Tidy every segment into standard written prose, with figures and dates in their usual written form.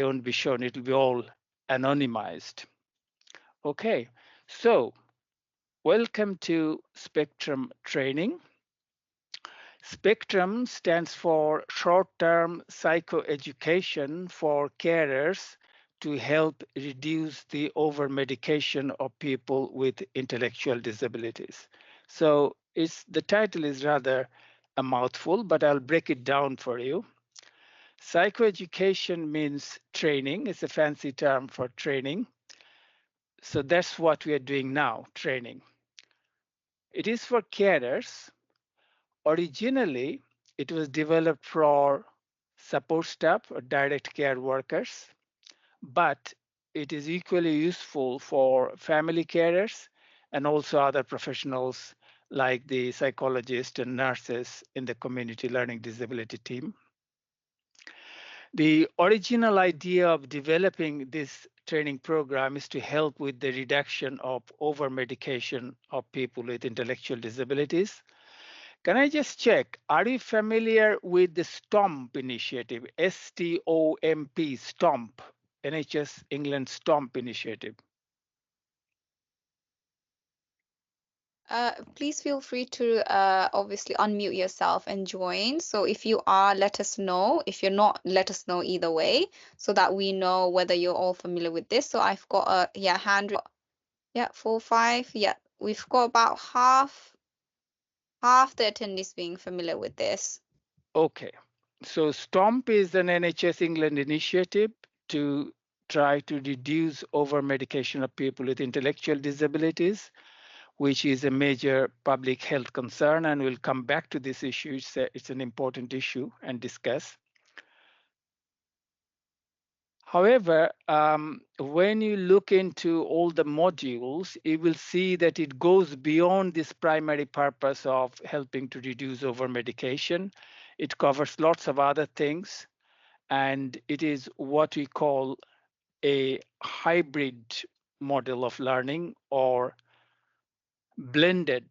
won't be shown. It will be all anonymized. Okay, so welcome to Spectrum Training. Spectrum stands for Short-term Psychoeducation for Carers to help reduce the over-medication of people with intellectual disabilities. So the title is rather a mouthful, but I'll break it down for you. Psychoeducation means training. It's a fancy term for training. So that's what we are doing now, training. It is for carers. Originally, it was developed for support staff or direct care workers, but it is equally useful for family carers and also other professionals like the psychologists and nurses in the community learning disability team. The original idea of developing this training program is to help with the reduction of over-medication of people with intellectual disabilities. Can I just check, are you familiar with the STOMP initiative, STOMP, STOMP, NHS England STOMP initiative? Please feel free to obviously unmute yourself and join. So if you are, let us know. If you're not, let us know either way, so that we know whether you're all familiar with this. So I've got a hand. Yeah, 4, 5. Yeah, we've got about half the attendees being familiar with this. Okay, so STOMP is an NHS England initiative to try to reduce over-medication of people with intellectual disabilities, which is a major public health concern, and we'll come back to this issue. It's an important issue and discuss. However, when you look into all the modules, you will see that it goes beyond this primary purpose of helping to reduce over-medication. It covers lots of other things, and it is what we call a hybrid model of learning or blended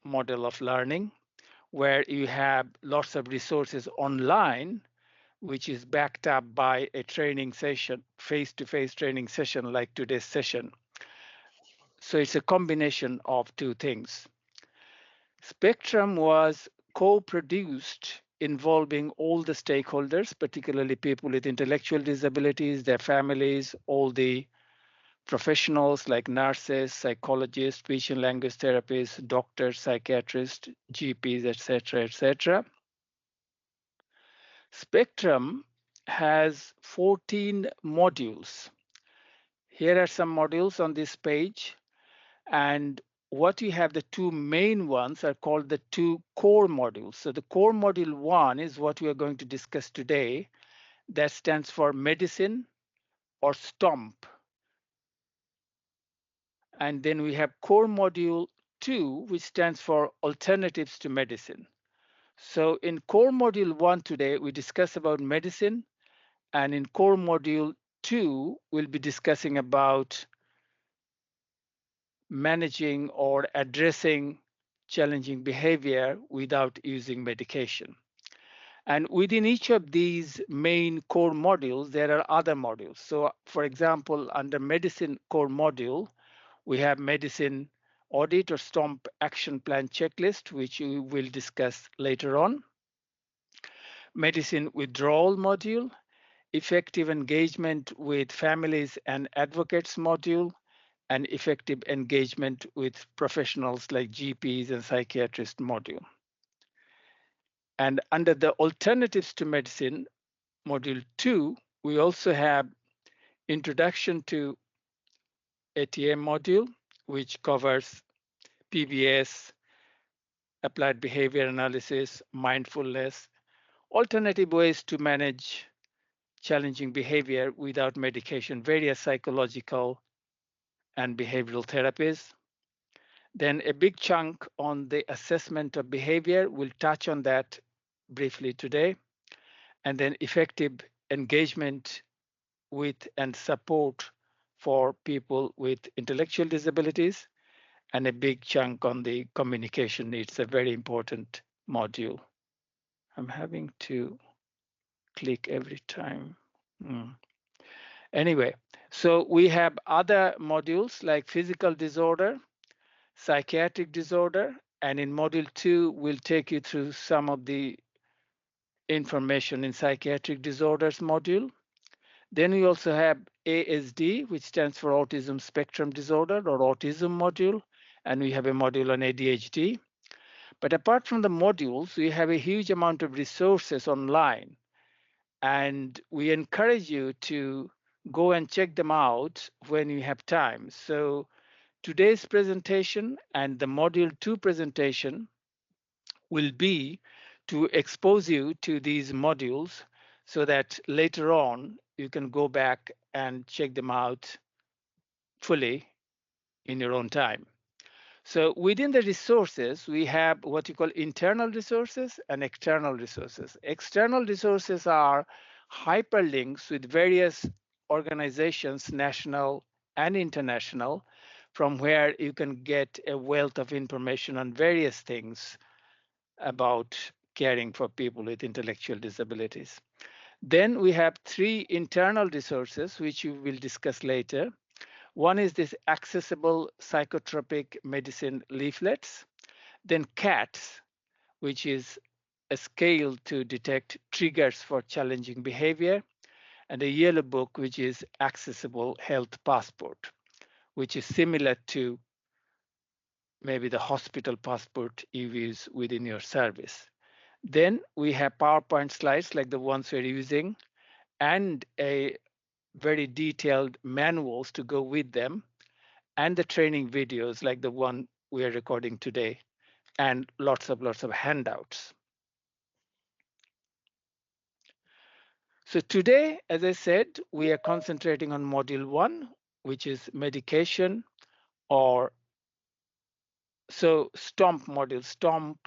model of learning, where you have lots of resources online, which is backed up by a training session, face-to-face training session like today's session. So it's a combination of two things. Spectrum was co-produced involving all the stakeholders, particularly people with intellectual disabilities, their families, all the professionals like nurses, psychologists, speech and language therapists, doctors, psychiatrists, GPs, etc., etc. Spectrum has 14 modules. Here are some modules on this page. And what you have, the two main ones are called the two core modules. So the core module 1 is what we are going to discuss today. That stands for medicine or STOMP. And then we have core module 2, which stands for alternatives to medicine. So in core module 1 today, we discuss about medicine. And in core module 2, we'll be discussing about managing or addressing challenging behavior without using medication. And within each of these main core modules, there are other modules. So for example, under medicine core module, we have medicine audit or STOMP action plan checklist, which we will discuss later on. Medicine withdrawal module, effective engagement with families and advocates module, and effective engagement with professionals like GPs and psychiatrists module. And under the alternatives to medicine, module 2, we also have introduction to ATM module, which covers PBS, applied behavior analysis, mindfulness, alternative ways to manage challenging behavior without medication, various psychological and behavioral therapies. Then a big chunk on the assessment of behavior. We'll touch on that briefly today. And then effective engagement with and support for people with intellectual disabilities, and a big chunk on the communication needs, a very important module. I'm having to click every time. Anyway, so we have other modules like physical disorder, psychiatric disorder, and in module 2, we'll take you through some of the information in psychiatric disorders module. Then we also have ASD, which stands for autism spectrum disorder or autism module, and we have a module on ADHD. But apart from the modules, we have a huge amount of resources online, and we encourage you to go and check them out when you have time. So today's presentation and the module 2 presentation will be to expose you to these modules so that later on you can go back and check them out fully in your own time. So within the resources, we have what you call internal resources and external resources. External resources are hyperlinks with various organizations, national and international, from where you can get a wealth of information on various things about caring for people with intellectual disabilities. Then we have 3 internal resources, which we will discuss later. One is this accessible psychotropic medicine leaflets, then CATS, which is a scale to detect triggers for challenging behavior, and a yellow book, which is accessible health passport, which is similar to maybe the hospital passport you use within your service. Then we have PowerPoint slides like the ones we're using and a very detailed manuals to go with them and the training videos like the one we are recording today and lots of handouts. So today, as I said, we are concentrating on module 1, which is medication or so STOMP module. STOMP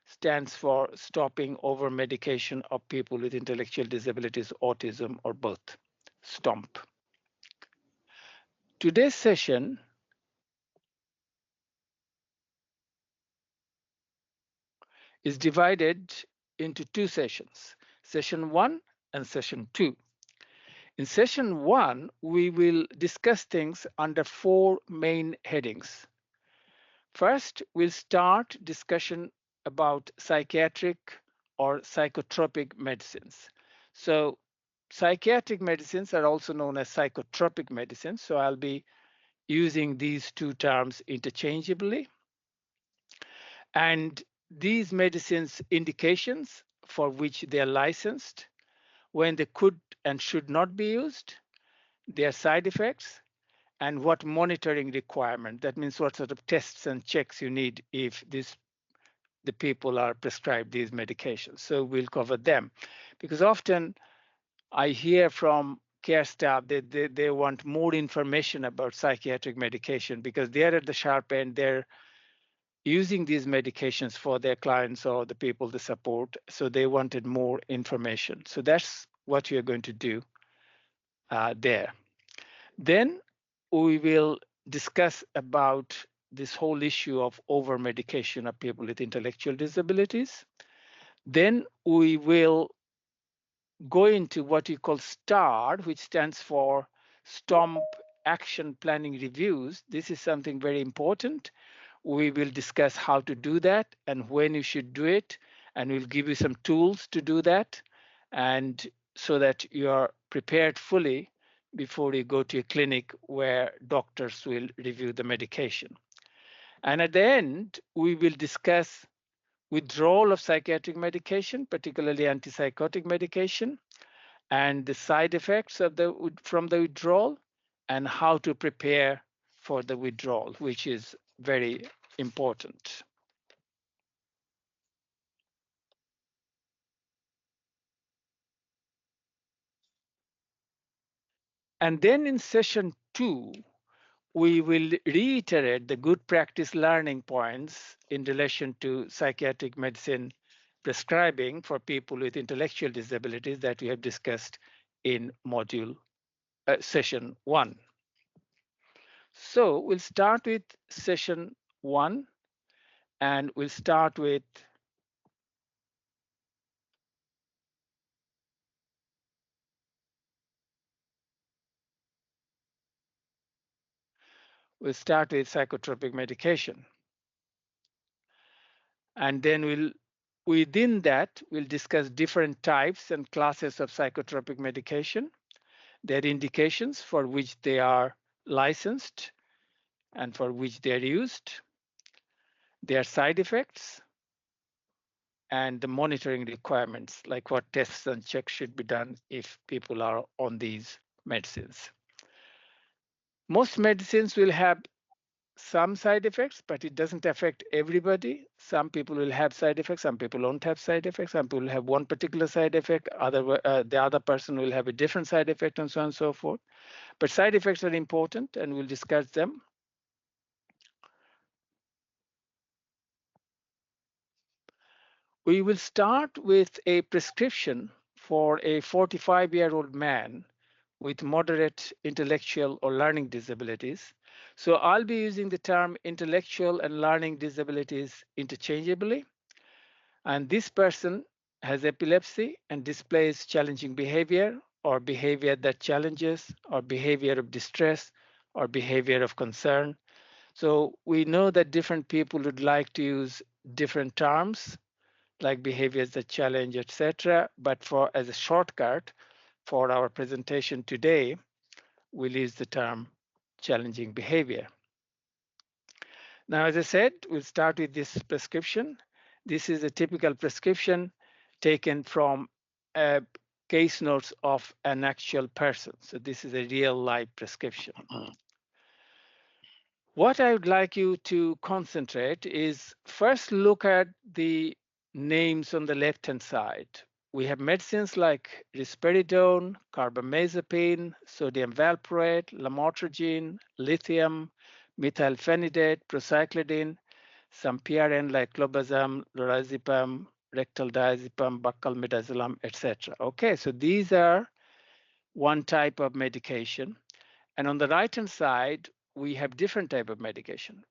stands for stopping over medication of people with intellectual disabilities, autism, or both. STOMP. Today's session is divided into 2 sessions, session 1 and session 2. In session 1, we will discuss things under 4 main headings. First, we'll start discussion about psychiatric or psychotropic medicines. So psychiatric medicines are also known as psychotropic medicines. So I'll be using these 2 terms interchangeably. And these medicines indications for which they are licensed, when they could and should not be used, their side effects, and what monitoring requirement. That means what sort of tests and checks you need if the people are prescribed these medications. So we'll cover them. Because often I hear from care staff that they want more information about psychiatric medication because they're at the sharp end. They're using these medications for their clients or the people they support. So they wanted more information. So that's what we are going to do there. Then we will discuss about this whole issue of over medication of people with intellectual disabilities. Then we will go into what we call STAR, which stands for STOMP Action Planning Reviews. This is something very important. We will discuss how to do that and when you should do it, and we'll give you some tools to do that, and so that you are prepared fully before you go to a clinic where doctors will review the medication. And at the end, we will discuss withdrawal of psychiatric medication, particularly antipsychotic medication, and the side effects of from the withdrawal, and how to prepare for the withdrawal, which is very important. And then in session 2, we will reiterate the good practice learning points in relation to psychiatric medicine prescribing for people with intellectual disabilities that we have discussed in module session 1. So we'll start with session 1, and we'll start with We'll start with psychotropic medication. And then within that, we'll discuss different types and classes of psychotropic medication, their indications for which they are licensed and for which they are used, their side effects, and the monitoring requirements, like what tests and checks should be done if people are on these medicines. Most medicines will have some side effects, but it doesn't affect everybody. Some people will have side effects, some people don't have side effects, some people will have one particular side effect, the other person will have a different side effect, and so on and so forth. But side effects are important, and we'll discuss them. We will start with a prescription for a 45-year-old man with moderate intellectual or learning disabilities. So I'll be using the term intellectual and learning disabilities interchangeably. And this person has epilepsy and displays challenging behavior or behavior that challenges or behavior of distress or behavior of concern. So we know that different people would like to use different terms like behaviors that challenge, etc. But as a shortcut for our presentation today, we'll use the term challenging behavior. Now, as I said, we'll start with this prescription. This is a typical prescription taken from case notes of an actual person. So this is a real life prescription. What I would like you to concentrate is first look at the names on the left-hand side. We have medicines like risperidone, carbamazepine, sodium valproate, lamotrigine, lithium, methylphenidate, procyclidine, some PRN like clobazam, lorazepam, rectal diazepam, buccal midazolam, etc. Okay, so these are one type of medication. And on the right-hand side, we have different type of medication.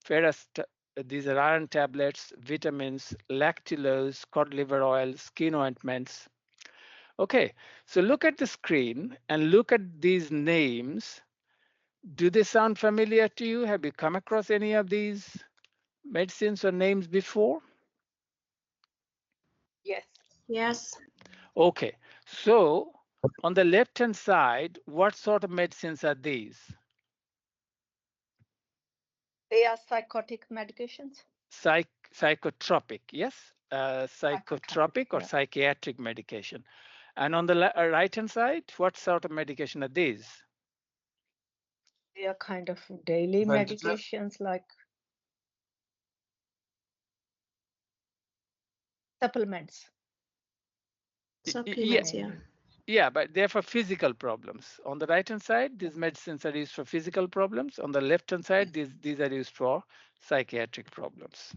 These are iron tablets, vitamins, lactulose, cod liver oil, skin ointments. Okay, so look at the screen and look at these names. Do they sound familiar to you? Have you come across any of these medicines or names before? Yes. Yes. Okay, so on the left-hand side, what sort of medicines are these? They are psychotic medications. Psychotropic, yes? Psychotropic or yeah. psychiatric medication. And on the right-hand side, what sort of medication are these? They are kind of daily medications like supplements. Supplements, yeah. Yeah, but they're for physical problems. On the right-hand side, these medicines are used for physical problems. On the left-hand side, these are used for psychiatric problems.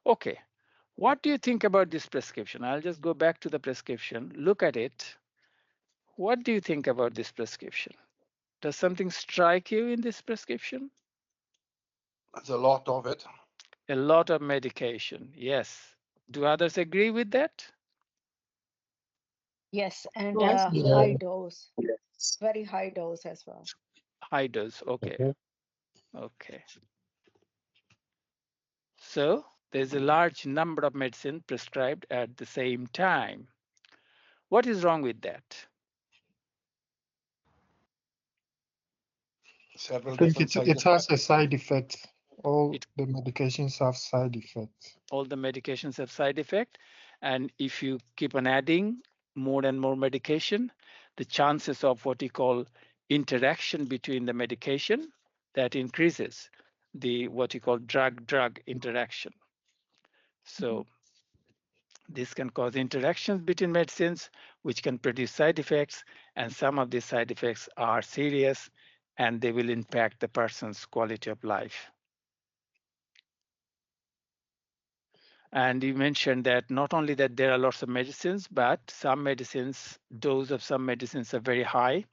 Okay, what do you think about this prescription? I'll just go back to the prescription, look at it. What do you think about this prescription? Does something strike you in this prescription? There's a lot of it. A lot of medication, yes. Do others agree with that? Yes, and Yes. high dose, very high dose as well. High dose, okay. Okay. So there's a large number of medicine prescribed at the same time. What is wrong with that? Several I think different it side has a side effect. All It- the medications have side effects. All the medications have side effect. And if you keep on adding more and more medication, the chances of what you call interaction between the medication, that increases the what you call drug-drug interaction. So this can cause interactions between medicines, which can produce side effects, and some of these side effects are serious, and they will impact the person's quality of life. And you mentioned that not only that there are lots of medicines, but some medicines, dose of some medicines are very high,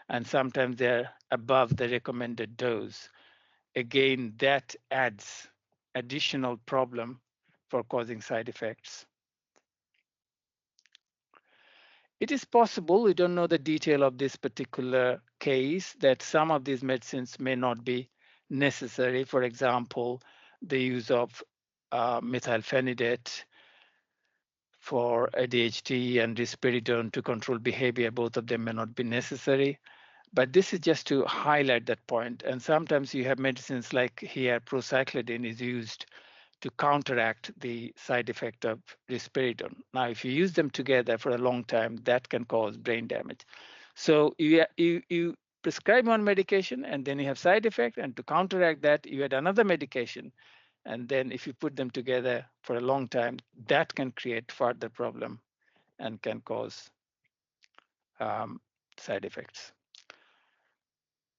and sometimes they're above the recommended dose. Again, that adds additional problem for causing side effects. It is possible, we don't know the detail of this particular case, that some of these medicines may not be necessary. For example, the use of methylphenidate for ADHD and risperidone to control behavior, both of them may not be necessary. But this is just to highlight that point. And sometimes you have medicines like here, procyclidine is used to counteract the side effect of risperidone. Now, if you use them together for a long time, that can cause brain damage. So you prescribe one medication and then you have side effect, and to counteract that, you add another medication. And then if you put them together for a long time, that can create further problem and can cause side effects.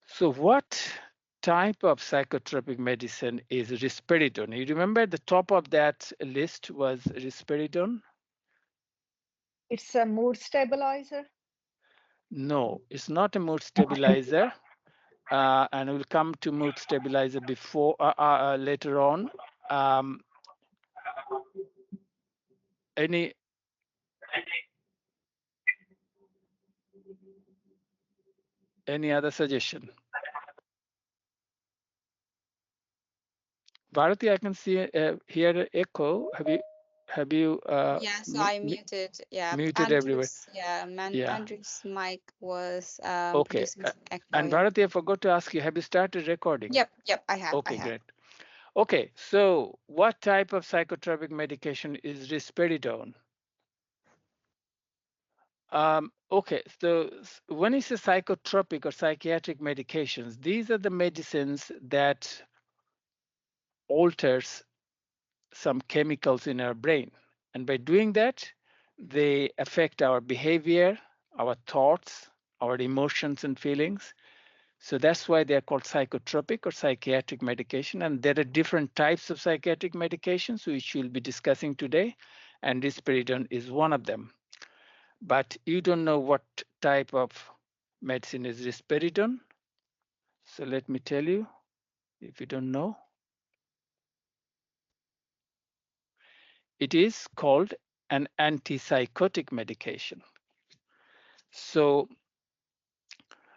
So what type of psychotropic medicine is risperidone? You remember the top of that list was risperidone? It's a mood stabilizer. No, it's not a mood stabilizer. And we'll come to mood stabilizer before later on. Any other suggestion? Bharati, I can see hear an echo. Have you Yeah, so I muted. Yeah, muted everywhere? Andrew's, yeah, Yeah. Andrew's mic was Okay. producing some echo. And Yeah. Bharati, I forgot to ask you, have you started recording? Yep, I have. Okay, great. Okay, so what type of psychotropic medication is risperidone? Okay, so when it's a psychotropic or psychiatric medications, these are the medicines that alters some chemicals in our brain. And by doing that, they affect our behavior, our thoughts, our emotions and feelings. So that's why they're called psychotropic or psychiatric medication. And there are different types of psychiatric medications, which we'll be discussing today. And risperidone is one of them. But you don't know what type of medicine is risperidone. So let me tell you, if you don't know. It is called an antipsychotic medication. So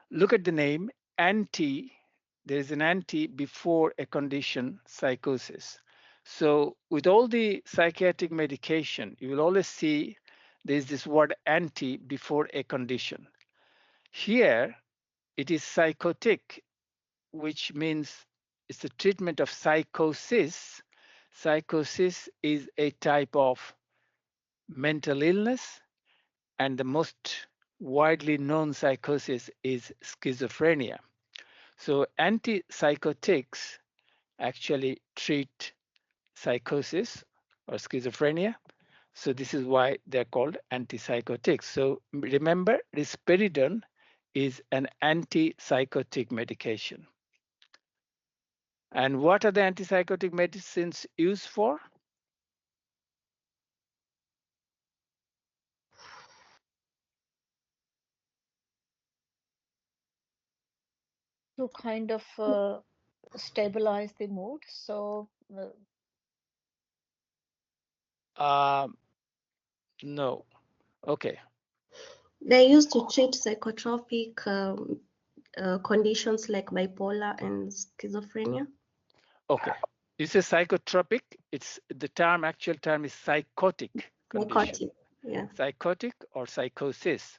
look at the name, anti, there is an anti before a condition, psychosis. So with all the psychiatric medication, you will always see there's this word anti before a condition. Here, it is psychotic, which means it's the treatment of psychosis. Psychosis is a type of mental illness, and the most widely known psychosis is schizophrenia. So antipsychotics actually treat psychosis or schizophrenia. So this is why they're called antipsychotics. So remember, risperidone is an antipsychotic medication. And what are the antipsychotic medicines used for? To kind of stabilize the mood. So No. Okay. They used to treat psychotropic conditions like bipolar and schizophrenia. Okay. It's a psychotropic. It's the term, actual term is psychotic condition. Psychotic, yeah. Psychotic or psychosis.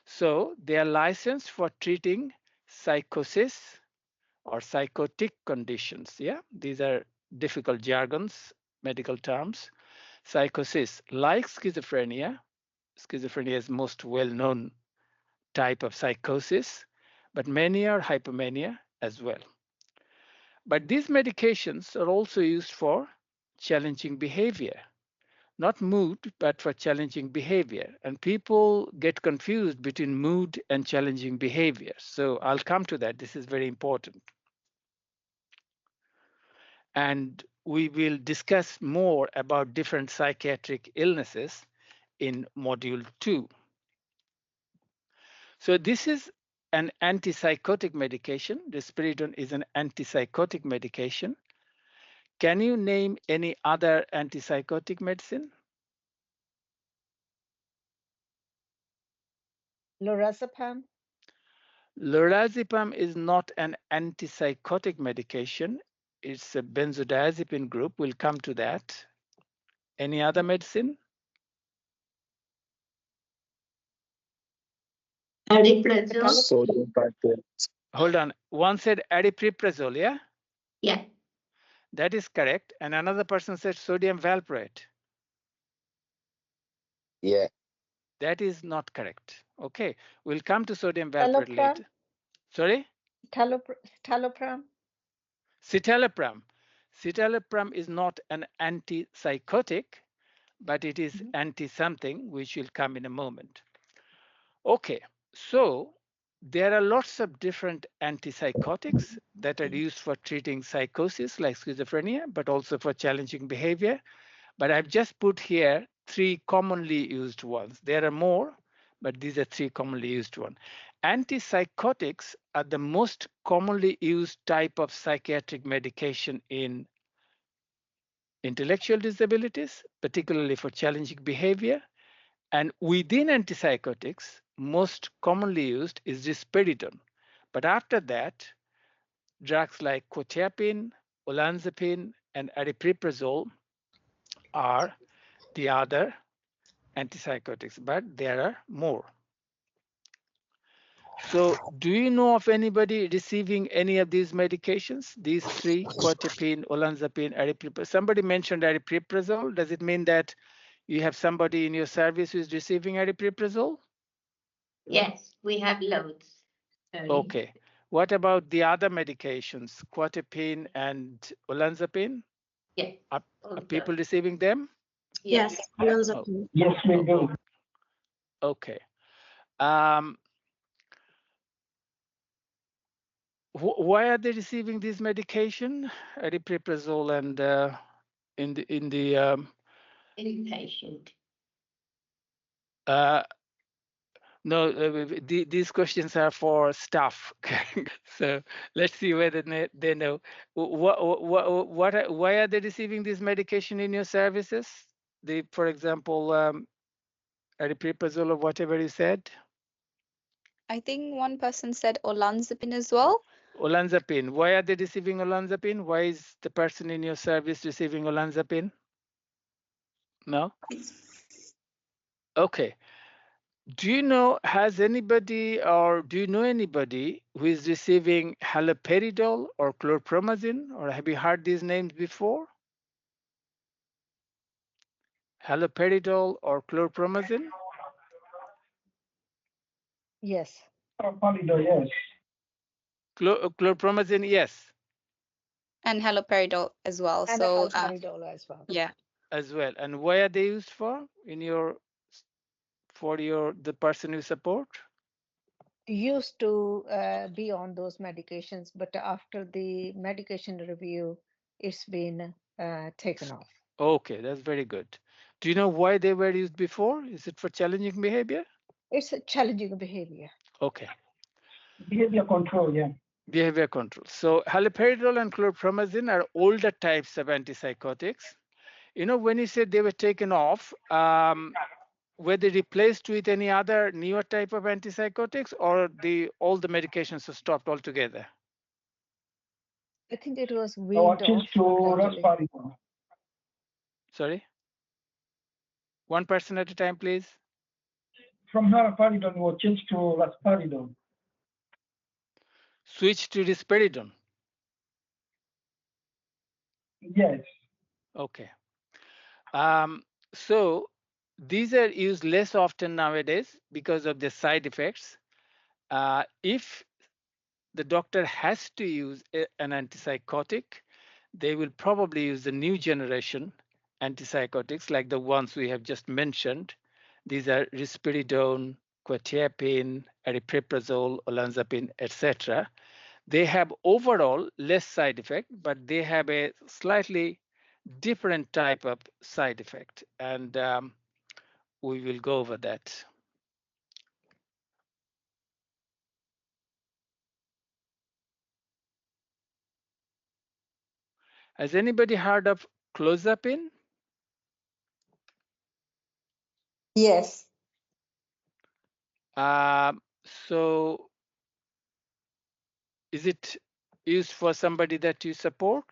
So they are licensed for treating psychosis or psychotic conditions. Yeah, these are difficult jargons, medical terms. Psychosis, like schizophrenia. Schizophrenia is most well-known type of psychosis, but mania or hypomania as well. But these medications are also used for challenging behavior, not mood, but for challenging behavior. And people get confused between mood and challenging behavior. So I'll come to that. This is very important. And we will discuss more about different psychiatric illnesses in module 2. So this is an antipsychotic medication. Risperidone is an antipsychotic medication. Can you name any other antipsychotic medicine? Lorazepam. Lorazepam is not an antipsychotic medication. It's a benzodiazepine group. We'll come to that. Any other medicine? Ariprazole. Hold on. One said aripiprazole, yeah? Yeah. That is correct. And another person said sodium valproate. Yeah. That is not correct. Okay. We'll come to sodium valproate Talopram. later. Sorry? Talopram. Citalopram. Citalopram is not an antipsychotic, but it is anti-something, which will come in a moment. Okay, so there are lots of different antipsychotics that are used for treating psychosis like schizophrenia, but also for challenging behavior. But I've just put here 3 commonly used ones. There are more, but these are 3 commonly used ones. Antipsychotics are the most commonly used type of psychiatric medication in intellectual disabilities, particularly for challenging behavior. And within antipsychotics, most commonly used is risperidone. But after that, drugs like quetiapine, olanzapine, and aripiprazole are the other antipsychotics, but there are more. So do you know of anybody receiving any of these medications? These 3, quetiapine, olanzapine, aripiprazole. Somebody mentioned aripiprazole. Does it mean that you have somebody in your service who is receiving aripiprazole? Yes, we have loads. Sorry. Okay. What about the other medications, quetiapine and olanzapine? Yeah. Are Also. people receiving them? Yes. Oh. Yes, we do. Okay. Why are they receiving this medication, aripiprazole, and in the Inpatient. no, these questions are for staff. So let's see whether they know. Why are they receiving this medication in your services? For example, aripiprazole or whatever you said. I think one person said olanzapine as well. Olanzapine. Why are they receiving olanzapine? Why is the person in your service receiving olanzapine? No? Okay. Do you know, do you know anybody who is receiving haloperidol or chlorpromazine, or have you heard these names before? Haloperidol or chlorpromazine? Yes. Yes. Chlorpromazine, yes, And haloperidol as well. And So alperidol as well. yeah. as well. And why are they used for the person you support? Used to be on those medications, but after the medication review, it's been taken off. Okay, that's very good. Do you know why they were used before? Is it for challenging behavior? It's a challenging behavior. Okay. Behavior control, yeah. Behavior control. So haloperidol and chlorpromazine are older types of antipsychotics. You know, when you said they were taken off, were they replaced with any other newer type of antipsychotics, or all the medications were stopped altogether? I think it was Our weaned off change to gradually. rasparidone. Sorry? One person at a time, please. From haloperidol, we changed to rasparidone. Switch to risperidone. Yes. Okay. So these are used less often nowadays because of the side effects. If the doctor has to use an antipsychotic, they will probably use the new generation antipsychotics like the ones we have just mentioned. These are risperidone, quetiapine, aripiprazole, olanzapine, etc. They have overall less side effect, but they have a slightly different type of side effect, and we will go over that. Has anybody heard of clozapine? Yes. So is it used for somebody that you support?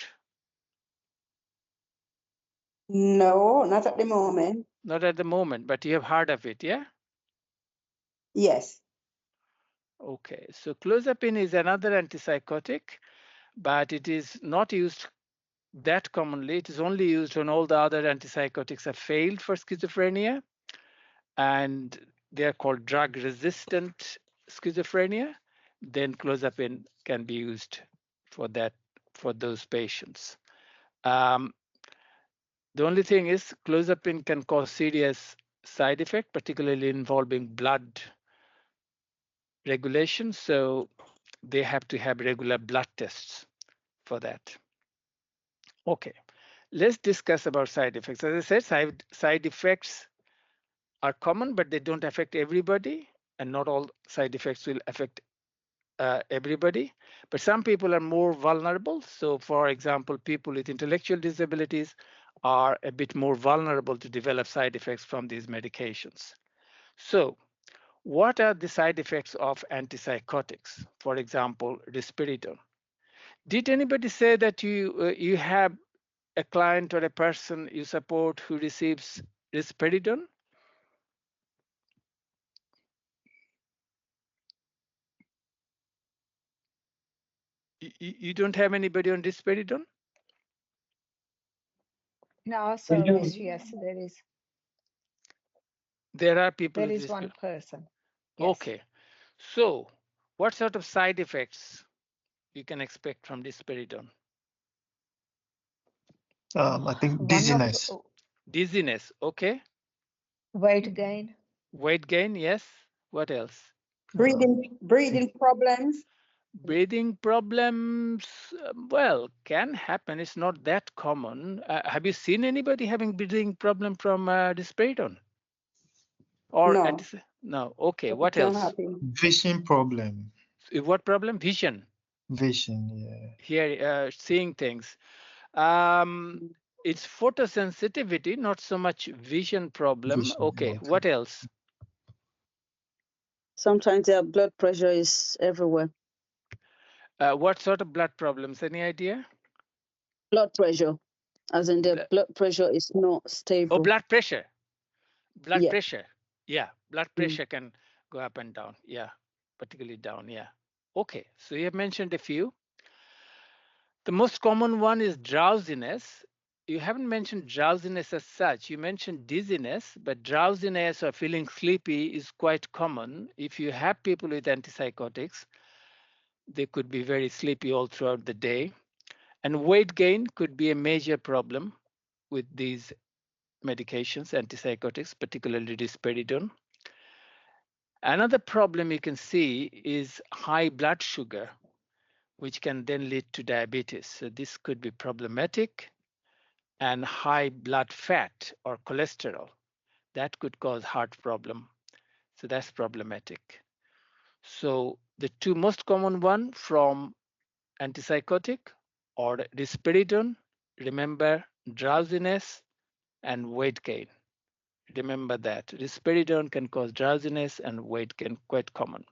No, not at the moment. Not at the moment, but you have heard of it, yeah? Yes. Okay, so clozapine is another antipsychotic, but it is not used that commonly. It is only used when all the other antipsychotics have failed for schizophrenia, and they are called drug-resistant schizophrenia. Then clozapine can be used for that, for those patients. The only thing is clozapine can cause serious side effect, particularly involving blood regulation. So they have to have regular blood tests for that. Okay, let's discuss about side effects. As I said, side effects are common, but they don't affect everybody, and not all side effects will affect everybody. But some people are more vulnerable. So for example, people with intellectual disabilities are a bit more vulnerable to develop side effects from these medications. So what are the side effects of antipsychotics? For example, risperidone. Did anybody say that you have a client or a person you support who receives risperidone? You don't have anybody on risperidone? In our We do. service, yes, There are people there with is one risperidone. person. Yes. Okay. So what sort of side effects you can expect from risperidone? I think One dizziness. of Dizziness, okay. weight gain. Weight gain, yes. What else? Breathing problems. Breathing problems, well, can happen. It's not that common. Have you seen anybody having breathing problem from risperidone? Or No, no, okay. but it What can else? happen. Vision problem. What problem? Vision. Vision, yeah. Here, seeing things. It's photosensitivity, not so much vision problem. Vision, Okay, okay. what else? Sometimes their blood pressure is everywhere. What sort of blood problems? Any idea? Blood pressure, as in their blood pressure is not stable. Oh, blood pressure. Blood Yeah. pressure. Yeah, blood pressure can go up and down. Yeah, particularly down. Yeah. Okay, so you have mentioned a few. The most common one is drowsiness. You haven't mentioned drowsiness as such. You mentioned dizziness, but drowsiness or feeling sleepy is quite common. If you have people with antipsychotics, they could be very sleepy all throughout the day. And weight gain could be a major problem with these medications, antipsychotics, particularly risperidone. Another problem you can see is high blood sugar, which can then lead to diabetes. So this could be problematic. And high blood fat or cholesterol, that could cause heart problem. So that's problematic. So the two most common one from antipsychotic or risperidone, remember drowsiness and weight gain. Remember that risperidone can cause drowsiness and weight gain, quite common.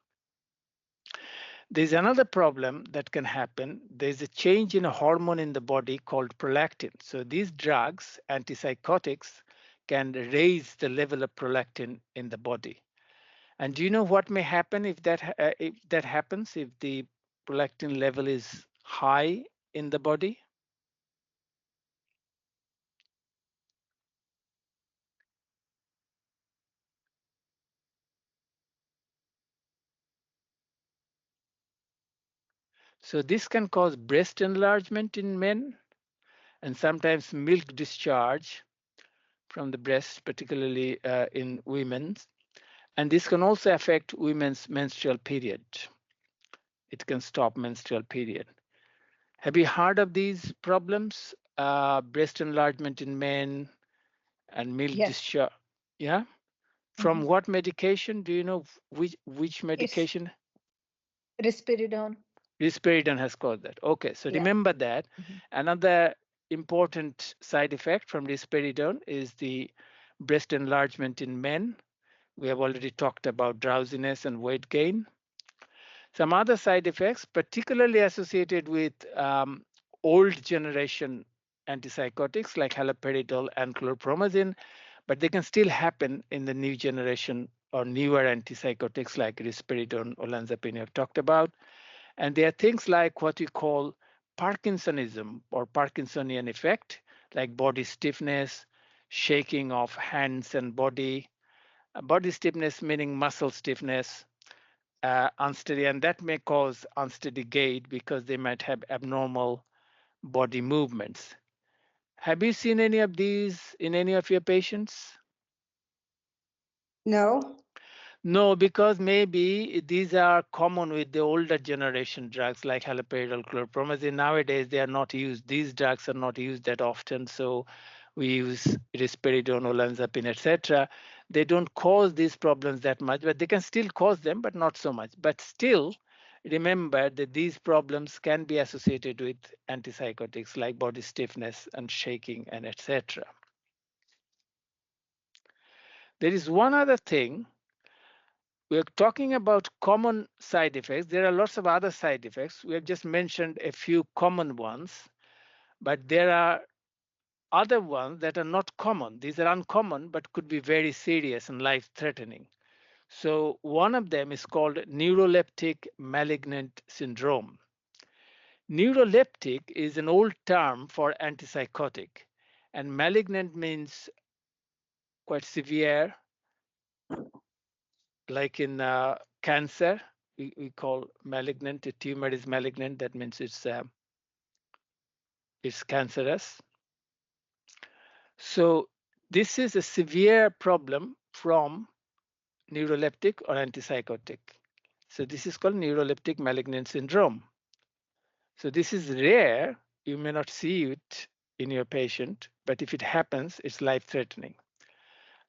There's another problem that can happen. There's a change in a hormone in the body called prolactin. So these drugs, antipsychotics, can raise the level of prolactin in the body. And do you know what may happen if that happens, if the prolactin level is high in the body? So this can cause breast enlargement in men and sometimes milk discharge from the breast, particularly in women. And this can also affect women's menstrual period. It can stop menstrual period. Have you heard of these problems? Breast enlargement in men and milk Yes. discharge. Yeah. From what medication? Do you know which medication? Risperidone. Risperidone has caused that. Okay, so Yeah. remember that. Another important side effect from risperidone is the breast enlargement in men. We have already talked about drowsiness and weight gain. Some other side effects, particularly associated with old generation antipsychotics like haloperidol and chlorpromazine, but they can still happen in the new generation or newer antipsychotics like risperidone, olanzapine I've talked about. And there are things like what we call Parkinsonism or Parkinsonian effect, like body stiffness, shaking of hands and body, body stiffness meaning muscle stiffness, unsteady, and that may cause unsteady gait because they might have abnormal body movements. Have you seen any of these in any of your patients? No. No, because maybe these are common with the older generation drugs like haloperidol, chlorpromazine. Nowadays, they are not used. These drugs are not used that often. So we use risperidone, olanzapine, etc. They don't cause these problems that much, but they can still cause them, but not so much. But still, remember that these problems can be associated with antipsychotics like body stiffness and shaking and etc. There is one other thing. We're talking about common side effects. There are lots of other side effects. We have just mentioned a few common ones, but there are other ones that are not common. These are uncommon, but could be very serious and life-threatening. So one of them is called neuroleptic malignant syndrome. Neuroleptic is an old term for antipsychotic, and malignant means quite severe, like in cancer. We call malignant. A tumor is malignant. That means it's cancerous. So this is a severe problem from neuroleptic or antipsychotic. So this is called neuroleptic malignant syndrome. So this is rare. You may not see it in your patient, but if it happens, it's life-threatening.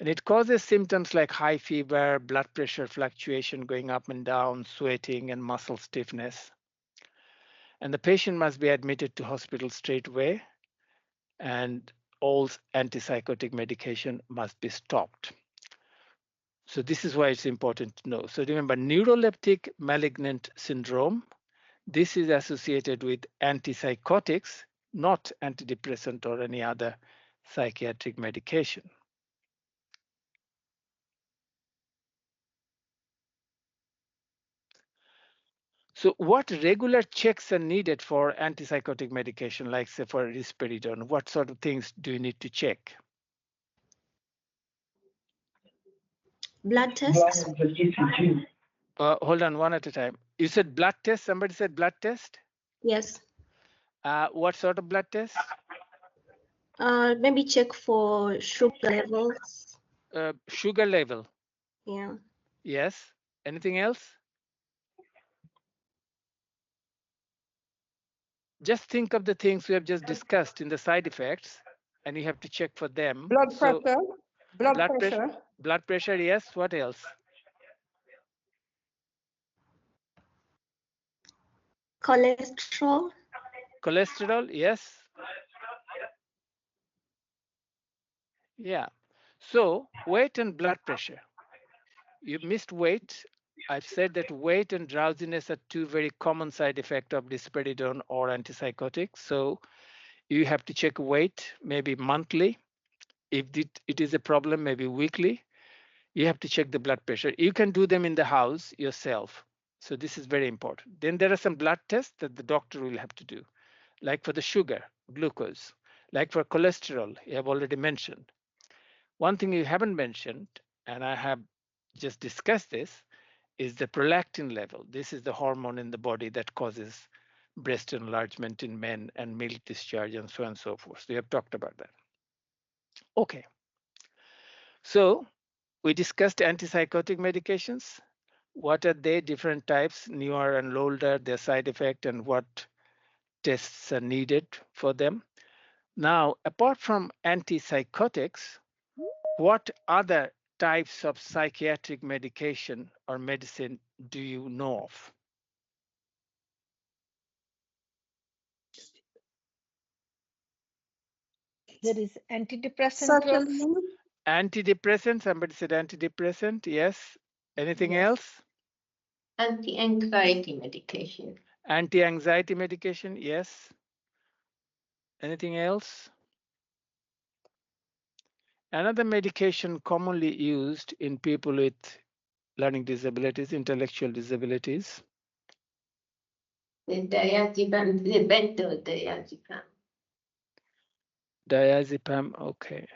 And it causes symptoms like high fever, blood pressure fluctuation going up and down, sweating, and muscle stiffness. And the patient must be admitted to hospital straight away, and all antipsychotic medication must be stopped. So this is why it's important to know. So remember, neuroleptic malignant syndrome, this is associated with antipsychotics, not antidepressant or any other psychiatric medication. So what regular checks are needed for antipsychotic medication, like say for risperidone? What sort of things do you need to check? Blood tests. Blind, the ECG. Hold on, one at a time. You said blood test. Somebody said blood test. Yes. What sort of blood test? Maybe check for sugar levels. Sugar level. Yeah. Yes. Anything else? Just think of the things we have just discussed in the side effects, and you have to check for them. Blood So pressure. Blood pressure. blood pressure, yes. What else? Cholesterol. Cholesterol, yes. Yeah. So weight and blood pressure. You missed weight. I've said that weight and drowsiness are two very common side effects of risperidone or antipsychotics. So you have to check weight maybe monthly. If it is a problem, maybe weekly. You have to check the blood pressure. You can do them in the house yourself. So this is very important. Then there are some blood tests that the doctor will have to do, like for the sugar, glucose, like for cholesterol, you have already mentioned. One thing you haven't mentioned, and I have just discussed this, is the prolactin level. This is the hormone in the body that causes breast enlargement in men and milk discharge and so on and so forth. So we have talked about that. Okay. So we discussed antipsychotic medications. What are they? Different types, newer and older, their side effect, and what tests are needed for them. Now, apart from antipsychotics, what other types of psychiatric medication or medicine do you know of? There is antidepressant drugs. Certainly. Antidepressant, somebody said antidepressant, yes. Anything Yes. else? Anti-anxiety medication. Anti-anxiety medication, yes. Anything else? Another medication commonly used in people with learning disabilities, intellectual disabilities. The diazepam, the benzodiazepam. Diazepam, okay.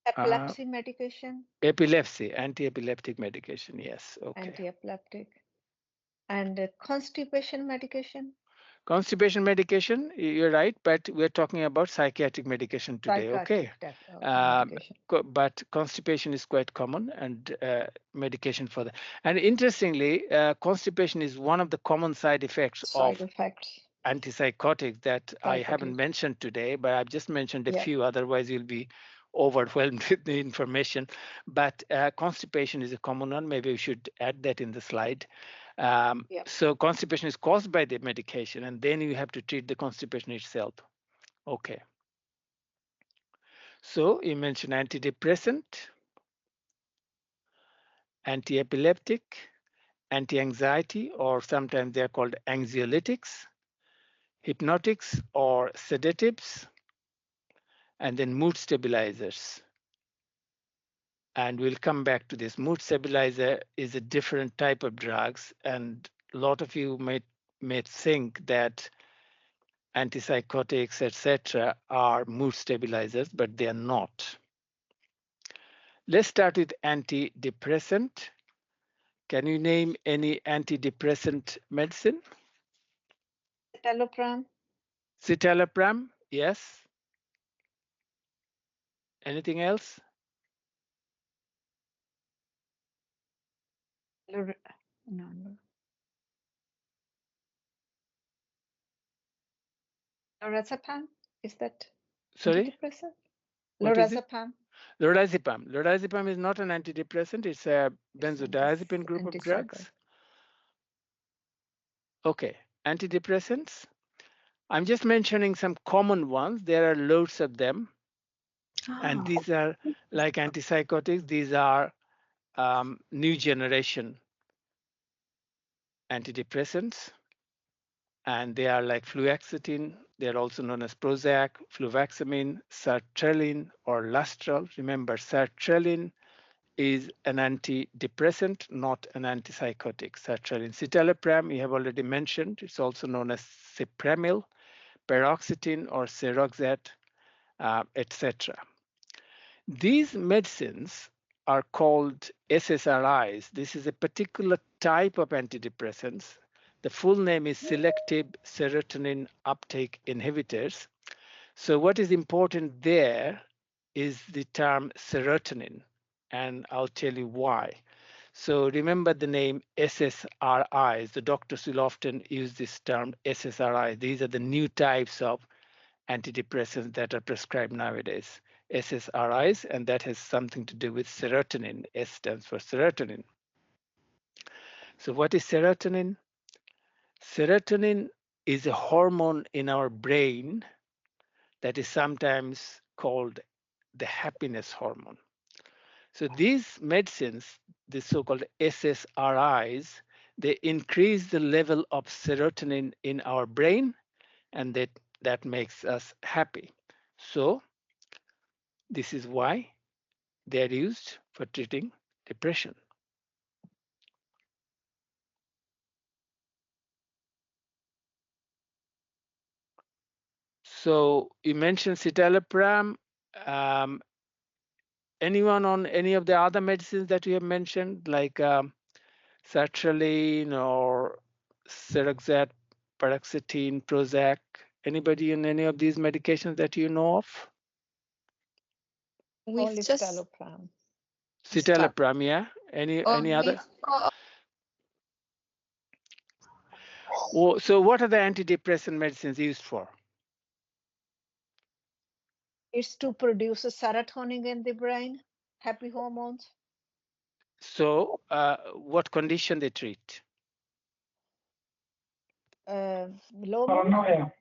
Epilepsy medication. Epilepsy, anti-epileptic medication, yes, okay. Anti-epileptic. And constipation medication. Constipation medication, you're right, but we're talking about psychiatric medication today, okay? Medication. But constipation is quite common, and medication for that. And interestingly, constipation is one of the common side effects of antipsychotics that I haven't mentioned today, but I've just mentioned a few, otherwise you'll be overwhelmed with the information. But constipation is a common one. Maybe we should add that in the slide. So constipation is caused by the medication, and then you have to treat the constipation itself. Okay. So you mentioned antidepressant, anti-epileptic, anti-anxiety, or sometimes they're called anxiolytics, hypnotics or sedatives, and then mood stabilizers. And we'll come back to this. Mood stabilizer is a different type of drugs, and a lot of you may think that antipsychotics, etc., are mood stabilizers, but they are not. Let's start with antidepressant. Can you name any antidepressant medicine? Citalopram. Citalopram, yes. Anything else? No. Lorazepam, is that Sorry? antidepressant? What is it? Lorazepam. Lorazepam. Lorazepam is not an antidepressant. It's a benzodiazepine group of drugs. Okay, antidepressants. I'm just mentioning some common ones. There are loads of them. And these are like antipsychotics. These are new generation antidepressants. And they are like fluoxetine. They're also known as Prozac, fluvoxamine, sertraline, or Lustral. Remember, sertraline is an antidepressant, not an antipsychotic. Sertraline. Citalopram, you have already mentioned. It's also known as Cipramil, paroxetine, or Seroxat, etc. These medicines are called SSRIs. This is a particular type of antidepressants. The full name is selective serotonin uptake inhibitors. So what is important there is the term serotonin, and I'll tell you why. So remember the name SSRIs. The doctors will often use this term SSRIs. These are the new types of antidepressants that are prescribed nowadays. SSRIs, and that has something to do with serotonin. S stands for serotonin. So what is serotonin? Serotonin is a hormone in our brain that is sometimes called the happiness hormone. So these medicines, the so-called SSRIs, they increase the level of serotonin in our brain, and that makes us happy. So this is why they're used for treating depression. So you mentioned citalopram. Anyone on any of the other medicines that you have mentioned, like sertraline or Seroxat, paroxetine, Prozac? Anybody in any of these medications that you know of? Only citalopram. Citalopram, yeah. Any other? So what are the antidepressant medicines used for? It's to produce a serotonin in the brain, happy hormones. So what condition they treat? Low mood. Paranoia.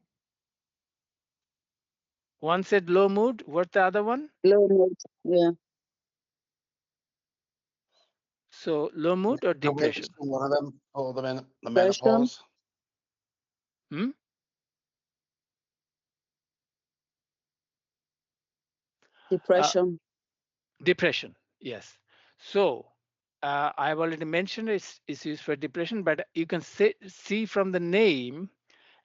One said low mood. What's the other one? Low mood. Yeah. So low mood or Can we depression? explain one of them for the Depression. menopause? Hmm? Depression. Depression, yes. So I've already mentioned it's used for depression, but you can see from the name,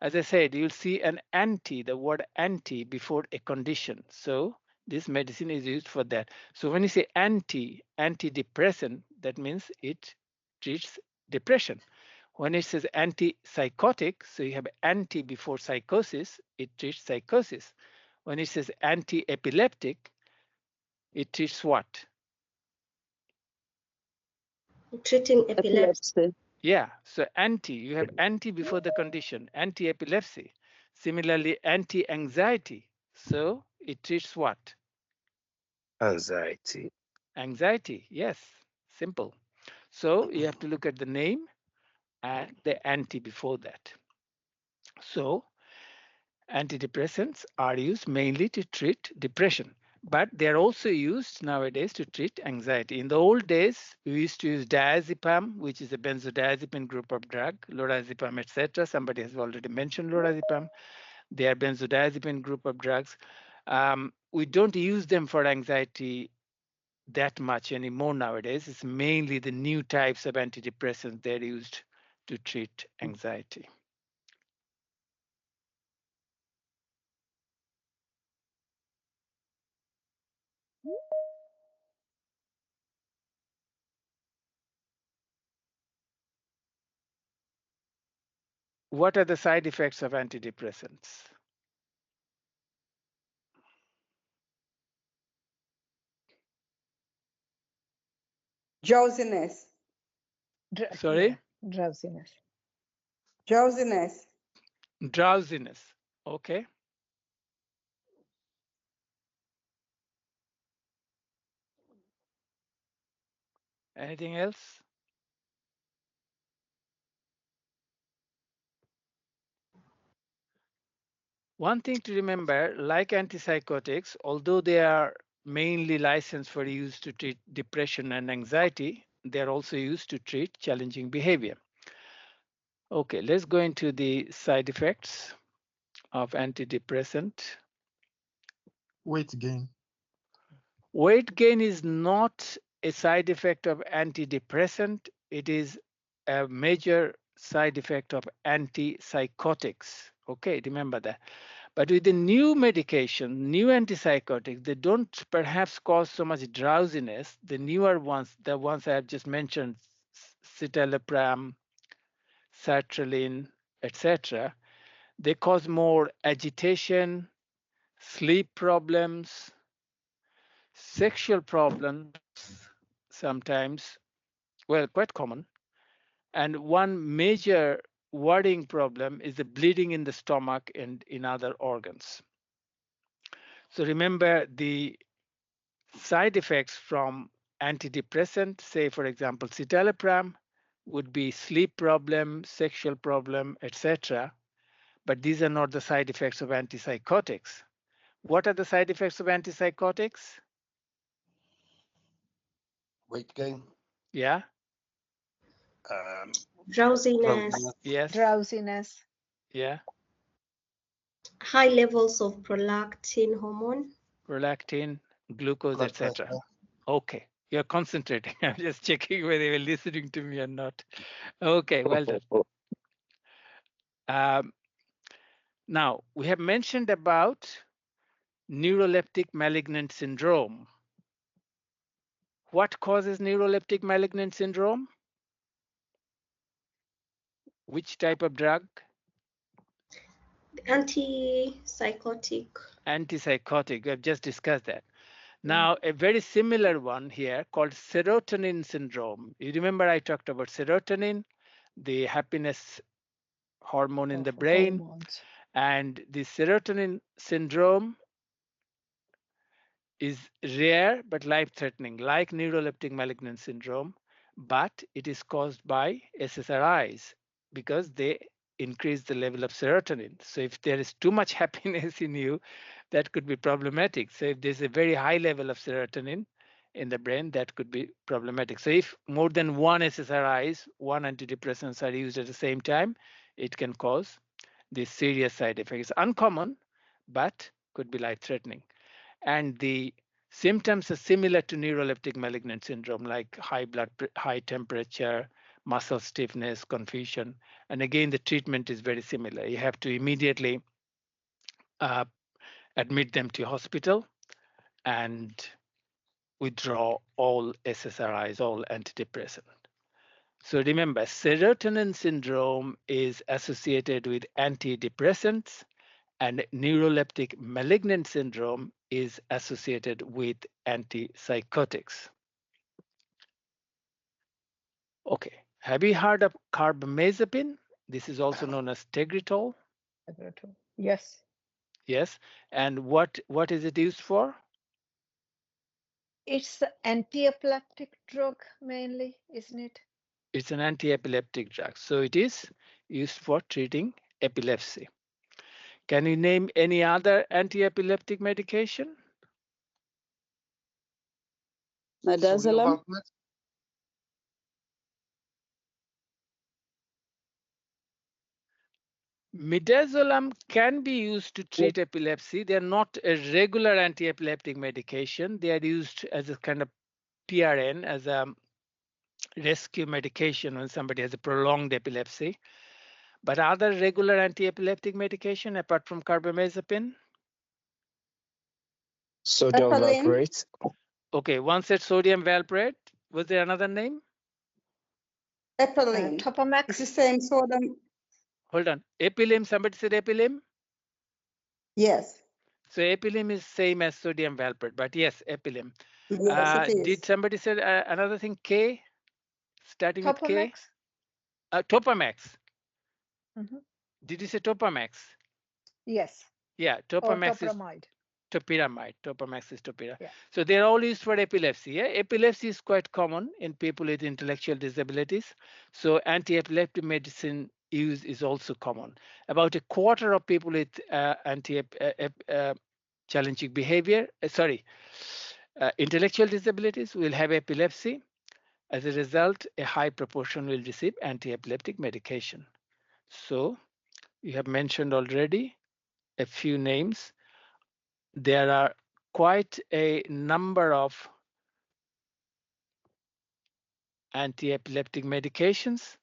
as I said, you'll see an anti, the word anti before a condition. So this medicine is used for that. So when you say antidepressant, that means it treats depression. When it says antipsychotic, so you have anti before psychosis, it treats psychosis. When it says anti-epileptic, it treats what? Treating epilepsy. Epilepsy. Yeah, so anti, you have anti before the condition, anti-epilepsy. Similarly, anti-anxiety. So it treats what? Anxiety. Anxiety, yes, simple. So you have to look at the name and the anti before that. So antidepressants are used mainly to treat depression, but they're also used nowadays to treat anxiety. In the old days, we used to use diazepam, which is a benzodiazepine group of drug, lorazepam, etc. Somebody has already mentioned lorazepam. They are benzodiazepine group of drugs. We don't use them for anxiety that much anymore nowadays. It's mainly the new types of antidepressants they're used to treat anxiety. What are the side effects of antidepressants? Drowsiness. Sorry? Drowsiness. Drowsiness. Drowsiness. Okay. Anything else? One thing to remember, like antipsychotics, although they are mainly licensed for use to treat depression and anxiety, they are also used to treat challenging behavior. Okay, let's go into the side effects of antidepressant. Weight gain. Weight gain is not a side effect of antidepressant. It is a major side effect of antipsychotics. Okay, remember that. But with the new medication, new antipsychotics, they don't perhaps cause so much drowsiness. The newer ones, the ones I have just mentioned, citalopram, sertraline, etc., they cause more agitation, sleep problems, sexual problems, sometimes, well, quite common. And one major worrying problem is the bleeding in the stomach and in other organs. So remember the side effects from antidepressant, say for example, citalopram, would be sleep problem, sexual problem, etc. But these are not the side effects of antipsychotics. What are the side effects of antipsychotics? Weight gain. Yeah. Drowsiness, Yes. Drowsiness, Yeah. high levels of prolactin hormone. Prolactin, glucose, Blood etc. pressure. Okay. You're concentrating. I'm just checking whether you're listening to me or not. Okay, well done. Now, we have mentioned about neuroleptic malignant syndrome. What causes neuroleptic malignant syndrome? Which type of drug? Antipsychotic. Antipsychotic. We have just discussed that. Now, a very similar one here called serotonin syndrome. You remember I talked about serotonin, the happiness hormone in the brain, hormones. and the serotonin syndrome is rare but life-threatening, like neuroleptic malignant syndrome, but it is caused by SSRIs because they increase the level of serotonin. So if there is too much happiness in you, that could be problematic. So if there's a very high level of serotonin in the brain, that could be problematic. So if more than one SSRIs, one antidepressants are used at the same time, it can cause these serious side effects. Uncommon, but could be life-threatening. And the symptoms are similar to neuroleptic malignant syndrome, like high temperature, muscle stiffness, confusion. And again, the treatment is very similar. You have to immediately admit them to hospital and withdraw all SSRIs, all antidepressant. So remember, serotonin syndrome is associated with antidepressants, and neuroleptic malignant syndrome is associated with antipsychotics. Okay, have you heard of carbamazepine? This is also known as Tegretol. Yes. Yes, and what is it used for? It's an anti-epileptic drug mainly, isn't it? It's an anti-epileptic drug, so it is used for treating epilepsy. Can you name any other anti-epileptic medication? Midazolam. Midazolam can be used to treat epilepsy. They are not a regular anti-epileptic medication. They are used as a kind of PRN, as a rescue medication when somebody has a prolonged epilepsy. But other regular anti-epileptic medication apart from carbamazepine? Sodium valproate. Okay, one said sodium valproate. Was there another name? Epilim. Topamax. It's the same sodium. Hold on. Epilim, somebody said epilim? Yes. So epilim is same as sodium valproate, but yes, epilim. Yes, it is. Did somebody say another thing, K? Starting with K? Topamax. Did you say Topamax? Yes. Yeah, Or Topamax is topiramide. topiramide. Topamax is topira. Yeah. So they're all used for epilepsy. Yeah? Epilepsy is quite common in people with intellectual disabilities. So anti-epileptic medicine use is also common. About a quarter of people with challenging behavior, intellectual disabilities will have epilepsy. As a result, a high proportion will receive anti-epileptic medication. So you have mentioned already a few names. There are quite a number of anti-epileptic medications,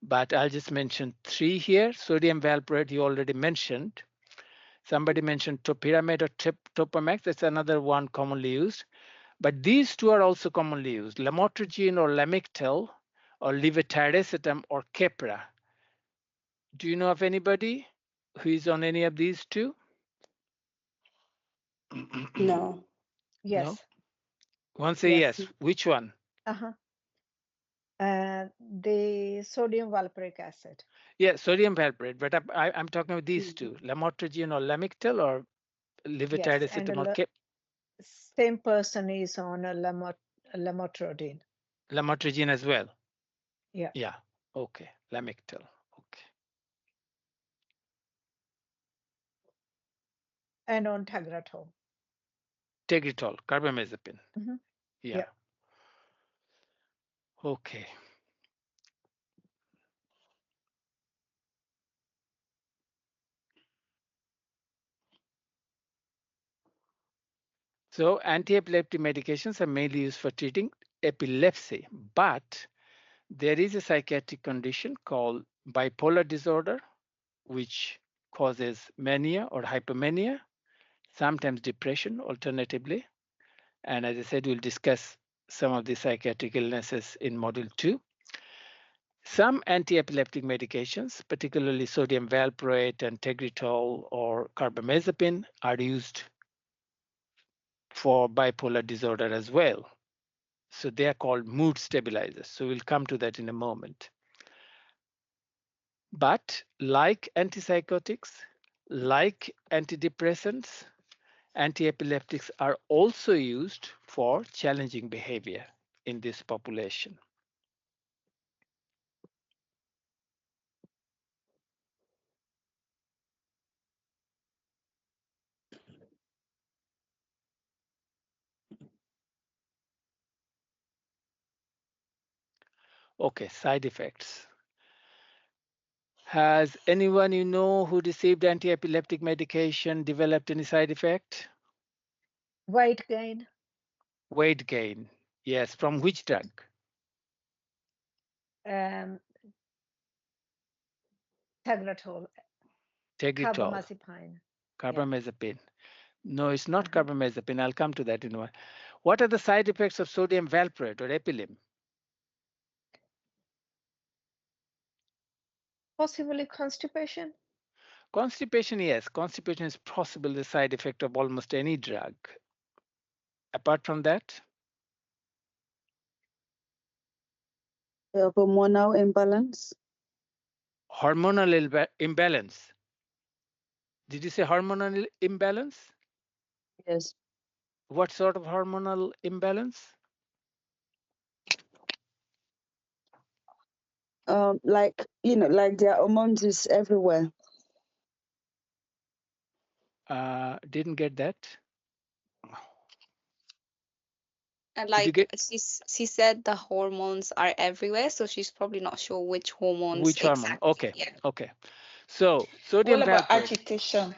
but I'll just mention 3 here. Sodium valproate, you already mentioned. Somebody mentioned topiramate or Topamax. That's another one commonly used. But these two are also commonly used, lamotrigine or Lamictal, or levetiracetam or Keppra. Do you know of anybody who is on any of these two? No. Yes. No? One say yes. Which one? The sodium valproic acid. Yeah, sodium valproate, but I'm talking about these two, lamotrigine or Lamictal or levetiracetam or Keppra. Same person is on a lamotrigine. Lamotrigine as well. Yeah. Yeah. Okay. Lamictal. Okay. And on Tegretol. Tegretol, carbamazepine. Yeah. Okay. So anti-epileptic medications are mainly used for treating epilepsy, but there is a psychiatric condition called bipolar disorder, which causes mania or hypomania, sometimes depression alternatively. And as I said, we'll discuss some of the psychiatric illnesses in Module 2. Some anti-epileptic medications, particularly sodium valproate and Tegretol or carbamazepine, are used for bipolar disorder as well. So they are called mood stabilizers. So we'll come to that in a moment. But like antipsychotics, like antidepressants, anti-epileptics are also used for challenging behavior in this population. Okay, side effects. Has anyone you know who received anti-epileptic medication developed any side effect? Weight gain. Weight gain. Yes. From which drug? Tegretol. Tegretol. Carbamazepine. Carbamazepine. No, it's not carbamazepine. I'll come to that in a while. What are the side effects of sodium valproate or Epilim? Possibly constipation. Constipation, yes. Constipation is possibly the side effect of almost any drug. Apart from that? Hormonal imbalance. Hormonal imbalance. Did you say hormonal imbalance? Yes. What sort of hormonal imbalance? Like, like their hormones is everywhere. Didn't get that. And like she said, the hormones are everywhere, so she's probably not sure which hormones. Which hormone? Exactly. Okay. Yeah. Okay. So sodium What about valproate. agitation?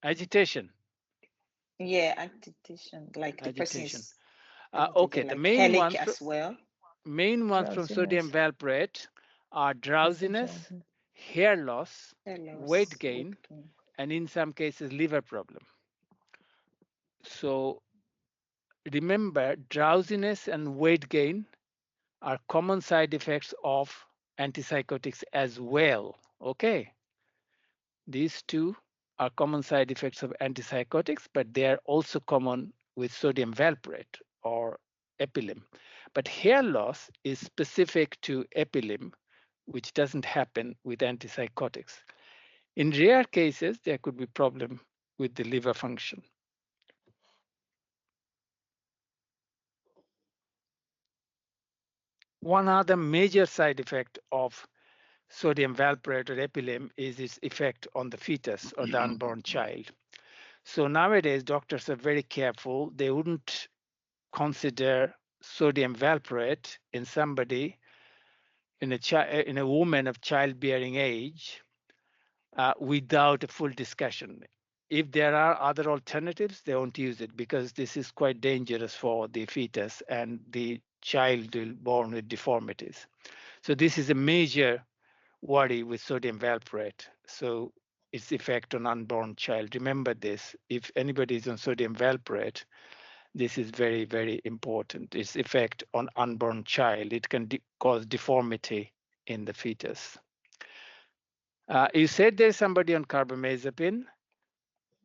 Agitation. Yeah, agitation. Like the person Agitation. is Okay. The like main headache ones. as well. Main ones from sodium valproate are drowsiness, hair loss, weight gain, and in some cases liver problem. So remember, drowsiness and weight gain are common side effects of antipsychotics as well. Okay. These two are common side effects of antipsychotics, but they are also common with sodium valproate or Epilim. But hair loss is specific to Epilim, which doesn't happen with antipsychotics. In rare cases, there could be problem with the liver function. One other major side effect of sodium valproate or Epilim is its effect on the fetus or the unborn child. So nowadays, doctors are very careful. They wouldn't consider sodium valproate in somebody, in a woman of childbearing age, without a full discussion. If there are other alternatives, they won't use it because this is quite dangerous for the fetus and the child born with deformities. So this is a major worry with sodium valproate. So its effect on unborn child. Remember this, if anybody is on sodium valproate, this is very, very important. Its effect on unborn child, it can cause deformity in the fetus. You said there's somebody on carbamazepine.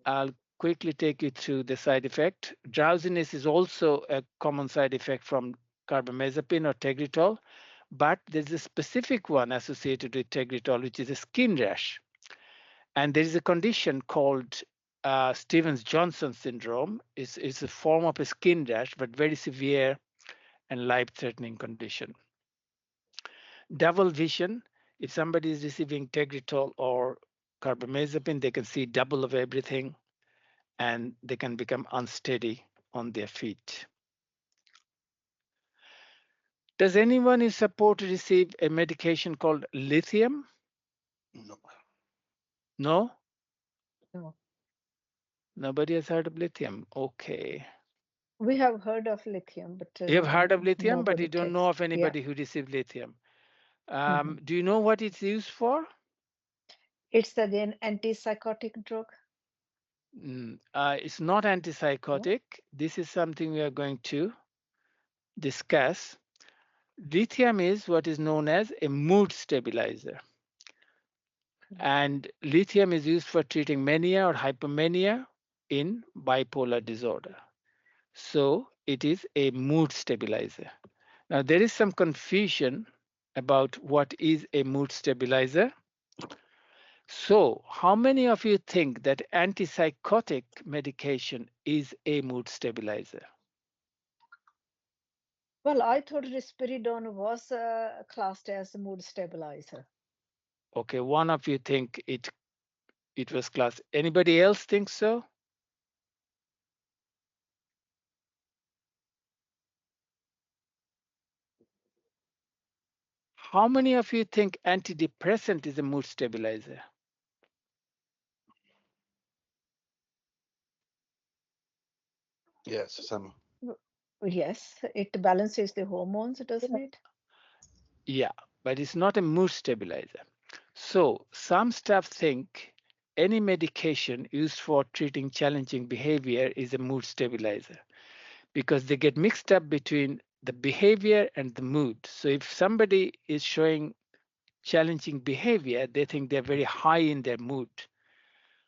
I'll quickly take you through the side effect. Drowsiness is also a common side effect from carbamazepine or Tegretol, but there's a specific one associated with Tegretol, which is a skin rash. And there is a condition called Stevens-Johnson syndrome. It's a form of a skin rash, but very severe and life-threatening condition. Double vision, if somebody is receiving Tegretol or carbamazepine, they can see double of everything and they can become unsteady on their feet. Does anyone in support receive a medication called lithium? No. No? No. Nobody has heard of lithium. Okay. We have heard of lithium, but You've heard of lithium, but nobody you don't takes. know of Yeah. anybody who received lithium. Do you know what it's used for? It's again antipsychotic drug. It's not antipsychotic. This is something we are going to discuss. Lithium is what is known as a mood stabilizer. And lithium is used for treating mania or hypomania in bipolar disorder. So it is a mood stabilizer. Now there is some confusion about what is a mood stabilizer. So how many of you think that antipsychotic medication is a mood stabilizer? Well, I thought risperidone was classed as a mood stabilizer. Okay, one of you think it was class. Anybody else think so? How many of you think antidepressant is a mood stabilizer? Yes, some. Yes, it balances the hormones, doesn't it? Yeah, but it's not a mood stabilizer. So some staff think any medication used for treating challenging behavior is a mood stabilizer because they get mixed up between the behavior and the mood. So if somebody is showing challenging behavior, they think they're very high in their mood.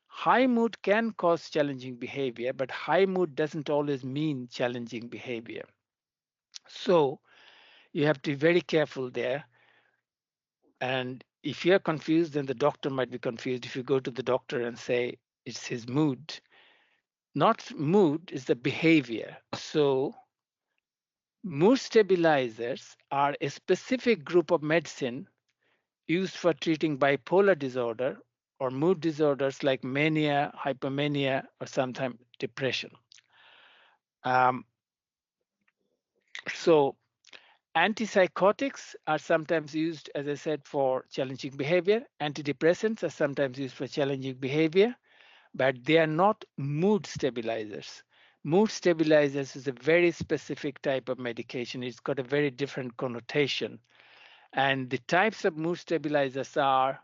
High mood can cause challenging behavior, but high mood doesn't always mean challenging behavior. So you have to be very careful there. And if you're confused, then the doctor might be confused. If you go to the doctor and say it's his mood, not mood, is the behavior. So mood stabilizers are a specific group of medicine used for treating bipolar disorder or mood disorders like mania, hypomania, or sometimes depression. So antipsychotics are sometimes used, as I said, for challenging behavior. Antidepressants are sometimes used for challenging behavior, but they are not mood stabilizers. Mood stabilizers is a very specific type of medication. It's got a very different connotation. And the types of mood stabilizers are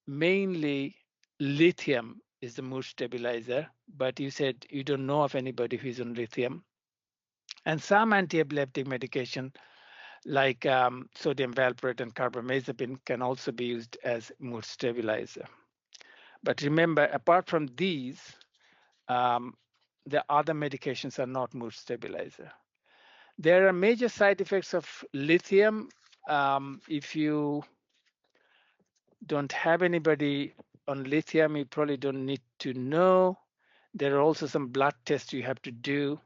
mainly lithium is the mood stabilizer, but you said you don't know of anybody who's on lithium. And some anti-epileptic medication like sodium valproate and carbamazepine can also be used as mood stabilizer. But remember, apart from these, the other medications are not mood stabilizer. There are major side effects of lithium. If you don't have anybody on lithium, you probably don't need to know. There are also some blood tests you have to do,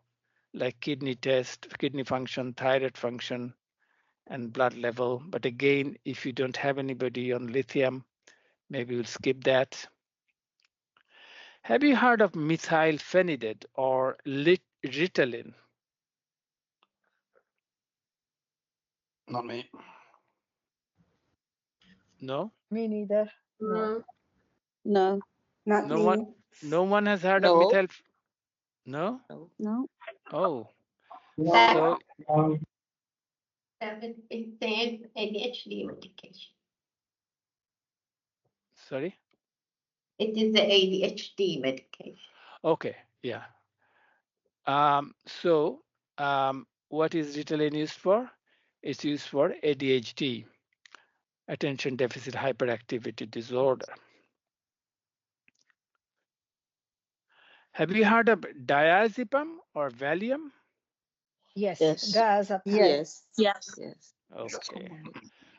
like kidney test, kidney function, thyroid function, and blood level. But again, if you don't have anybody on lithium, maybe we'll skip that. Have you heard of methylphenidate or Ritalin? Not me. No? Me neither. No. No. Not No me. one, no one has heard of No. methyl? No? No. No. Oh, That so it's the ADHD medication. sorry. It is the ADHD medication. Okay, yeah. What is Ritalin used for? It's used for ADHD, attention deficit hyperactivity disorder. Have you heard of diazepam or Valium? Yes, Yes. diazepam. Yes. Yes. Yes. Okay.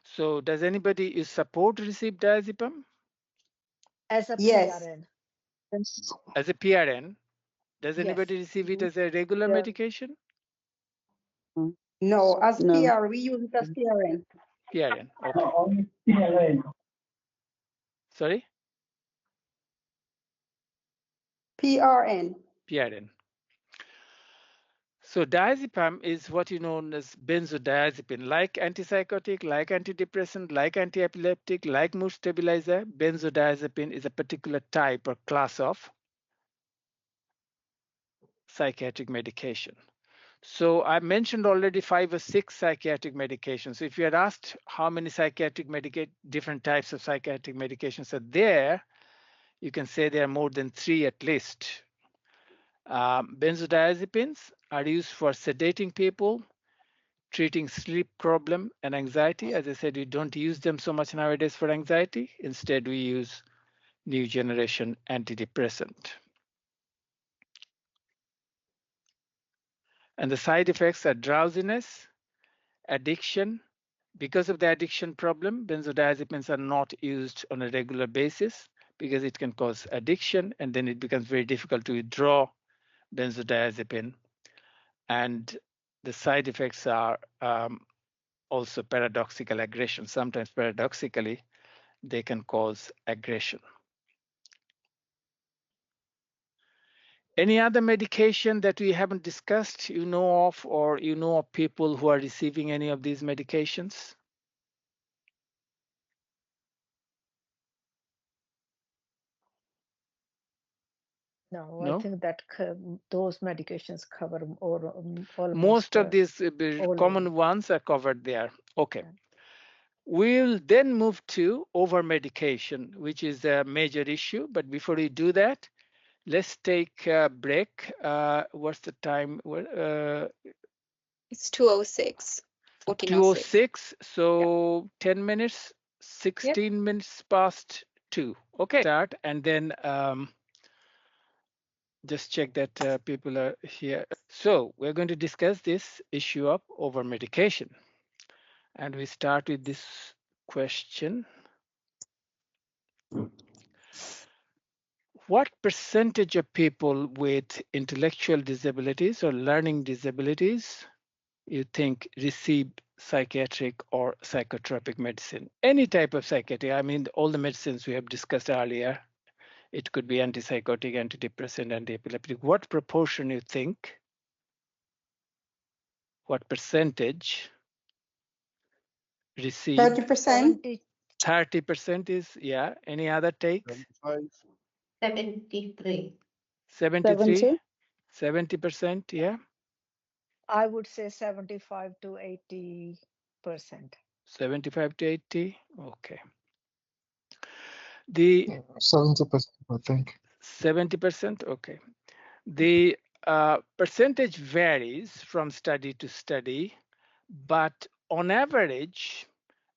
So does anybody support receive diazepam? As a Yes. PRN. Yes. As a PRN? Does Yes. anybody receive it as a regular Yeah. medication? No, as No. PR, we use it as PRN. PRN, okay. only PLA. Sorry? PRN. PRN. So diazepam is what you know as benzodiazepine, like antipsychotic, like antidepressant, like antiepileptic, like mood stabilizer. Benzodiazepine is a particular type or class of psychiatric medication. So I mentioned already 5 or 6 psychiatric medications. So if you had asked how many different types of psychiatric medications are there, you can say there are more than 3 at least. Benzodiazepines are used for sedating people, treating sleep problem and anxiety. As I said, we don't use them so much nowadays for anxiety. Instead, we use new generation antidepressant. And the side effects are drowsiness, addiction. Because of the addiction problem, benzodiazepines are not used on a regular basis because it can cause addiction, and then it becomes very difficult to withdraw benzodiazepine. And the side effects are also paradoxical aggression. Sometimes paradoxically, they can cause aggression. Any other medication that we haven't discussed, you know of, or you know of people who are receiving any of these medications? No, No? I think that those medications cover almost Most of these all common ones are covered there. Okay. Yeah. We'll then move to over medication, which is a major issue. But before we do that, let's take a break. What's the time? It's 2:06. 14:06. 2:06. So 10 minutes, 16 minutes past 2. Okay. Start and then just check that people are here. So we're going to discuss this issue of over medication. And we start with this question. What percentage of people with intellectual disabilities or learning disabilities you think receive psychiatric or psychotropic medicine? Any type of psychiatry. I mean, all the medicines we have discussed earlier. It could be antipsychotic, antidepressant, anti-epileptic. What proportion you think? What percentage receive? 30%. 30% is, yeah. Any other takes? 73. 73? 70%, yeah. I would say 75 to 80%. 75 to 80, okay. The 70%, I think. 70%, okay. The percentage varies from study to study, but on average,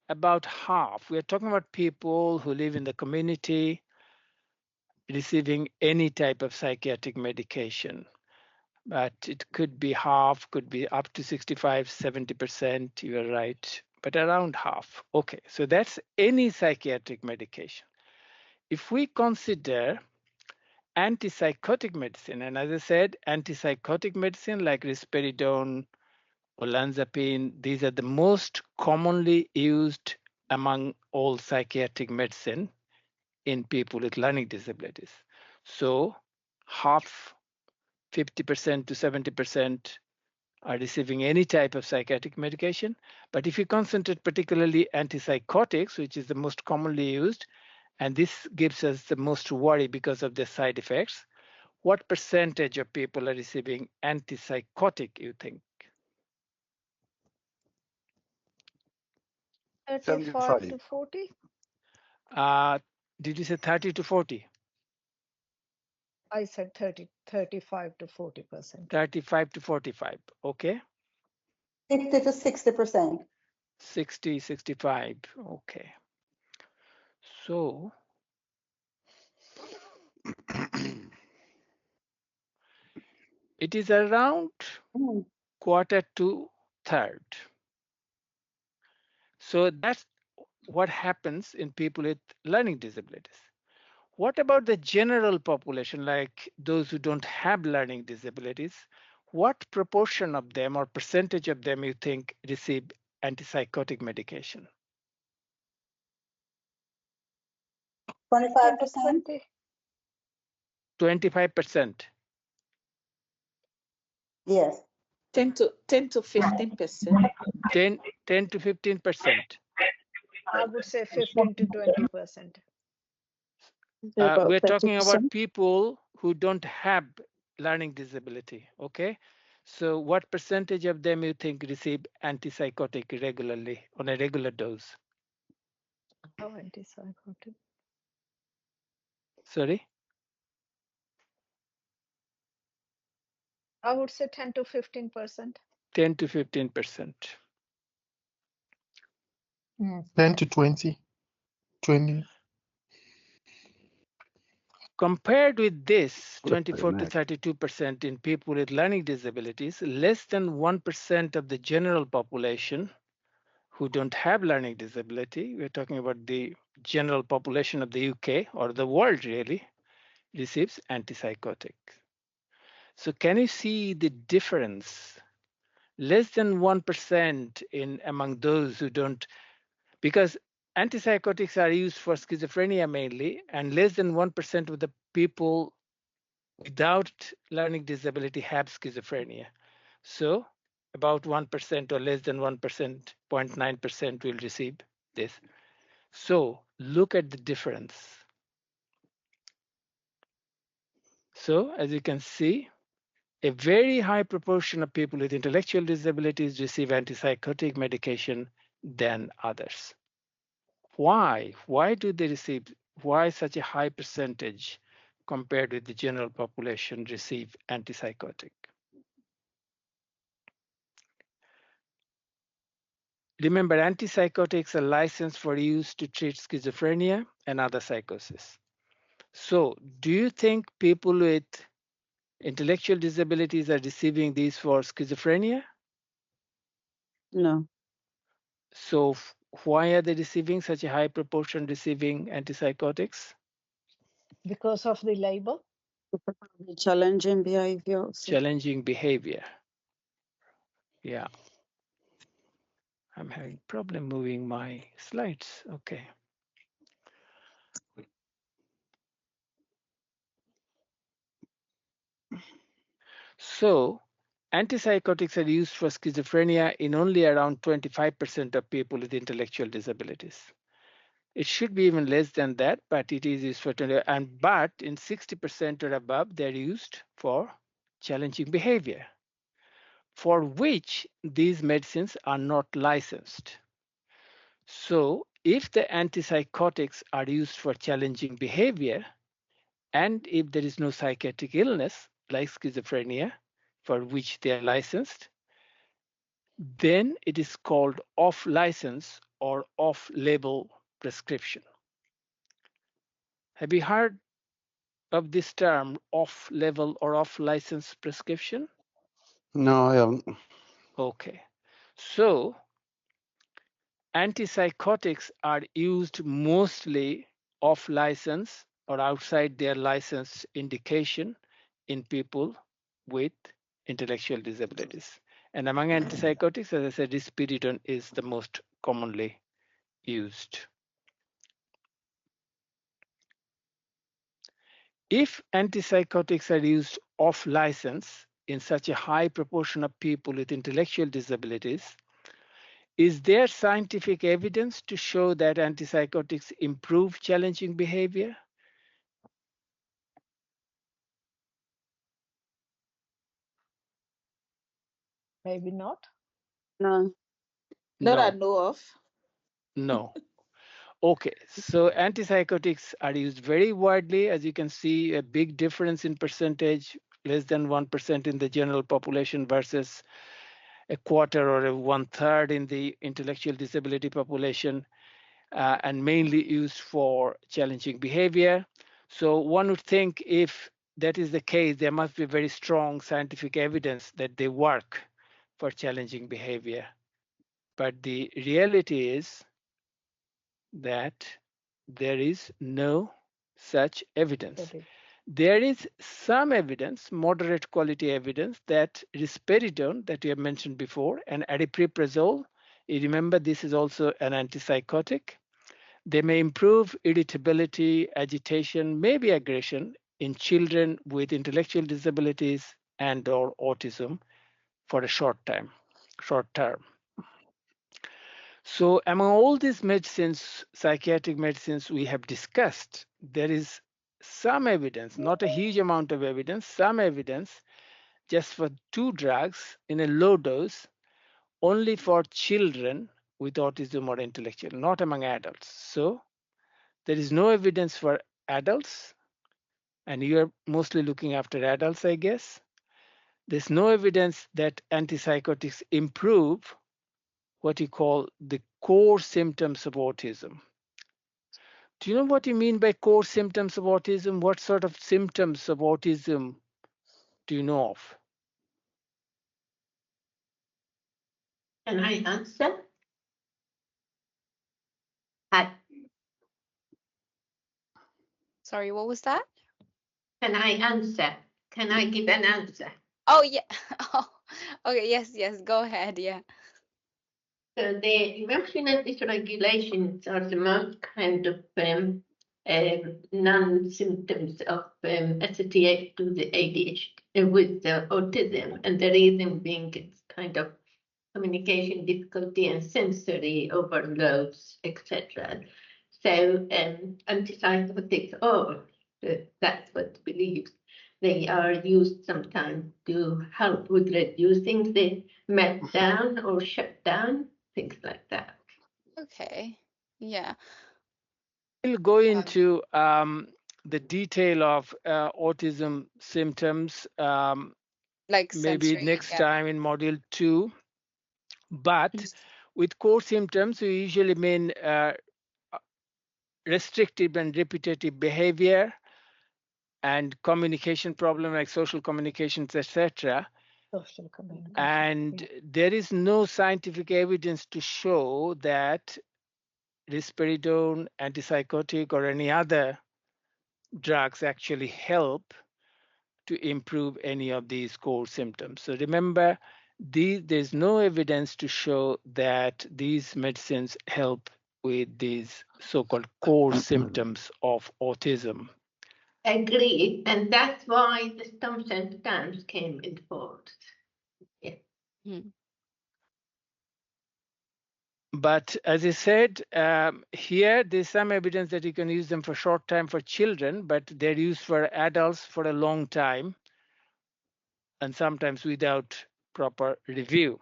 about half. We're talking about people who live in the community receiving any type of psychiatric medication. But it could be half, could be up to 65, 70%, you're right, but around half. Okay, so that's any psychiatric medication. If we consider antipsychotic medicine, and as I said, antipsychotic medicine like risperidone, olanzapine, these are the most commonly used among all psychiatric medicine in people with learning disabilities. So half, 50% to 70% are receiving any type of psychiatric medication. But if you concentrate particularly antipsychotics, which is the most commonly used, and this gives us the most worry because of the side effects, what percentage of people are receiving antipsychotic, you think? 35 to 40? Did you say 30 to 40? I said 35 to 40%. 35 to 45, okay. 60 to 60%. 60, 65, okay. So it is around quarter to third. So that's what happens in people with learning disabilities. What about the general population, like those who don't have learning disabilities? What proportion of them or percentage of them you think receive antipsychotic medication? 25%? 25%. Yes. 10 to 15%. 10 to 15%. I would say 15 to 20%. We're talking about people who don't have learning disability, okay? So what percentage of them you think receive antipsychotic regularly on a regular dose? How antipsychotic? Sorry? I would say 10 to 15%. 10 to 15%. 10 to 20. 20. Compared with this, 24 to 32% in people with learning disabilities, less than 1% of the general population who don't have learning disability, we're talking about the general population of the UK or the world really, receives antipsychotic. So can you see the difference? Less than 1% in among those who don't, because antipsychotics are used for schizophrenia mainly, and less than 1% of the people without learning disability have schizophrenia. So about 1% or less than 1%, 0.9% will receive this. So look at the difference. So as you can see, a very high proportion of people with intellectual disabilities receive antipsychotic medication than others. Why? Why do they receive? Why such a high percentage compared with the general population receive antipsychotic? Remember, antipsychotics are licensed for use to treat schizophrenia and other psychosis. So do you think people with intellectual disabilities are receiving these for schizophrenia? No. So why are they receiving such a high proportion receiving antipsychotics? Because of the label? Challenging behavior. Challenging behavior. Yeah. I'm having problem moving my slides. Okay. So antipsychotics are used for schizophrenia in only around 25% of people with intellectual disabilities. It should be even less than that, but it is used for 20, but in 60% or above, they're used for challenging behavior, for which these medicines are not licensed. So if the antipsychotics are used for challenging behavior, and if there is no psychiatric illness like schizophrenia for which they are licensed, then it is called off-license or off-label prescription. Have you heard of this term, off-label or off-license prescription? No, I haven't. Okay. So antipsychotics are used mostly off-license or outside their licensed indication in people with intellectual disabilities. And among antipsychotics, as I said, risperidone is the most commonly used. If antipsychotics are used off-license in such a high proportion of people with intellectual disabilities, is there scientific evidence to show that antipsychotics improve challenging behavior? Maybe not. No. That I No, know of. no. Okay, so antipsychotics are used very widely. As you can see, a big difference in percentage, less than 1% in the general population versus a quarter or a 1/3 in the intellectual disability population, and mainly used for challenging behavior. So one would think if that is the case, there must be very strong scientific evidence that they work for challenging behavior. But the reality is that there is no such evidence. There is some evidence, moderate quality evidence, that risperidone that we have mentioned before and aripiprazole, you remember this is also an antipsychotic. They may improve irritability, agitation, maybe aggression in children with intellectual disabilities and or autism for a short term. So among all these medicines, psychiatric medicines we have discussed, there is some evidence, not a huge amount of evidence, some evidence just for 2 drugs in a low dose, only for children with autism or intellectual, not among adults. So there is no evidence for adults, and you are mostly looking after adults, I guess. There's no evidence that antipsychotics improve what you call the core symptoms of autism. Do you know what you mean by core symptoms of autism? What sort of symptoms of autism do you know of? Can I answer? Sorry, what was that? Can I answer? Can I give an answer? Oh, yeah. Oh, okay, yes, go ahead, yeah. So the emotional dysregulations are the most kind of non-symptoms of associated to the ADHD with the autism, and the reason being it's kind of communication difficulty and sensory overloads, etc. So antipsychotics, that's what's believed. they are used sometimes to help with reducing the meltdown or shutdown, things like that. Okay. Yeah. We'll go into the detail of autism symptoms Like maybe sensory. next Yeah. time in module 2. But with core symptoms, we usually mean restrictive and repetitive behavior and communication problem like social communications, etc. Social communication. And there is no scientific evidence to show that risperidone, antipsychotic, or any other drugs actually help to improve any of these core symptoms. So remember, there's no evidence to show that these medicines help with these so-called core symptoms of autism. Agreed, and that's why the STOMP symptoms came in force. Yeah. But as I said, here there's some evidence that you can use them for short time for children, but they're used for adults for a long time, and sometimes without proper review.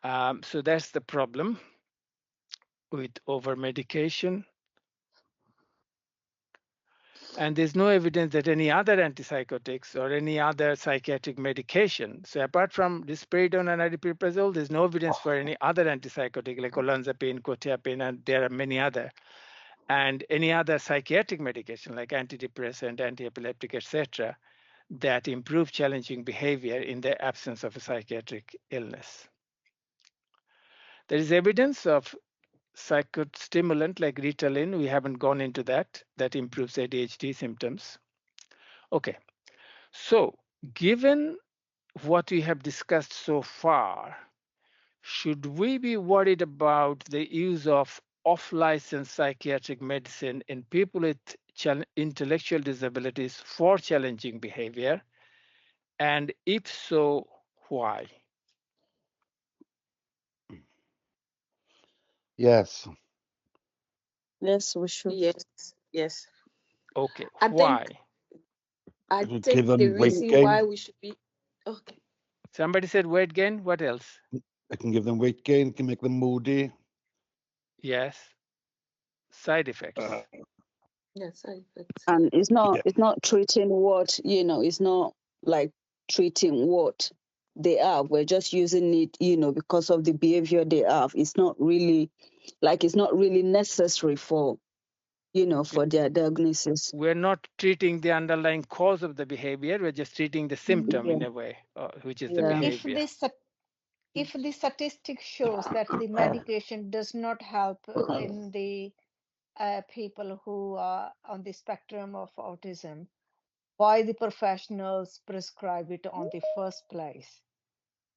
So that's the problem with over medication. And there's no evidence that any other antipsychotics or any other psychiatric medication. So apart from risperidone and aripiprazole, there's no evidence for any other antipsychotic like olanzapine, quetiapine, and there are many other. And any other psychiatric medication like antidepressant, antiepileptic, etc., that improve challenging behavior in the absence of a psychiatric illness. There is evidence of psychostimulant like Ritalin. We haven't gone into that. That improves ADHD symptoms. Okay, so given what we have discussed so far, should we be worried about the use of off-license psychiatric medicine in people with intellectual disabilities for challenging behavior? And if so, why? Yes. Yes, we should. Yes, yes. Okay, I why? think Give the them weight reason gain. why we should be okay. Somebody said weight gain. What else? It can give them weight gain, can make them moody. Yes. Side effects. Yes, I And it's not Yeah. treating what, it's not like treating what they have. We're just using it, because of the behavior they have. It's not really necessary for, for their diagnosis. We're not treating the underlying cause of the behavior. We're just treating the symptom in a way, which is the Yeah. behavior. If the statistic shows that the medication does not help in the people who are on the spectrum of autism, why the professionals prescribe it on the first place?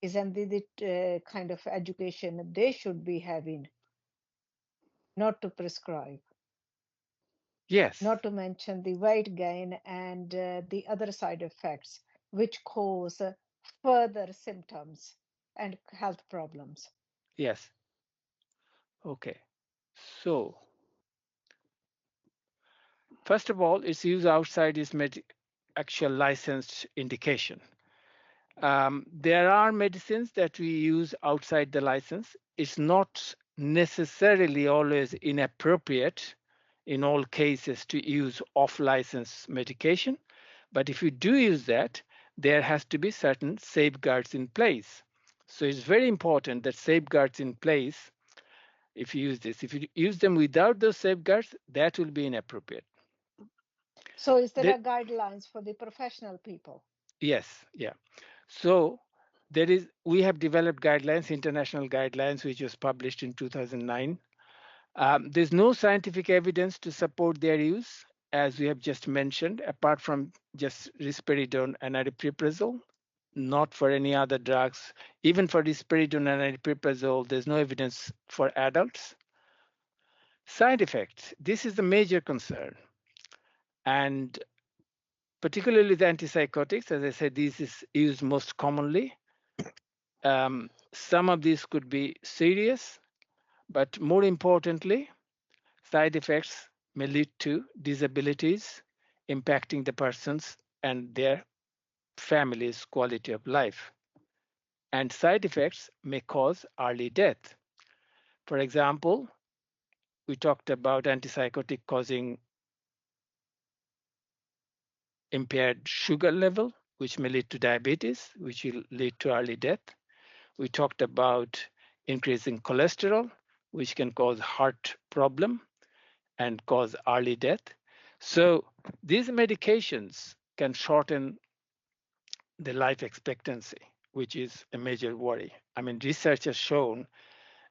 Isn't the kind of education they should be having, not to prescribe? Yes. Not to mention the weight gain and the other side effects, which cause further symptoms and health problems. Yes. Okay. So, first of all, it's used outside its actual licensed indication. There are medicines that we use outside the license. It's not necessarily always inappropriate in all cases to use off-license medication. But if you do use that, there has to be certain safeguards in place. So it's very important that safeguards in place if you use this. If you use them without those safeguards, that will be inappropriate. So is there a guidelines for the professional people? Yes, yeah. So we have developed guidelines, international guidelines, which was published in 2009. There's no scientific evidence to support their use, as we have just mentioned, apart from just risperidone and aripiprazole, not for any other drugs. Even for risperidone and aripiprazole, there's no evidence for adults. Side effects, this is the major concern. And particularly the antipsychotics, as I said, this is used most commonly. Some of these could be serious, but more importantly, side effects may lead to disabilities impacting the person's and their family's quality of life. And side effects may cause early death. For example, we talked about antipsychotic causing impaired sugar level, which may lead to diabetes, which will lead to early death. We talked about increasing cholesterol, which can cause heart problem and cause early death. So these medications can shorten the life expectancy, which is a major worry. I mean, research has shown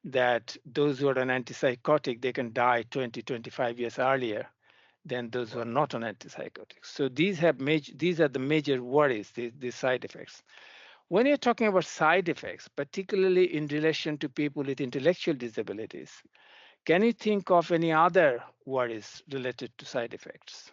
that those who are on antipsychotic, they can die 20, 25 years earlier than those who are not on antipsychotics. So these are the major worries, these side effects. When you're talking about side effects, particularly in relation to people with intellectual disabilities, can you think of any other worries related to side effects?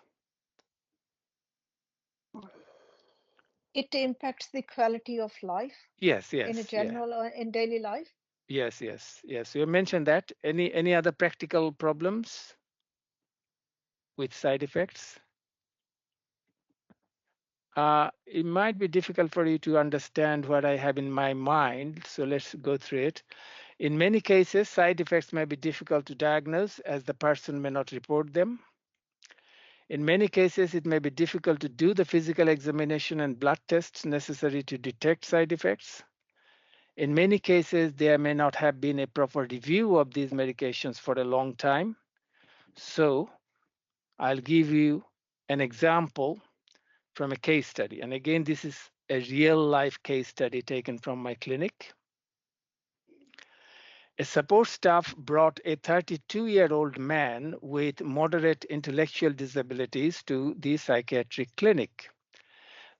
It impacts the quality of life. Yes, in a yes, yeah. general or in daily life. Yes, yes, yes. You mentioned that. Any other practical problems with side effects? It might be difficult for you to understand what I have in my mind, so let's go through it. In many cases, side effects may be difficult to diagnose as the person may not report them. In many cases, it may be difficult to do the physical examination and blood tests necessary to detect side effects. In many cases, there may not have been a proper review of these medications for a long time. So I'll give you an example from a case study. And again, this is a real life case study taken from my clinic. A support staff brought a 32-year-old man with moderate intellectual disabilities to the psychiatric clinic.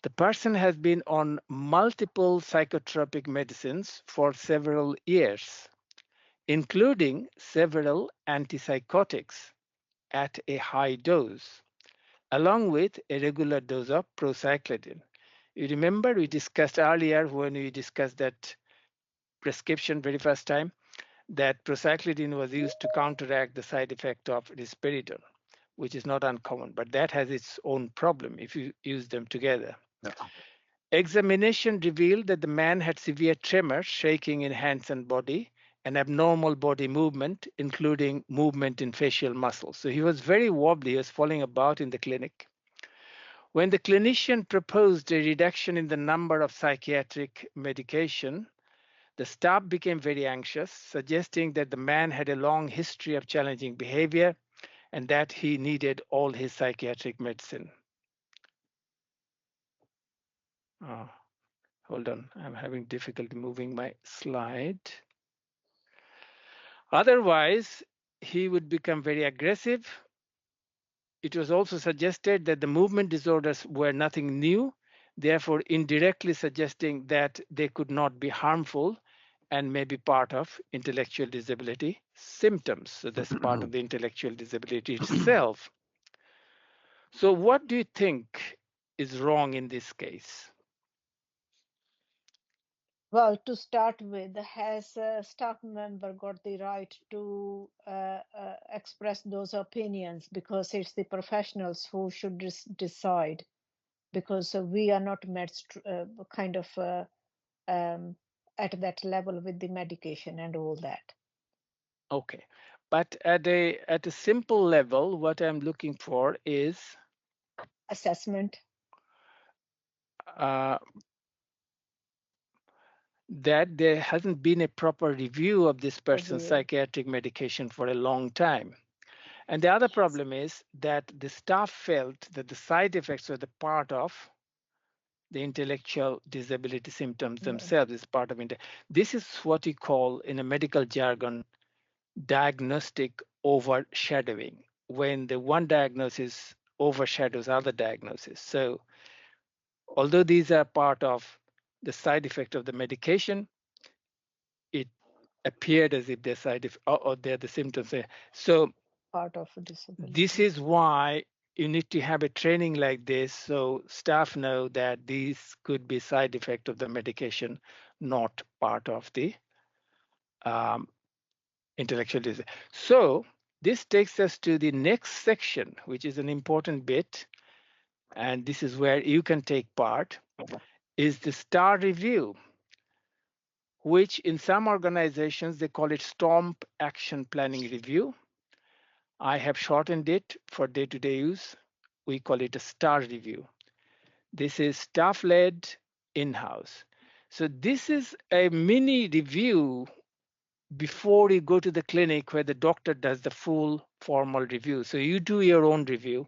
The person has been on multiple psychotropic medicines for several years, including several antipsychotics at a high dose, along with a regular dose of procyclidine. You remember we discussed earlier when we discussed that prescription very first time, that procyclidine was used to counteract the side effect of risperidone, which is not uncommon, but that has its own problem if you use them together. Yeah. Examination revealed that the man had severe tremors, shaking in hands and body, and abnormal body movement, including movement in facial muscles. So he was very wobbly, he was falling about in the clinic. When the clinician proposed a reduction in the number of psychiatric medication, the staff became very anxious, suggesting that the man had a long history of challenging behavior and that he needed all his psychiatric medicine. Oh, hold on, I'm having difficulty moving my slide. Otherwise, he would become very aggressive. It was also suggested that the movement disorders were nothing new, therefore indirectly suggesting that they could not be harmful and may be part of intellectual disability symptoms. So that's part of the intellectual disability itself. So what do you think is wrong in this case? Well, to start with, has a staff member got the right to express those opinions, because it's the professionals who should decide, because we are not kind of at that level with the medication and all that. Okay, but at a simple level, what I'm looking for is assessment. That there hasn't been a proper review of this person's psychiatric medication for a long time. And the other problem is that the staff felt that the side effects were the part of the intellectual disability symptoms themselves, is part of it. This is what we call in a medical jargon diagnostic overshadowing, when the one diagnosis overshadows other diagnoses. So although these are part of the side effect of the medication, it appeared as if they're side effects or they're the symptoms. So part of a disability. This is why you need to have a training like this, so staff know that these could be side effect of the medication, not part of the intellectual disease. So this takes us to the next section, which is an important bit. and this is where you can take part, is the STAR review, which in some organizations, they call it STOMP Action Planning Review. I have shortened it for day-to-day use. We call it a STAR review. This is staff-led in-house. So this is a mini review before you go to the clinic where the doctor does the full formal review. So you do your own review,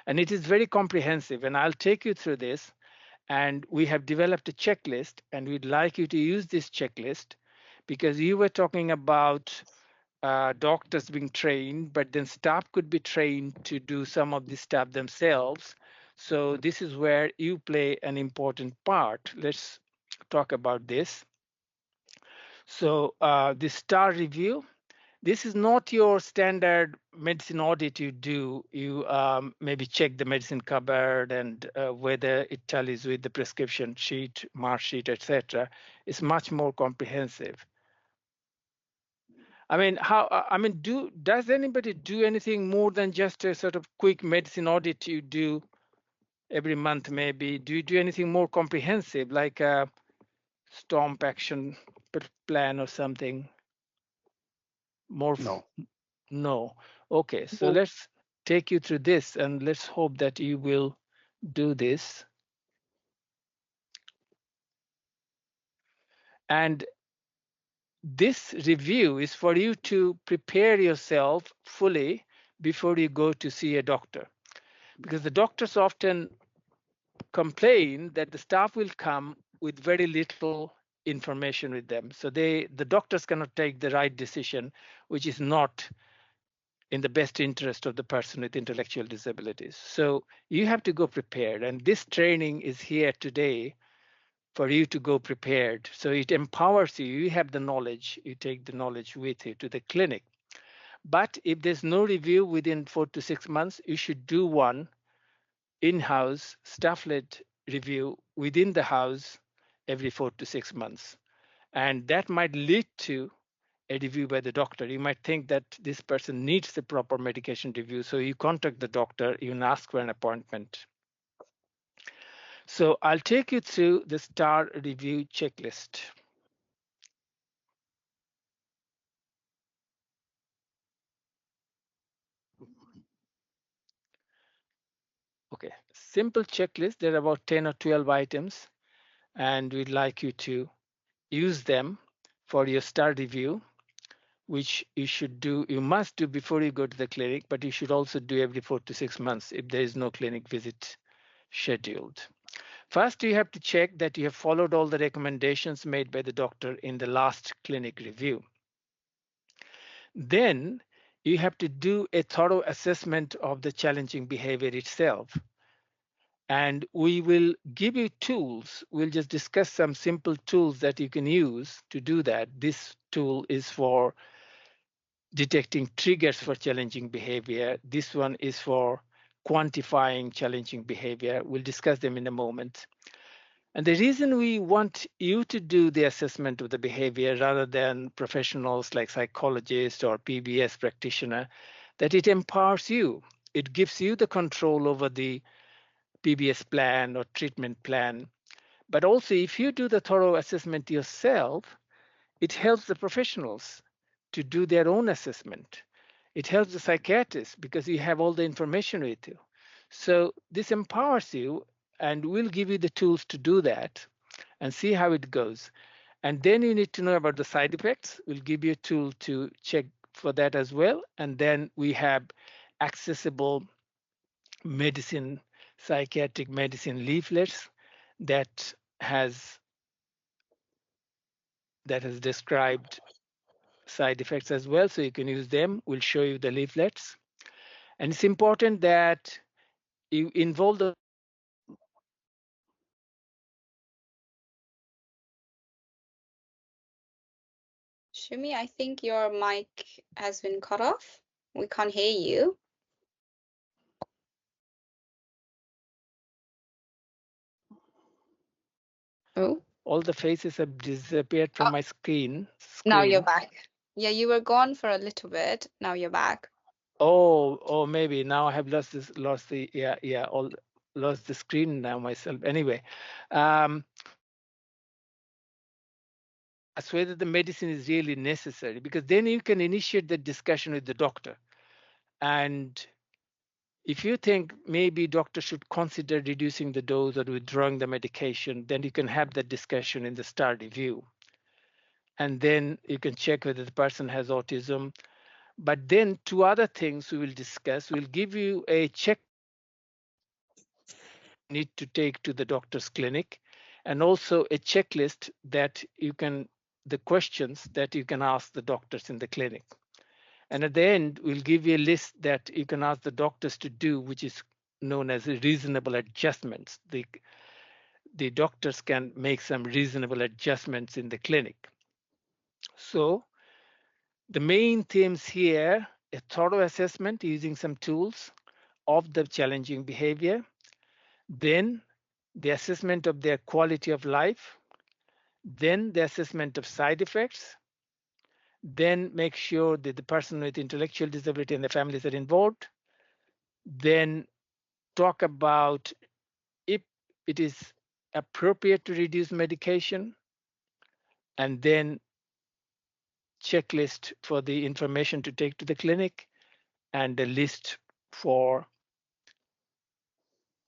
and it is very comprehensive, and I'll take you through this. And we have developed a checklist, and we'd like you to use this checklist because you were talking about doctors being trained, but then staff could be trained to do some of this stuff themselves. So this is where you play an important part. Let's talk about this. So the STAR review, this is not your standard medicine audit you do. You maybe check the medicine cupboard and whether it tallies with the prescription sheet, mark sheet, etc. It's much more comprehensive. I mean, does anybody do anything more than just a sort of quick medicine audit you do every month maybe? Do you do anything more comprehensive like a STOMP action plan or something? More? No. No. Okay, so let's take you through this and let's hope that you will do this. And this review is for you to prepare yourself fully before you go to see a doctor. Because the doctors often complain that the staff will come with very little information with them. So the doctors cannot take the right decision, which is not in the best interest of the person with intellectual disabilities. So you have to go prepared. And this training is here today for you to go prepared. So it empowers you. You have the knowledge. You take the knowledge with you to the clinic. But if there's no review within 4 to 6 months, you should do one in-house staff-led review within the house every 4 to 6 months. And that might lead to a review by the doctor. You might think that this person needs the proper medication review. So you contact the doctor, you ask for an appointment. So I'll take you through the STAR review checklist. Okay, simple checklist. There are about 10 or 12 items, and we'd like you to use them for your STAR review, which you should do, you must do before you go to the clinic, but you should also do every 4 to 6 months if there is no clinic visit scheduled. First, you have to check that you have followed all the recommendations made by the doctor in the last clinic review. Then you have to do a thorough assessment of the challenging behavior itself. And we will give you tools. We'll just discuss some simple tools that you can use to do that. This tool is for detecting triggers for challenging behavior. This one is for quantifying challenging behavior. We'll discuss them in a moment. And the reason we want you to do the assessment of the behavior rather than professionals like psychologists or PBS practitioner, that it empowers you. It gives you the control over the PBS plan or treatment plan. But also, if you do the thorough assessment yourself, it helps the professionals to do their own assessment. It helps the psychiatrist because you have all the information with you. So this empowers you, and we'll give you the tools to do that and see how it goes. And then you need to know about the side effects. We'll give you a tool to check for that as well. And then we have accessible medicine, psychiatric medicine leaflets that has described side effects as well, so you can use them. We'll show you the leaflets. And it's important that you involve the Shumi, I think your mic has been cut off. We can't hear you. Oh, all the faces have disappeared from my screen. now you're back. Yeah, you were gone for a little bit. Now you're back. Oh, maybe now I have lost the lost the screen now myself. Anyway, as whether the medicine is really necessary, because then you can initiate the discussion with the doctor. And if you think maybe doctor should consider reducing the dose or withdrawing the medication, then you can have that discussion in the STAR review. And then you can check whether the person has autism. But then two other things we will discuss. We'll give you a check you need to take to the doctor's clinic, and also a checklist that you can, the questions that you can ask the doctors in the clinic. And at the end, we'll give you a list that you can ask the doctors to do, which is known as reasonable adjustments. The doctors can make some reasonable adjustments in the clinic. So the main themes here, a thorough assessment using some tools of the challenging behavior, then the assessment of their quality of life, then the assessment of side effects, then make sure that the person with intellectual disability and the families are involved, then talk about if it is appropriate to reduce medication, and then checklist for the information to take to the clinic, and a list for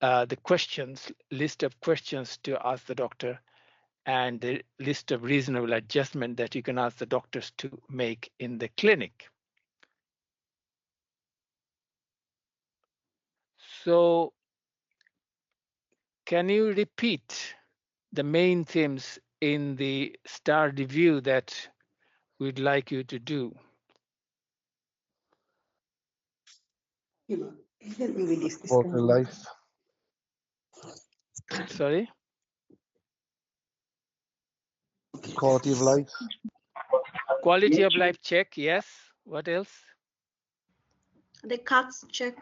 the questions, list of questions to ask the doctor, and the list of reasonable adjustment that you can ask the doctors to make in the clinic. So can you repeat the main themes in the STAR review that we'd like you to do? Quality of life. Sorry? Quality of life. Quality of life check, yes. What else? The CATS check.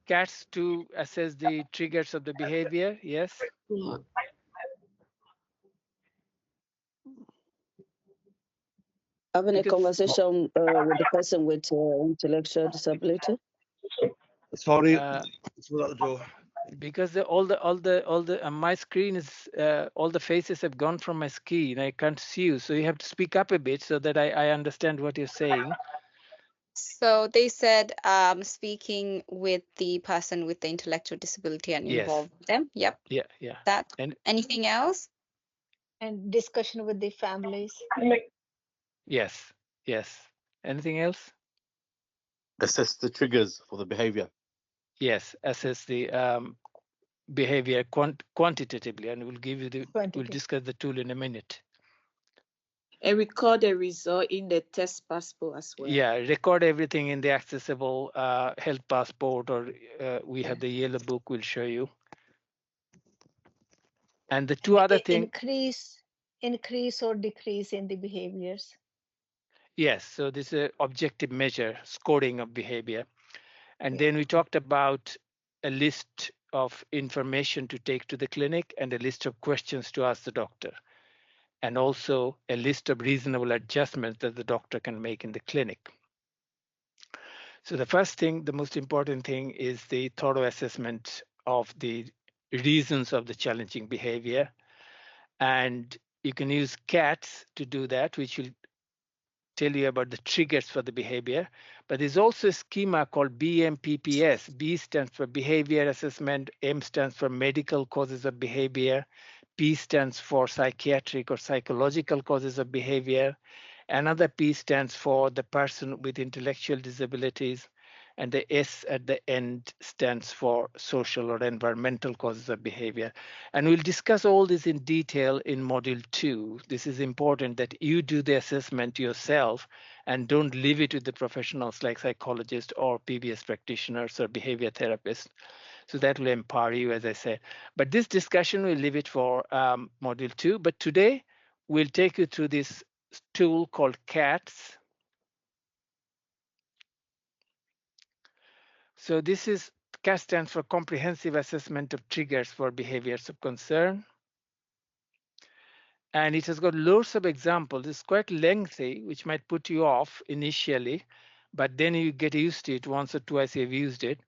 CATS to assess the triggers of the behavior, yes. Having a Because- conversation with the person with intellectual disability. Sorry. Because my screen is all the faces have gone from my screen. I can't see you, so you have to speak up a bit so that I understand what you're saying. So they said speaking with the person with the intellectual disability and Yes. involve them. Yep. Yeah. That. And Anything else? And discussion with the families. yes. Anything else? Assess the triggers for the behavior. Yes, assess the behavior quantitatively, and we'll give you we'll discuss the tool in a minute. And record the result in the test passport as well. Yeah, record everything in the accessible health passport, or we have the yellow book we'll show you. And the two other things. Increase or decrease in the behaviors. Yes, so this is an objective measure, scoring of behavior. And then we talked about a list of information to take to the clinic and a list of questions to ask the doctor, and also a list of reasonable adjustments that the doctor can make in the clinic. So the first thing, the most important thing, is the thorough assessment of the reasons of the challenging behavior. And you can use CATS to do that, which will tell you about the triggers for the behavior. But there's also a schema called BMPPS. B stands for behavior assessment, M stands for medical causes of behavior, P stands for psychiatric or psychological causes of behavior. Another P stands for the person with intellectual disabilities, and the S at the end stands for social or environmental causes of behavior. And we'll discuss all this in detail in Module 2. This is important that you do the assessment yourself and don't leave it to the professionals like psychologists or PBS practitioners or behavior therapists. So that will empower you, as I said. But this discussion, we'll leave it for Module 2. But today, we'll take you through this tool called CATS. So this is, CATS stands for Comprehensive Assessment of Triggers for Behaviors of Concern. And it has got loads of examples. It's quite lengthy, which might put you off initially, but then you get used to it once or twice you've used it.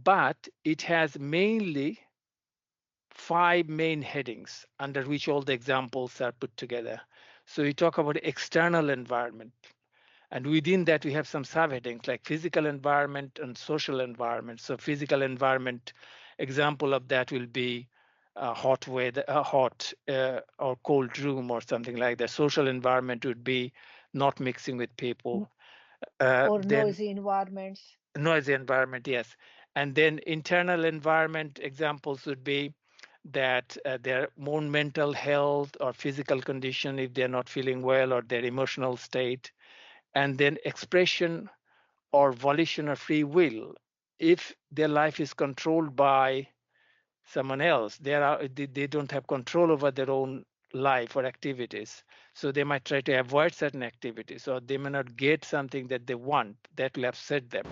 but it has mainly 5 main headings under which all the examples are put together. So we talk about external environment, and within that we have some subheadings like physical environment and social environment. So physical environment, example of that will be hot weather, hot or cold room or something like that. Social environment would be not mixing with people. Or Then noisy environments. noisy environment, yes. And then internal environment examples would be that their own mental health or physical condition if they're not feeling well, or their emotional state. And then expression or volition or free will. If their life is controlled by someone else, they don't have control over their own life or activities. So they might try to avoid certain activities, or they may not get something that they want that will upset them.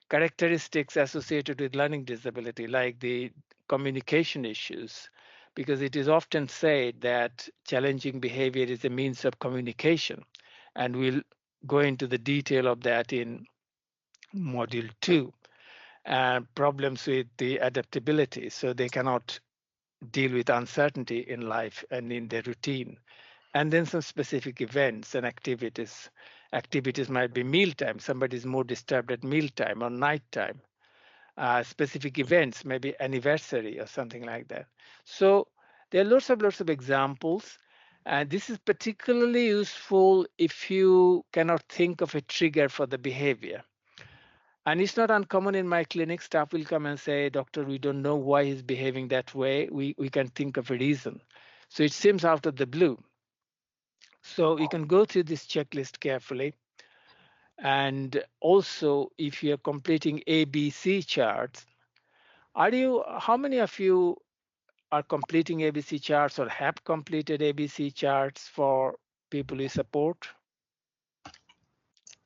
Characteristics associated with learning disability, like the communication issues, because it is often said that challenging behavior is a means of communication. And we'll go into the detail of that in module 2. Problems with the adaptability, so they cannot deal with uncertainty in life and in their routine. And then some specific events and activities. Activities might be mealtime. Somebody is more disturbed at mealtime or nighttime. Specific events, maybe anniversary or something like that. So there are lots of examples. And this is particularly useful if you cannot think of a trigger for the behavior. And it's not uncommon in my clinic, staff will come and say, doctor, we don't know why he's behaving that way. We can think of a reason. So it seems out of the blue. So you can go through this checklist carefully. And also, if you're completing ABC charts, how many of you are completing ABC charts or have completed ABC charts for people you support?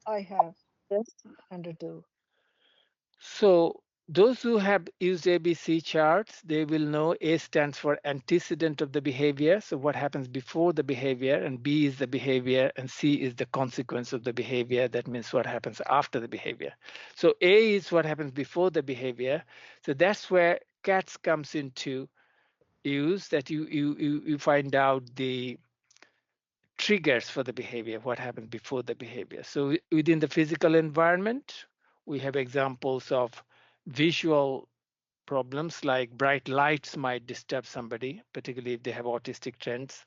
I have. Yes. And do. So those who have used ABC charts, they will know A stands for antecedent of the behavior. So what happens before the behavior, and B is the behavior, and C is the consequence of the behavior. That means what happens after the behavior. So A is what happens before the behavior. So that's where CATS comes into use, that you find out the triggers for the behavior, what happens before the behavior. So within the physical environment, we have examples of visual problems, like bright lights might disturb somebody, particularly if they have autistic trends.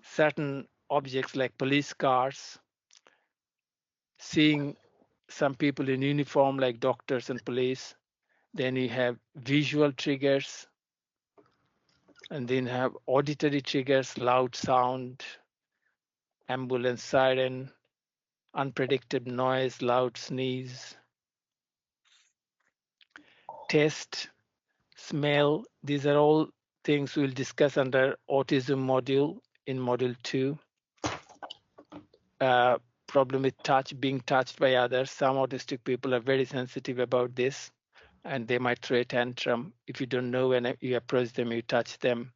Certain objects like police cars, seeing some people in uniform like doctors and police. Then you have visual triggers, and then have auditory triggers, loud sound, ambulance siren, unpredictable noise, loud sneeze, taste, smell. These are all things we'll discuss under autism module in module 2. Problem with touch, being touched by others. Some autistic people are very sensitive about this, and they might throw a tantrum. If you don't know when you approach them, you touch them.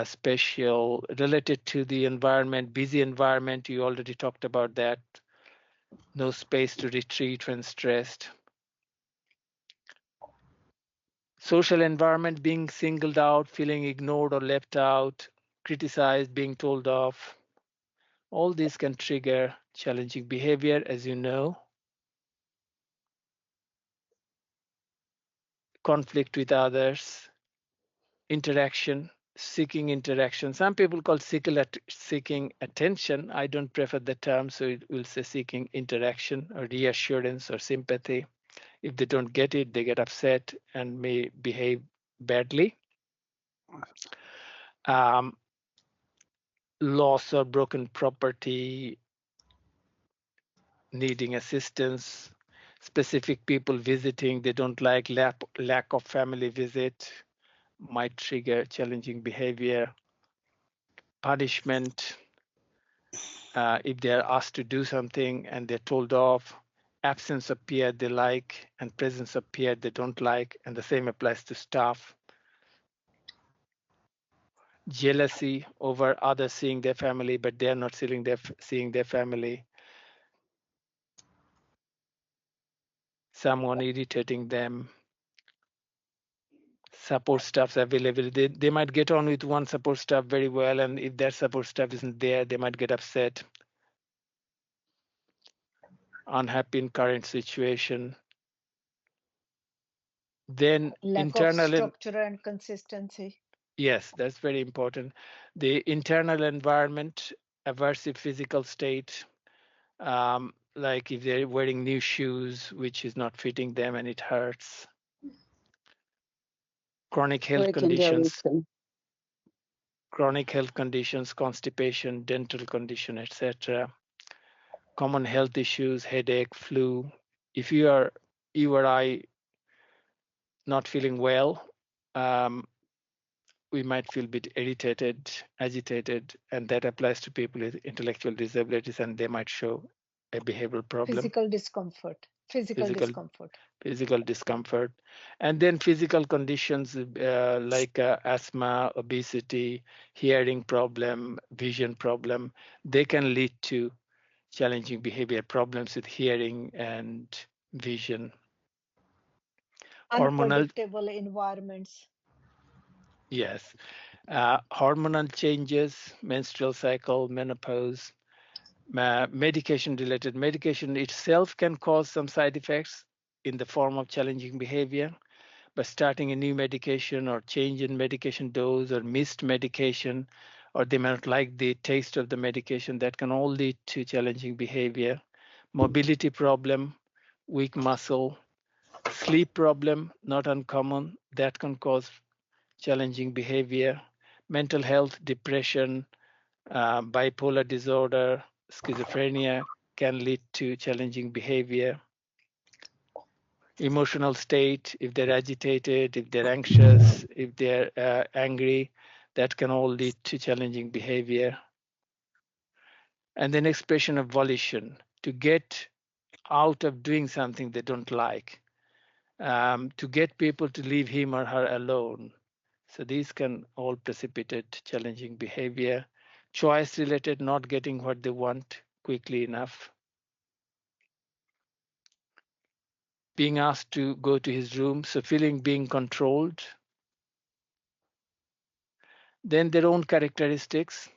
Special related to the environment, busy environment, you already talked about that. No space to retreat when stressed. Social environment, being singled out, feeling ignored or left out, criticized, being told off. All these can trigger challenging behavior, as you know. Conflict with others, interaction, seeking interaction. Some people call seeking attention. I don't prefer the term, so it will say seeking interaction or reassurance or sympathy. If they don't get it, they get upset and may behave badly. Loss or broken property, needing assistance, specific people visiting, they don't like lack of family visit, might trigger challenging behavior. Punishment, if they're asked to do something and they're told off. Absence of peer they like and presence of peer they don't like, and the same applies to staff. Jealousy over others seeing their family, but they're not seeing their family. someone irritating them, support staffs available. They might get on with one support staff very well, and if that support staff isn't there, they might get upset, unhappy in current situation. Then Lack of internal and structure and consistency. yes, that's very important. The internal environment, aversive physical state, like if they're wearing new shoes, which is not fitting them and it hurts. Chronic health conditions, constipation, dental condition, etc. Common health issues, headache, flu. If you or I not feeling well, we might feel a bit irritated, agitated, and that applies to people with intellectual disabilities, and they might show a behavioral problem. Physical discomfort. Physical discomfort. And then physical conditions like asthma, obesity, hearing problem, vision problem, they can lead to challenging behavior problems with hearing and vision. Unpredictable environments. Yes. Hormonal changes, menstrual cycle, menopause, medication-related. Medication itself can cause some side effects in the form of challenging behavior, but starting a new medication or change in medication dose or missed medication, or they may not like the taste of the medication, that can all lead to challenging behavior. Mobility problem, weak muscle, sleep problem, not uncommon, that can cause challenging behavior. Mental health, depression, bipolar disorder, schizophrenia can lead to challenging behavior. Emotional state, if they're agitated, if they're anxious, if they're angry, that can all lead to challenging behavior. And then expression of volition, to get out of doing something they don't like, to get people to leave him or her alone. So these can all precipitate challenging behavior. Choice related, not getting what they want quickly enough. Being asked to go to his room, so feeling being controlled. Then their own characteristics,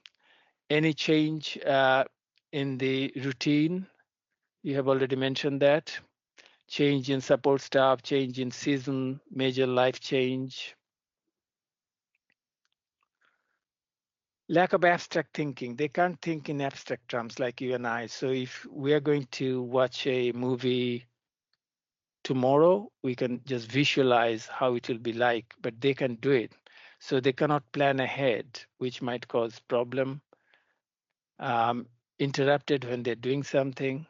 any change in the routine, you have already mentioned that. Change in support staff, change in season, major life change. Lack of abstract thinking. They can't think in abstract terms like you and I. So if we are going to watch a movie tomorrow, we can just visualize how it will be like, but they can do it. So they cannot plan ahead, which might cause problem. Interrupted when they're doing something.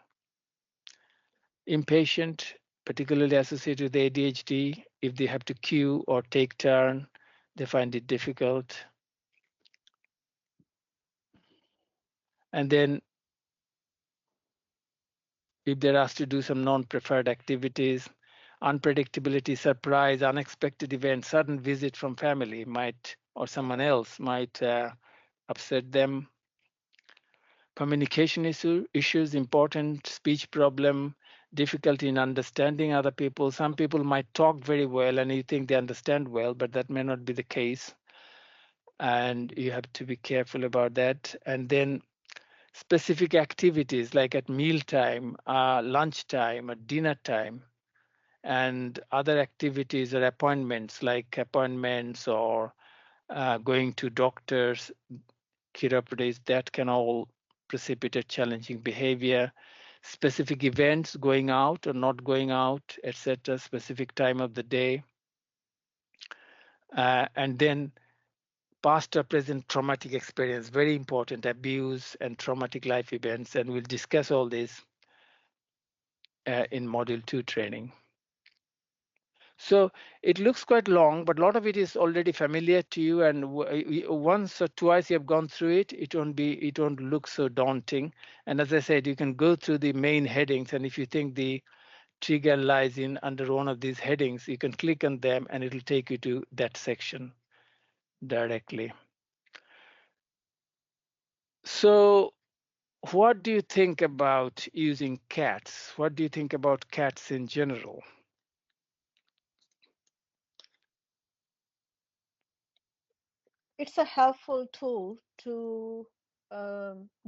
Impatient, particularly associated with ADHD. If they have to queue or take turn, they find it difficult. And then if they're asked to do some non-preferred activities, unpredictability, surprise, unexpected event, sudden visit from family might, or someone else might upset them. Communication issues, important speech problem, difficulty in understanding other people. Some people might talk very well and you think they understand well, but that may not be the case. And you have to be careful about that. And then specific activities like at mealtime, lunchtime, or dinner time, and other activities or appointments like appointments or going to doctors, chiropractors, that can all precipitate challenging behavior. Specific events, going out or not going out, etc., specific time of the day. And then past or present traumatic experience, very important, abuse and traumatic life events. And we'll discuss all this in Module 2 training. So it looks quite long, but a lot of it is already familiar to you. And once or twice you have gone through it, it won't look so daunting. And as I said, you can go through the main headings. And if you think the trigger lies in under one of these headings, you can click on them and it'll take you to that section directly. So what do you think about using cats? What do you think about cats in general? It's a helpful tool to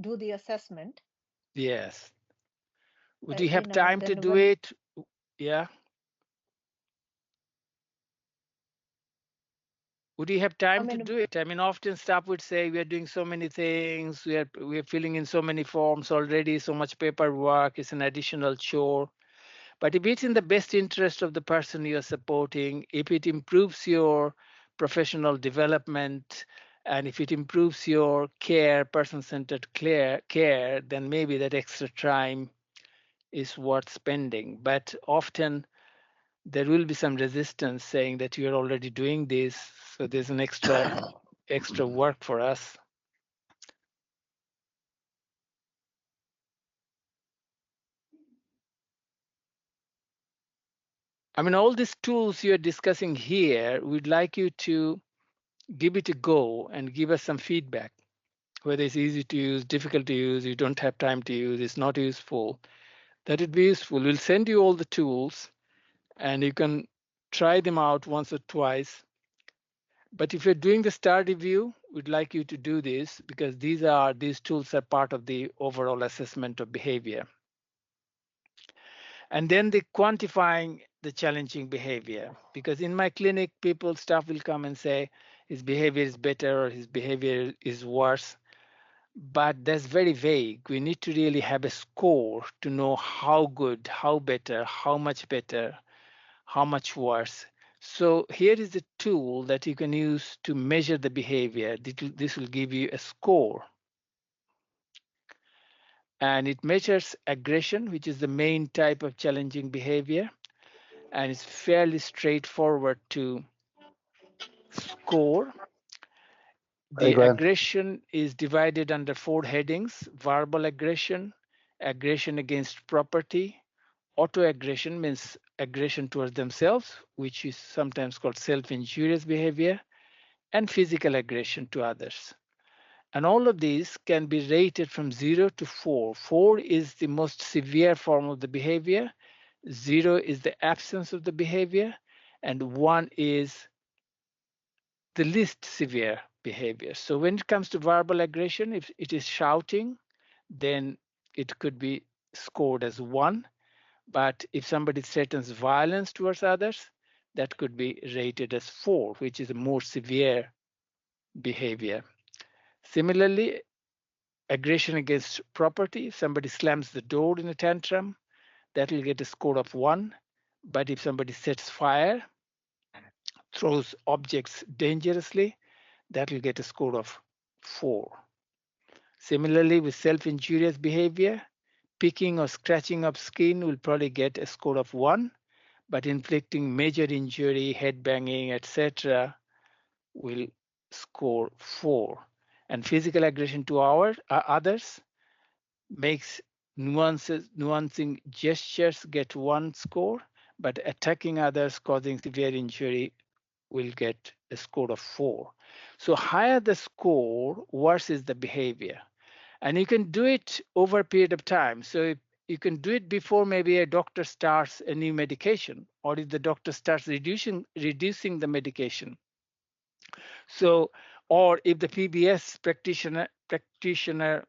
do the assessment. Yes. Would you have And time to then do when it? Yeah. Would you have time to do it? I mean, often staff would say we are doing so many things, we are filling in so many forms already, so much paperwork, it's an additional chore. But if it's in the best interest of the person you are supporting, if it improves your professional development, and if it improves your care, person-centered care, then maybe that extra time is worth spending. But often there will be some resistance saying that you are already doing this, so there's an extra work for us. I mean, all these tools you're discussing here, we'd like you to give it a go and give us some feedback, whether it's easy to use, difficult to use, you don't have time to use, it's not useful. That would be useful. We'll send you all the tools and you can try them out once or twice. But if you're doing the STAR review, we'd like you to do this because these tools are part of the overall assessment of behavior. And then the quantifying the challenging behavior, because in my clinic, staff will come and say his behavior is better or his behavior is worse. But that's very vague. We need to really have a score to know how good, how better, how much better, how much worse. So here is a tool that you can use to measure the behavior. This will give you a score. And it measures aggression, which is the main type of challenging behavior. And it's fairly straightforward to score. The aggression is divided under 4 headings: verbal aggression, aggression against property, autoaggression means aggression towards themselves, which is sometimes called self-injurious behavior, and physical aggression to others. And all of these can be rated from 0 to 4. 4 is the most severe form of the behavior, 0 is the absence of the behavior, and 1 is the least severe behavior. So when it comes to verbal aggression, if it is shouting, then it could be scored as 1. But if somebody threatens violence towards others, that could be rated as 4, which is a more severe behavior. Similarly, aggression against property, if somebody slams the door in a tantrum, that will get a score of 1. But if somebody sets fire, throws objects dangerously, that will get a score of 4. Similarly, with self-injurious behavior, picking or scratching of skin will probably get a score of 1, but inflicting major injury, head banging, etc., will score 4. And physical aggression to others makes nuancing gestures get 1 score, but attacking others causing severe injury will get a score of 4. So higher the score, worse is the behavior. And you can do it over a period of time. So you can do it before maybe a doctor starts a new medication, or if the doctor starts reducing the medication. So, or if the PBS practitioner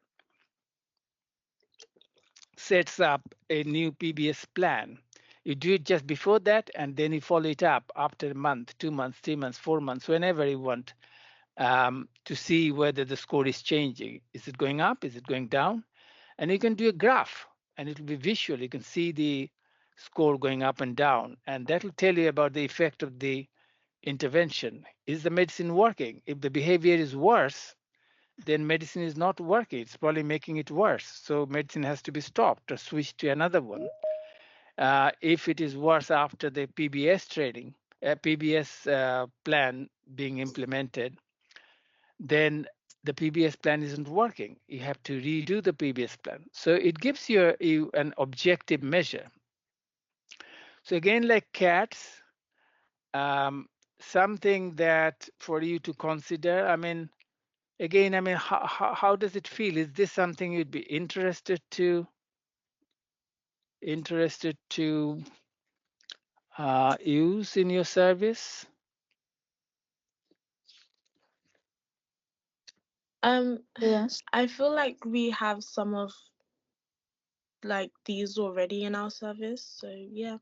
sets up a new PBS plan, you do it just before that, and then you follow it up after a month, 2 months, 3 months, 4 months, whenever you want, to see whether the score is changing. Is it going up? Is it going down? And you can do a graph, and it will be visual. You can see the score going up and down, and that will tell you about the effect of the intervention. Is the medicine working? If the behavior is worse, then medicine is not working. It's probably making it worse. So medicine has to be stopped or switched to another one. If it is worse after the PBS plan being implemented, then the PBS plan isn't working. You have to redo the PBS plan. So it gives you an objective measure. So again, like cats, something that for you to consider, I mean, Again, I mean, how does it feel? Is this something you'd be interested to use in your service? Yes. I feel like we have some of like these already in our service, so yeah.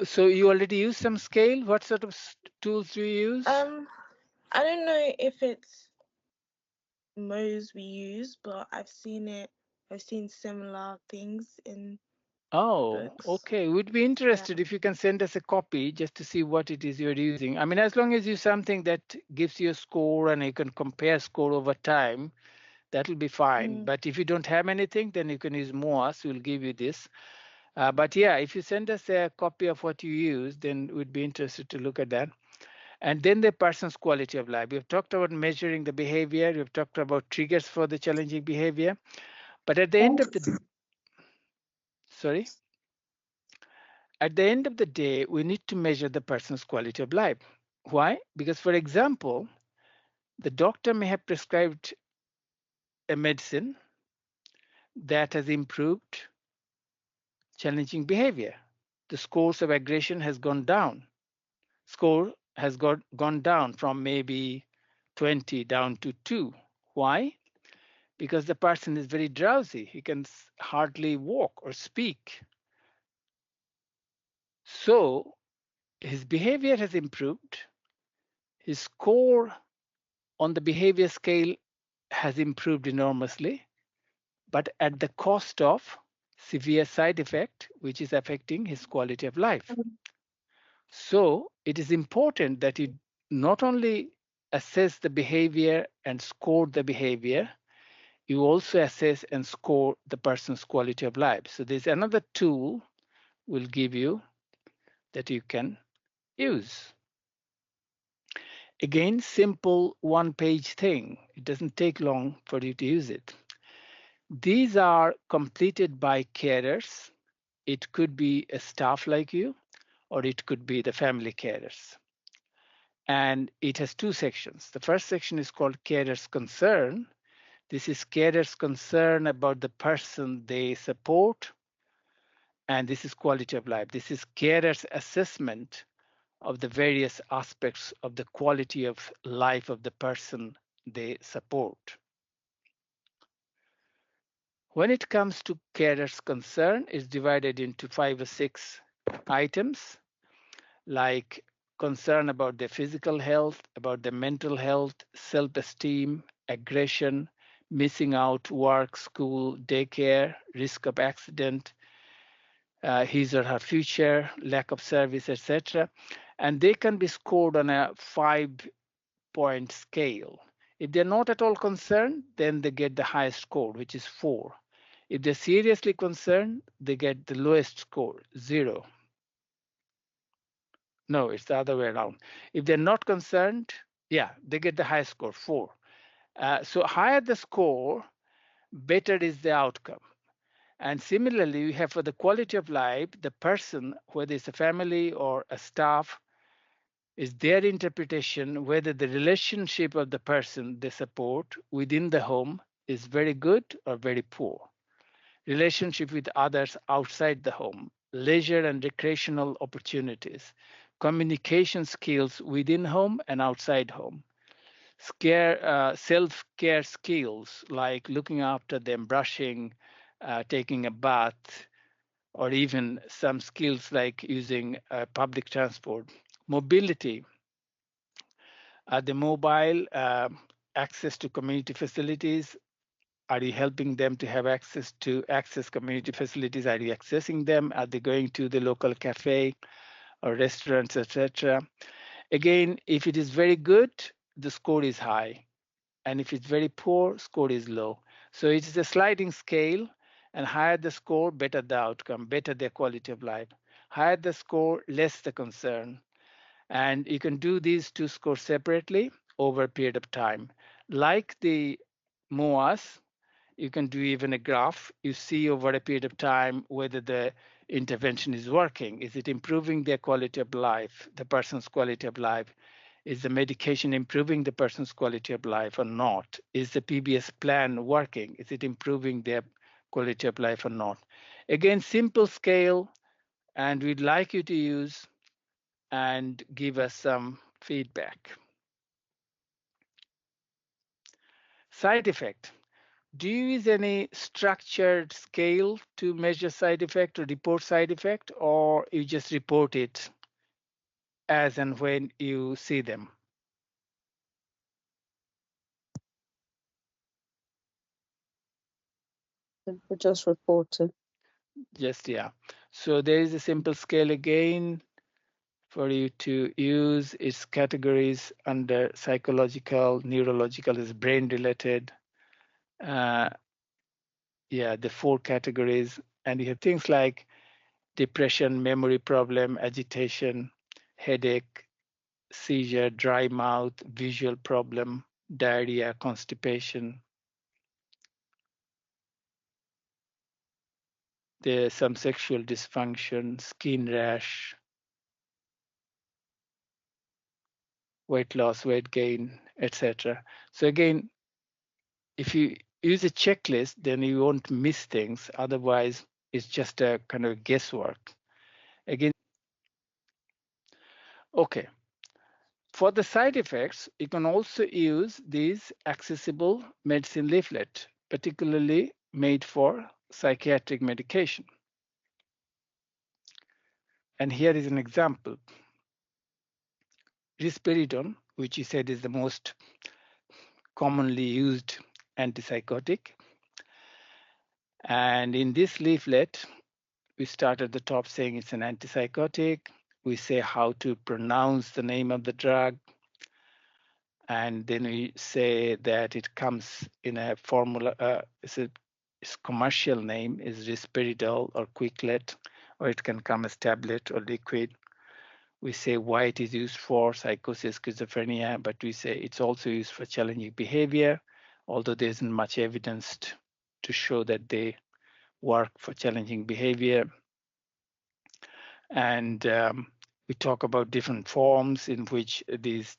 So you already use some scale? What sort of tools do you use? I don't know if it's Mo's we use, but I've seen similar things in books. Okay. We'd be interested if you can send us a copy just to see what it is you're using. I mean, as long as you something that gives you a score and you can compare score over time, that'll be fine. But if you don't have anything, then you can use MOAS. We'll give you this. But yeah, if you send us a copy of what you use, then we'd be interested to look at that. And then the person's quality of life. We've talked about measuring the behavior. We've talked about triggers for the challenging behavior. But at the end of the At the end of the day, we need to measure the person's quality of life. Why? Because, for example, the doctor may have prescribed a medicine that has improved challenging behavior. The scores of aggression has gone down. Score has gone down from maybe 20 down to 2. Why? Because the person is very drowsy. He can hardly walk or speak. So his behavior has improved. His score on the behavior scale has improved enormously, but at the cost of severe side effect, which is affecting his quality of life. So it is important that you not only assess the behavior and score the behavior, you also assess and score the person's quality of life. So there's another tool we'll give you that you can use. Again, simple one-page thing. It doesn't take long for you to use it. These are completed by carers. It could be a staff like you, or it could be the family carers. And it has two sections. The first section is called carers concern. This is carers concern about the person they support. And this is quality of life. This is carers assessment of the various aspects of the quality of life of the person they support. When it comes to carers concern, it's divided into 5 or 6 items, like concern about their physical health, about their mental health, self-esteem, aggression, missing out work, school, daycare, risk of accident, his or her future, lack of service, etc. And they can be scored on a 5-point scale. If they're not at all concerned, then they get the highest score, which is 4. If they're seriously concerned, they get the lowest score, 0. No, it's the other way around. If they're not concerned, yeah, they get the highest score, 4. So higher the score, better is the outcome. And similarly, we have for the quality of life, the person, whether it's a family or a staff, is their interpretation whether the relationship of the person they support within the home is very good or very poor. Relationship with others outside the home, leisure and recreational opportunities, communication skills within home and outside home, self-care skills like looking after them, brushing, taking a bath, or even some skills like using public transport. Mobility, the mobile, access to community facilities. Are you helping them to have access community facilities? Are you accessing them? Are they going to the local cafe or restaurants, etc.? Again, if it is very good, the score is high. And if it's very poor, score is low. So it is a sliding scale, and higher the score, better the outcome, better their quality of life. Higher the score, less the concern. And you can do these two scores separately over a period of time. Like the MOAS, you can do even a graph. You see over a period of time whether the intervention is working. Is it improving their quality of life, the person's quality of life? Is the medication improving the person's quality of life or not? Is the PBS plan working? Is it improving their quality of life or not? Again, simple scale, and we'd like you to use and give us some feedback. Side effect. Do you use any structured scale to measure side effect or report side effect, or you just report it as and when you see them? We just report it. Just, yeah. So there is a simple scale again for you to use. Its categories under psychological, neurological is brain related. Yeah, the 4 categories. And you have things like depression, memory problem, agitation, headache, seizure, dry mouth, visual problem, diarrhea, constipation. There's some sexual dysfunction, skin rash, weight loss, weight gain, etc. So again, if you use a checklist, then you won't miss things. Otherwise, it's just a kind of guesswork. Again, okay. For the side effects, you can also use these accessible medicine leaflet, particularly made for psychiatric medication. And here is an example. Risperidone, which you said is the most commonly used antipsychotic. And in this leaflet, we start at the top saying it's an antipsychotic. We say how to pronounce the name of the drug. And then we say that it comes in a formula, its commercial name is risperidone or Quicklet, or it can come as tablet or liquid. We say why it is used for psychosis, schizophrenia, but we say it's also used for challenging behavior, although there isn't much evidence to show that they work for challenging behavior. And we talk about different forms in which this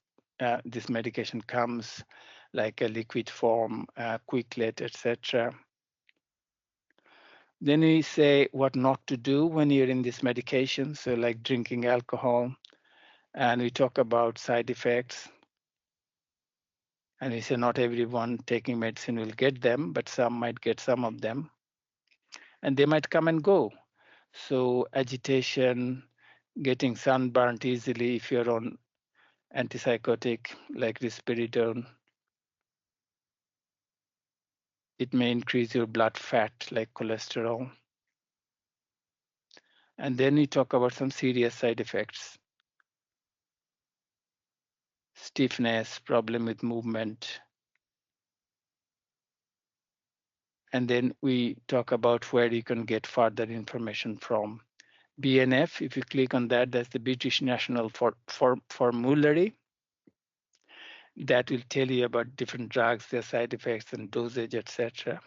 medication comes, like a liquid form, Quicklet, etc. Then we say what not to do when you're in this medication, so like drinking alcohol. And we talk about side effects. And we say not everyone taking medicine will get them, but some might get some of them. And they might come and go. So agitation, getting sunburnt easily if you're on antipsychotic like risperidone. It may increase your blood fat like cholesterol. And then we talk about some serious side effects. Stiffness, problem with movement. And then we talk about where you can get further information from. BNF, if you click on that, that's the British National Formulary. That will tell you about different drugs, their side effects and dosage, etc.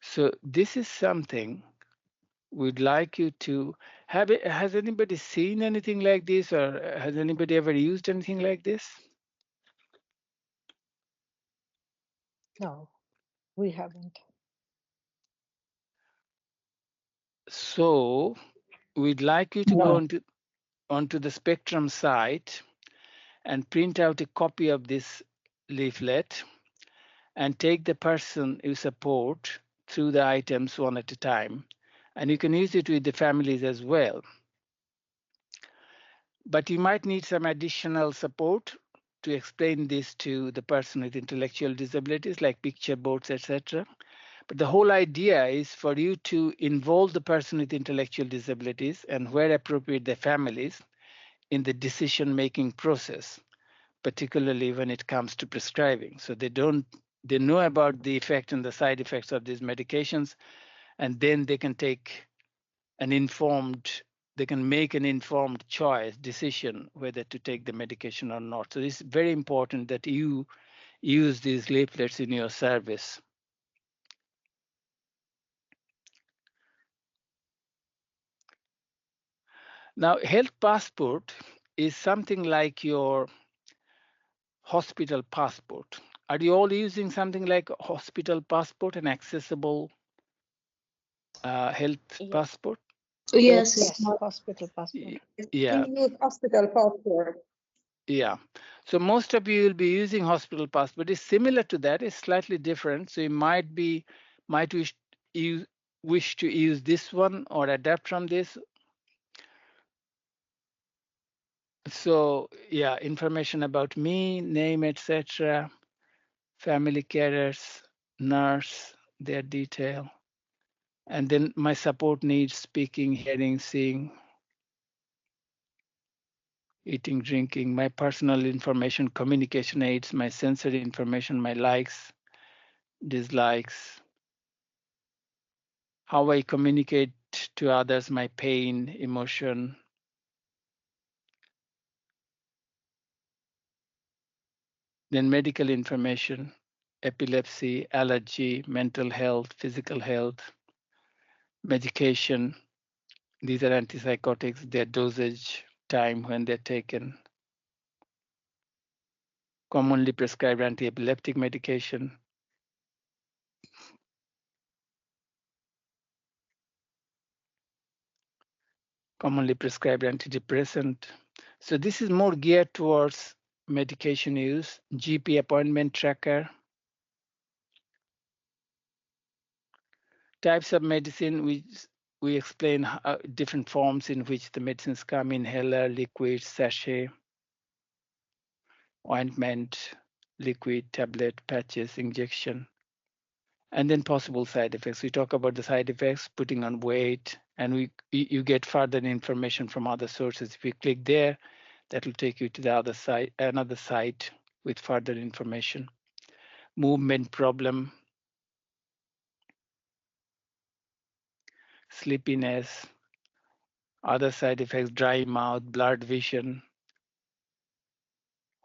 So this is something we'd like you to have. Has anybody seen anything like this, or has anybody ever used anything like this? No, we haven't. So we'd like you to go onto the Spectrum site and print out a copy of this leaflet and take the person you support through the items one at a time. And you can use it with the families as well. But you might need some additional support to explain this to the person with intellectual disabilities, like picture boards, etc. But the whole idea is for you to involve the person with intellectual disabilities and, where appropriate, their families in the decision-making process, particularly when it comes to prescribing. So they know about the effect and the side effects of these medications, and then they can make an informed decision whether to take the medication or not. So it's very important that you use these leaflets in your service. Now, health passport is something like your hospital passport. Are you all using something like a hospital passport, an accessible health passport? Yes. Yes, hospital passport. Yeah. We use hospital passport. Yeah. So most of you will be using hospital passport. It's similar to that. It's slightly different. So you might wish to use this one or adapt from this. So yeah, information about me, name, etc., family carers, nurse, their detail, and then my support needs: speaking, hearing, seeing, eating, drinking, my personal information, communication aids, my sensory information, my likes, dislikes, how I communicate to others, my pain, emotion, then medical information, epilepsy, allergy, mental health, physical health, medication. These are antipsychotics, their dosage, time when they're taken, commonly prescribed anti-epileptic medication, commonly prescribed antidepressant. So this is more geared towards medication use, GP appointment tracker, types of medicine. We explain different forms in which the medicines come: inhaler, liquid, sachet, ointment, liquid, tablet, patches, injection, and then possible side effects. We talk about the side effects, putting on weight, and you get further information from other sources. If you click there, that will take you to the other side, another site with further information. Movement problem, sleepiness, other side effects: dry mouth, blurred vision.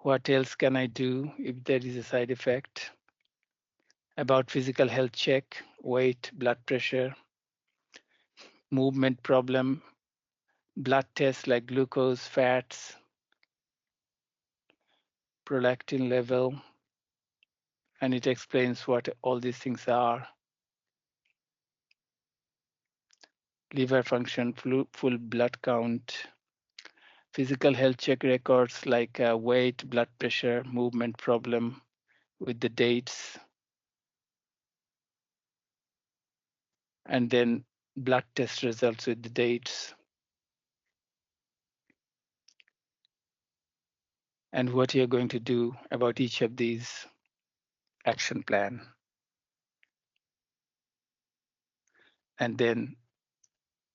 What else can I do if there is a side effect? About physical health check, weight, blood pressure, movement problem, blood tests like glucose, fats, prolactin level, and it explains what all these things are. Liver function, full blood count, physical health check records like weight, blood pressure, movement problem with the dates, and then blood test results with the dates, and what you're going to do about each of these action plan. And then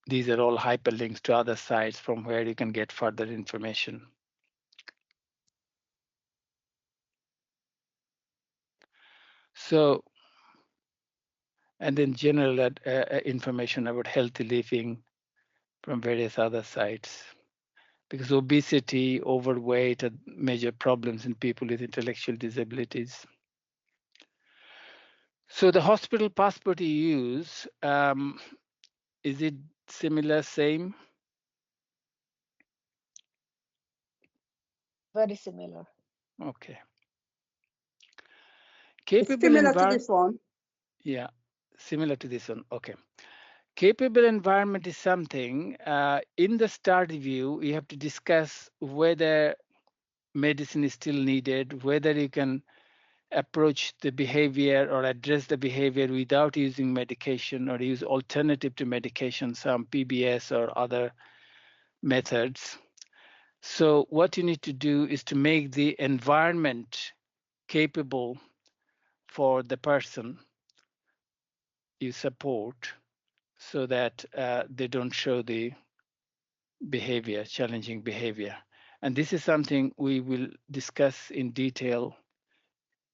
these are all hyperlinks to other sites from where you can get further information. So, and then general information about healthy living from various other sites. Because obesity, overweight are major problems in people with intellectual disabilities. So the hospital passport you use, is it similar, same? Very similar. Okay. It's Capable similar to environment. this one. Yeah, similar to this one. Okay. Capable environment is something in the start review, you have to discuss whether medicine is still needed, whether you can approach the behavior or address the behavior without using medication or use alternative to medication, some PBS or other methods. So what you need to do is to make the environment capable for the person you support so that they don't show the behavior, challenging behavior. And this is something we will discuss in detail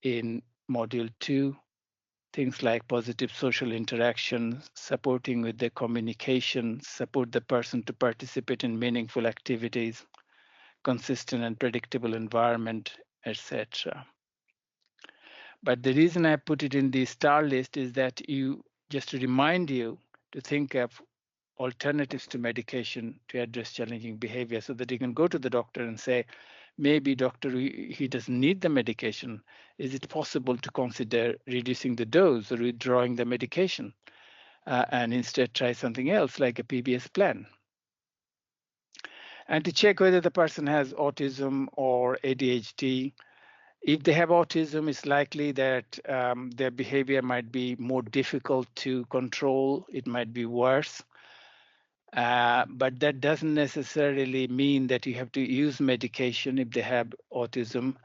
in module 2, things like positive social interaction, supporting with the communication, support the person to participate in meaningful activities, consistent and predictable environment, etc. But the reason I put it in the star list is that just to remind you to think of alternatives to medication to address challenging behavior so that you can go to the doctor and say, maybe doctor, he doesn't need the medication. Is it possible to consider reducing the dose or withdrawing the medication and instead try something else like a PBS plan? And to check whether the person has autism or ADHD. If they have autism, it's likely that their behavior might be more difficult to control. It might be worse. But that doesn't necessarily mean that you have to use medication if they have autism.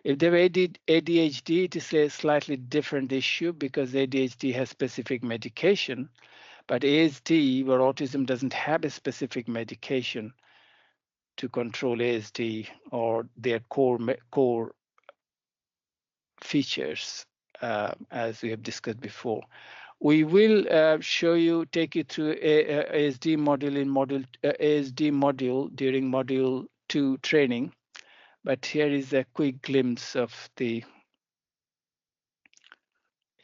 If they have ADHD, it is a slightly different issue because ADHD has specific medication. But ASD, where autism doesn't have a specific medication to control ASD or their core features, as we have discussed before. We will take you through ASD module during module 2 training. But here is a quick glimpse of the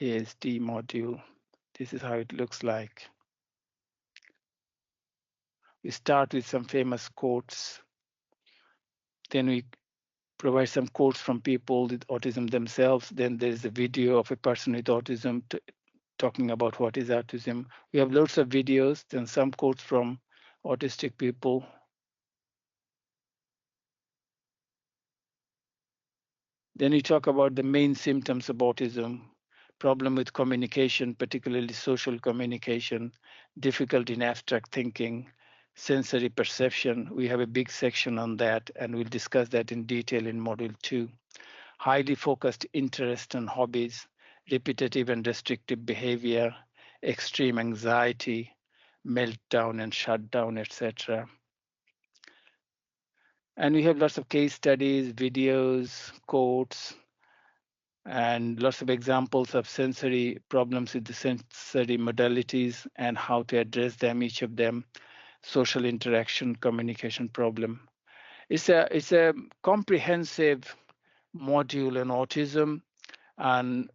ASD module. This is how it looks like. We start with some famous quotes. Then we provide some quotes from people with autism themselves. Then there's a video of a person with autism talking about what is autism. We have lots of videos, then some quotes from autistic people. Then we talk about the main symptoms of autism, problem with communication, particularly social communication, difficulty in abstract thinking, sensory perception. We have a big section on that, and we'll discuss that in detail in module 2. Highly focused interest and hobbies, repetitive and restrictive behavior, extreme anxiety, meltdown and shutdown, etc. And we have lots of case studies, videos, quotes, and lots of examples of sensory problems with the sensory modalities and how to address them, each of them, social interaction, communication problem. It's a comprehensive module on autism, and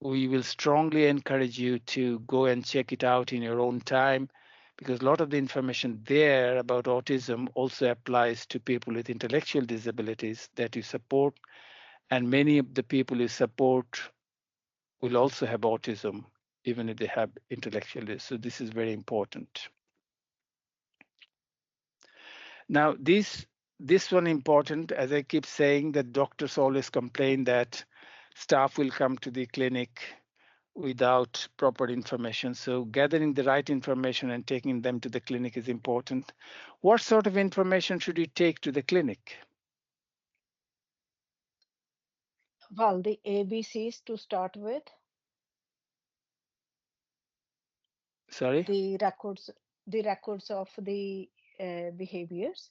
we will strongly encourage you to go and check it out in your own time, because a lot of the information there about autism also applies to people with intellectual disabilities that you support. And many of the people you support will also have autism, even if they have intellectual disabilities. So this is very important. Now, this one important, as I keep saying, that doctors always complain that staff will come to the clinic without proper information. So gathering the right information and taking them to the clinic is important. What sort of information should you take to the clinic? Well, the ABCs to start with. Sorry? The records of the behaviors.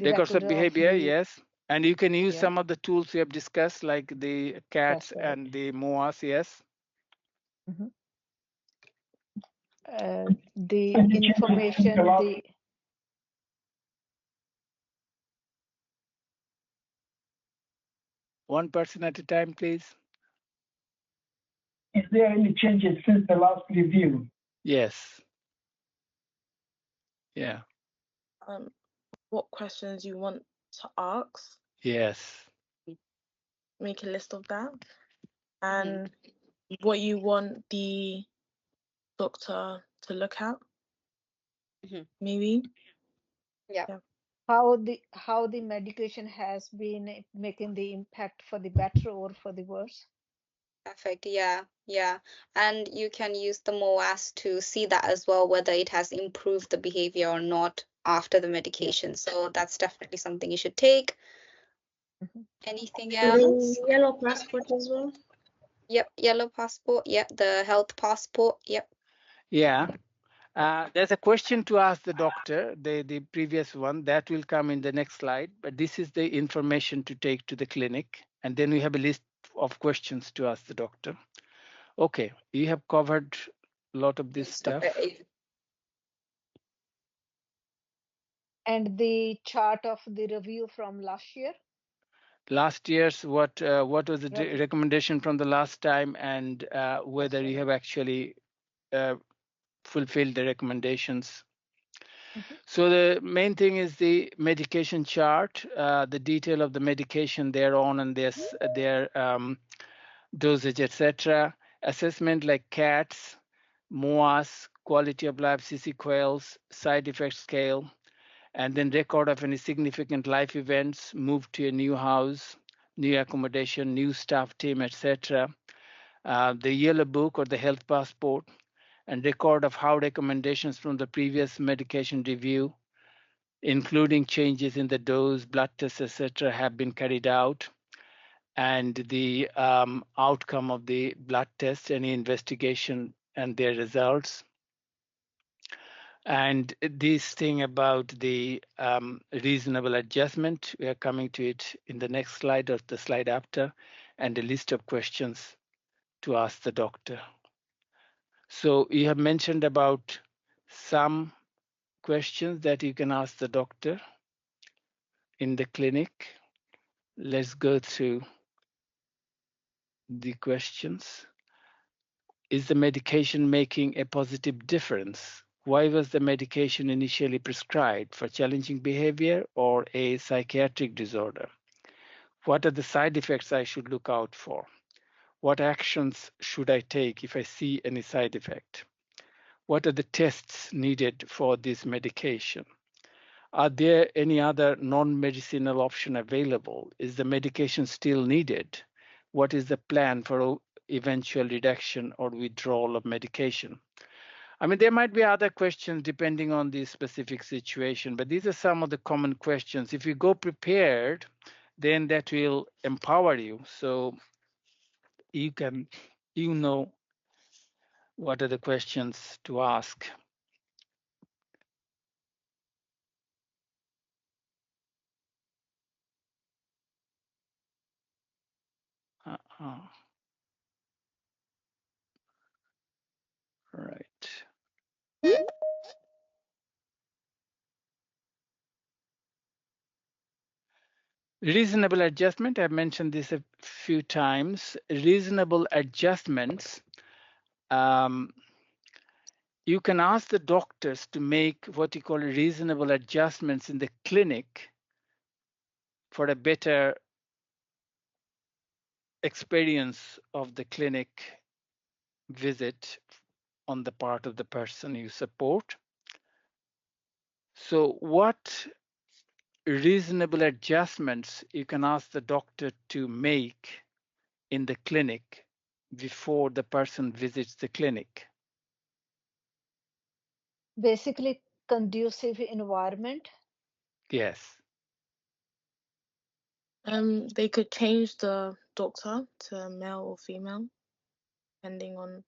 Records of behavior, yes. And you can use Yeah. some of the tools we have discussed, like the CATs right. and the MOAs, yes. Mm-hmm. The information, One person at a time, please. Is there any changes since the last review? Yes. Yeah. What questions you want to ask? Yes. Make a list of that. And what you want the doctor to look at, maybe. Yeah. how the medication has been making the impact for the better or for the worse. Perfect. Yeah. And you can use the MOAS to see that as well, whether it has improved the behavior or not after the medication. So that's definitely something you should take. Anything else? The yellow passport as well. Yep, yellow passport. Yep, the health passport. Yep. Yeah. There's a question to ask the doctor, the previous one, that will come in the next slide, but this is the information to take to the clinic. And then we have a list of questions to ask the doctor. Okay, you have covered a lot of this stuff. And the chart of the review from last year. Last year's, what was the recommendation from the last time, and whether you have actually fulfilled the recommendations. So the main thing is the medication chart, the detail of the medication they're on and their dosage, etc. Assessment like CATS, MOAS, quality of life, CC-QOLs, side effect scale, and then record of any significant life events, move to a new house, new accommodation, new staff team, etc. The yellow book or the health passport, and record of how recommendations from the previous medication review, including changes in the dose, blood tests, etc., have been carried out, and the outcome of the blood test, any investigation and their results. And this thing about the reasonable adjustment, we are coming to it in the next slide or the slide after, and a list of questions to ask the doctor. So you have mentioned about some questions that you can ask the doctor in the clinic. Let's go through the questions. Is the medication making a positive difference? Why was the medication initially prescribed? For challenging behavior or a psychiatric disorder? What are the side effects I should look out for? What actions should I take if I see any side effect? What are the tests needed for this medication? Are there any other non-medicinal option available? Is the medication still needed? What is the plan for eventual reduction or withdrawal of medication? I mean, there might be other questions depending on the specific situation, but these are some of the common questions. If you go prepared, then that will empower you. So you know what are the questions to ask. Right. Reasonable adjustment, I've mentioned this a few times. Reasonable adjustments, you can ask the doctors to make what you call reasonable adjustments in the clinic for a better experience of the clinic visit on the part of the person you support. So what reasonable adjustments you can ask the doctor to make in the clinic before the person visits the clinic? Basically, conducive environment. Yes. They could change the doctor to male or female, depending on.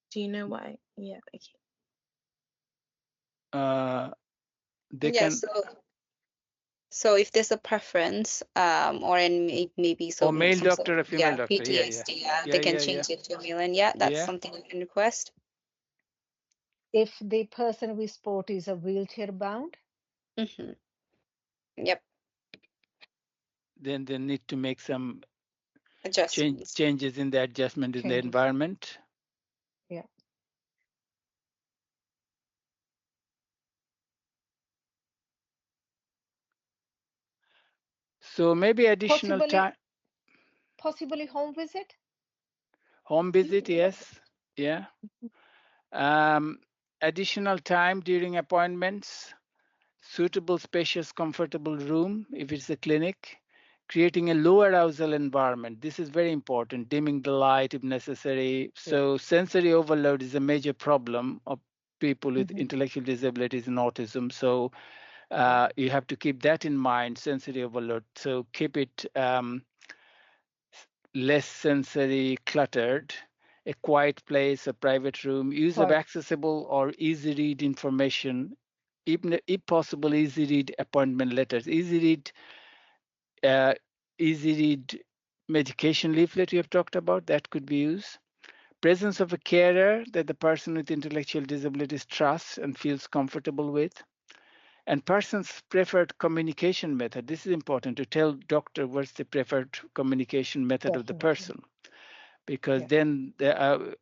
Do you know why? Yeah, okay. They Yeah, can. So if there's a preference, or maybe Or male some doctor sort or of, female doctor. PTSD, Yeah. they can change it to male, and that's something you can request. If the person we support is a wheelchair bound. Yep. Then they need to make some adjustments, changes in the adjustment in the environment. Yeah. So maybe additional time. Possibly home visit. Home visit, yes. Yeah. Additional time during appointments. Suitable, spacious, comfortable room if it's a clinic. Creating a low arousal environment. This is very important. Dimming the light if necessary. So sensory overload is a major problem of people with intellectual disabilities and autism. So you have to keep that in mind, sensory overload. So keep it less sensory cluttered. A quiet place, a private room, use of accessible or easy read information, even if possible, easy read appointment letters, easy read medication leaflet you have talked about, that could be used. Presence of a carer that the person with intellectual disabilities trusts and feels comfortable with. And person's preferred communication method. This is important to tell doctor what's the preferred communication method of the person. because then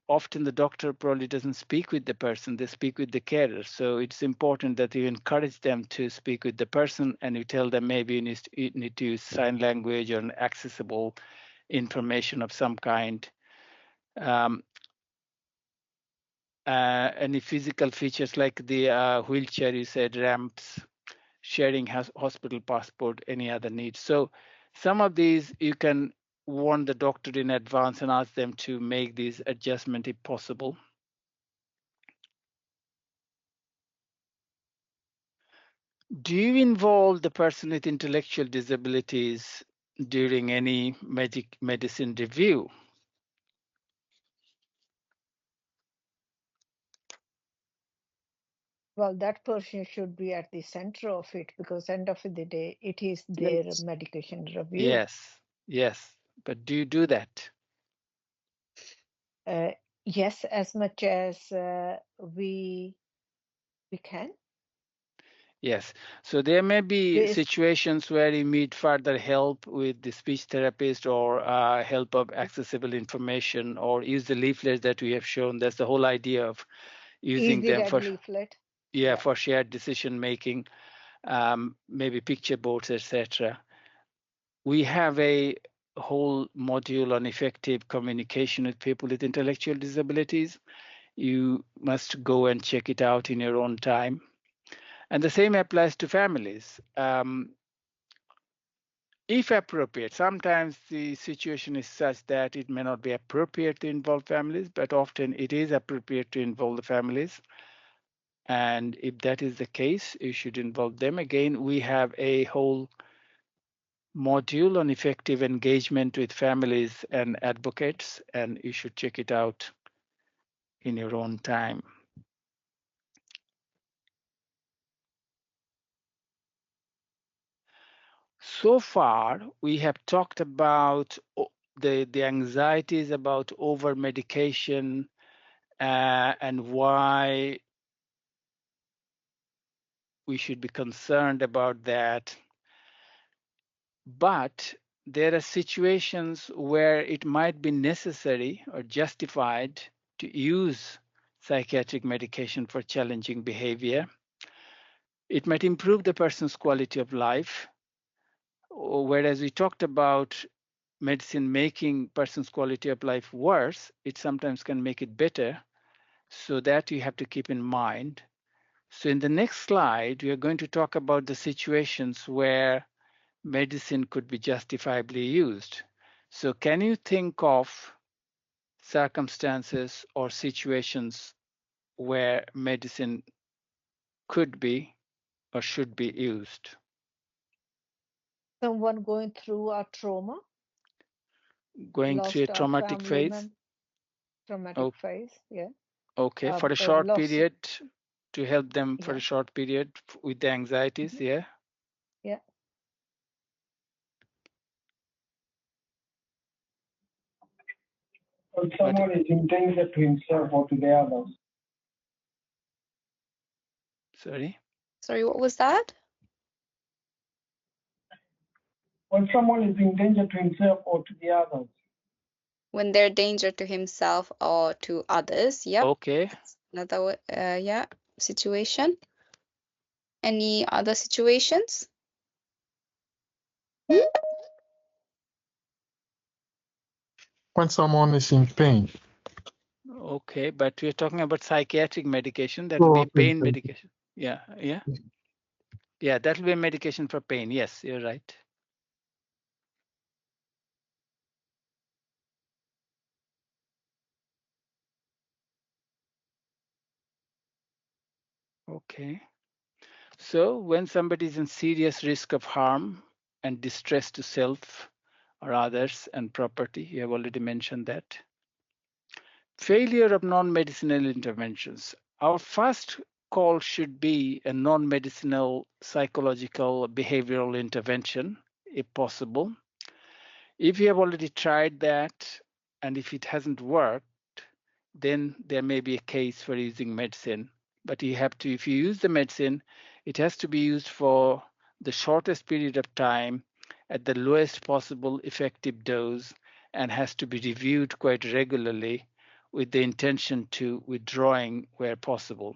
often the doctor probably doesn't speak with the person, they speak with the carer. So it's important that you encourage them to speak with the person, and you tell them maybe you need to use sign language or an accessible information of some kind. Any physical features like the wheelchair, you said, ramps, sharing hospital passport, any other needs. So some of these you can warn the doctor in advance and ask them to make these adjustments if possible. Do you involve the person with intellectual disabilities during any medicine review? Well, that person should be at the center of it, because end of the day, it is their medication review. Yes. But do you do that? Yes, as much as we can. Yes. So there may be situations where you need further help with the speech therapist, or help of accessible information, or use the leaflets that we have shown. That's the whole idea of using them for leaflet. For shared decision making, maybe picture boards, etc. We have a whole module on effective communication with people with intellectual disabilities. You must go and check it out in your own time. And the same applies to families. If appropriate, sometimes the situation is such that it may not be appropriate to involve families, but often it is appropriate to involve the families. And if that is the case, you should involve them. Again, we have a whole module on effective engagement with families and advocates, and you should check it out in your own time. So far, we have talked about the anxieties about over medication and why we should be concerned about that. But there are situations where it might be necessary or justified to use psychiatric medication for challenging behavior. It might improve the person's quality of life, whereas we talked about medicine making person's quality of life worse, it sometimes can make it better. So that you have to keep in mind. So in the next slide, we are going to talk about the situations where medicine could be justifiably used. So can you think of circumstances or situations where medicine could be or should be used? Someone going through a trauma. Going through a traumatic phase? Traumatic phase, yeah. Okay, for a short loss. period, to help them for a short period with the anxieties, yeah? Yeah. When someone is in danger to himself or to the others. Sorry? Sorry, what was that? When someone is in danger to himself or to the others. When they're danger to himself or to others, yep. Okay. Another situation. Any other situations? When someone is in pain. Okay, but we're talking about psychiatric medication. That will be pain medication. Yeah. Yeah, that will be a medication for pain. Yes, you're right. Okay. So when somebody is in serious risk of harm and distress to self or others and property, you have already mentioned that. Failure of non-medicinal interventions. Our first call should be a non-medicinal psychological behavioral intervention, if possible. If you have already tried that and if it hasn't worked, then there may be a case for using medicine. But you have to, if you use the medicine, it has to be used for the shortest period of time at the lowest possible effective dose and has to be reviewed quite regularly with the intention to withdrawing where possible.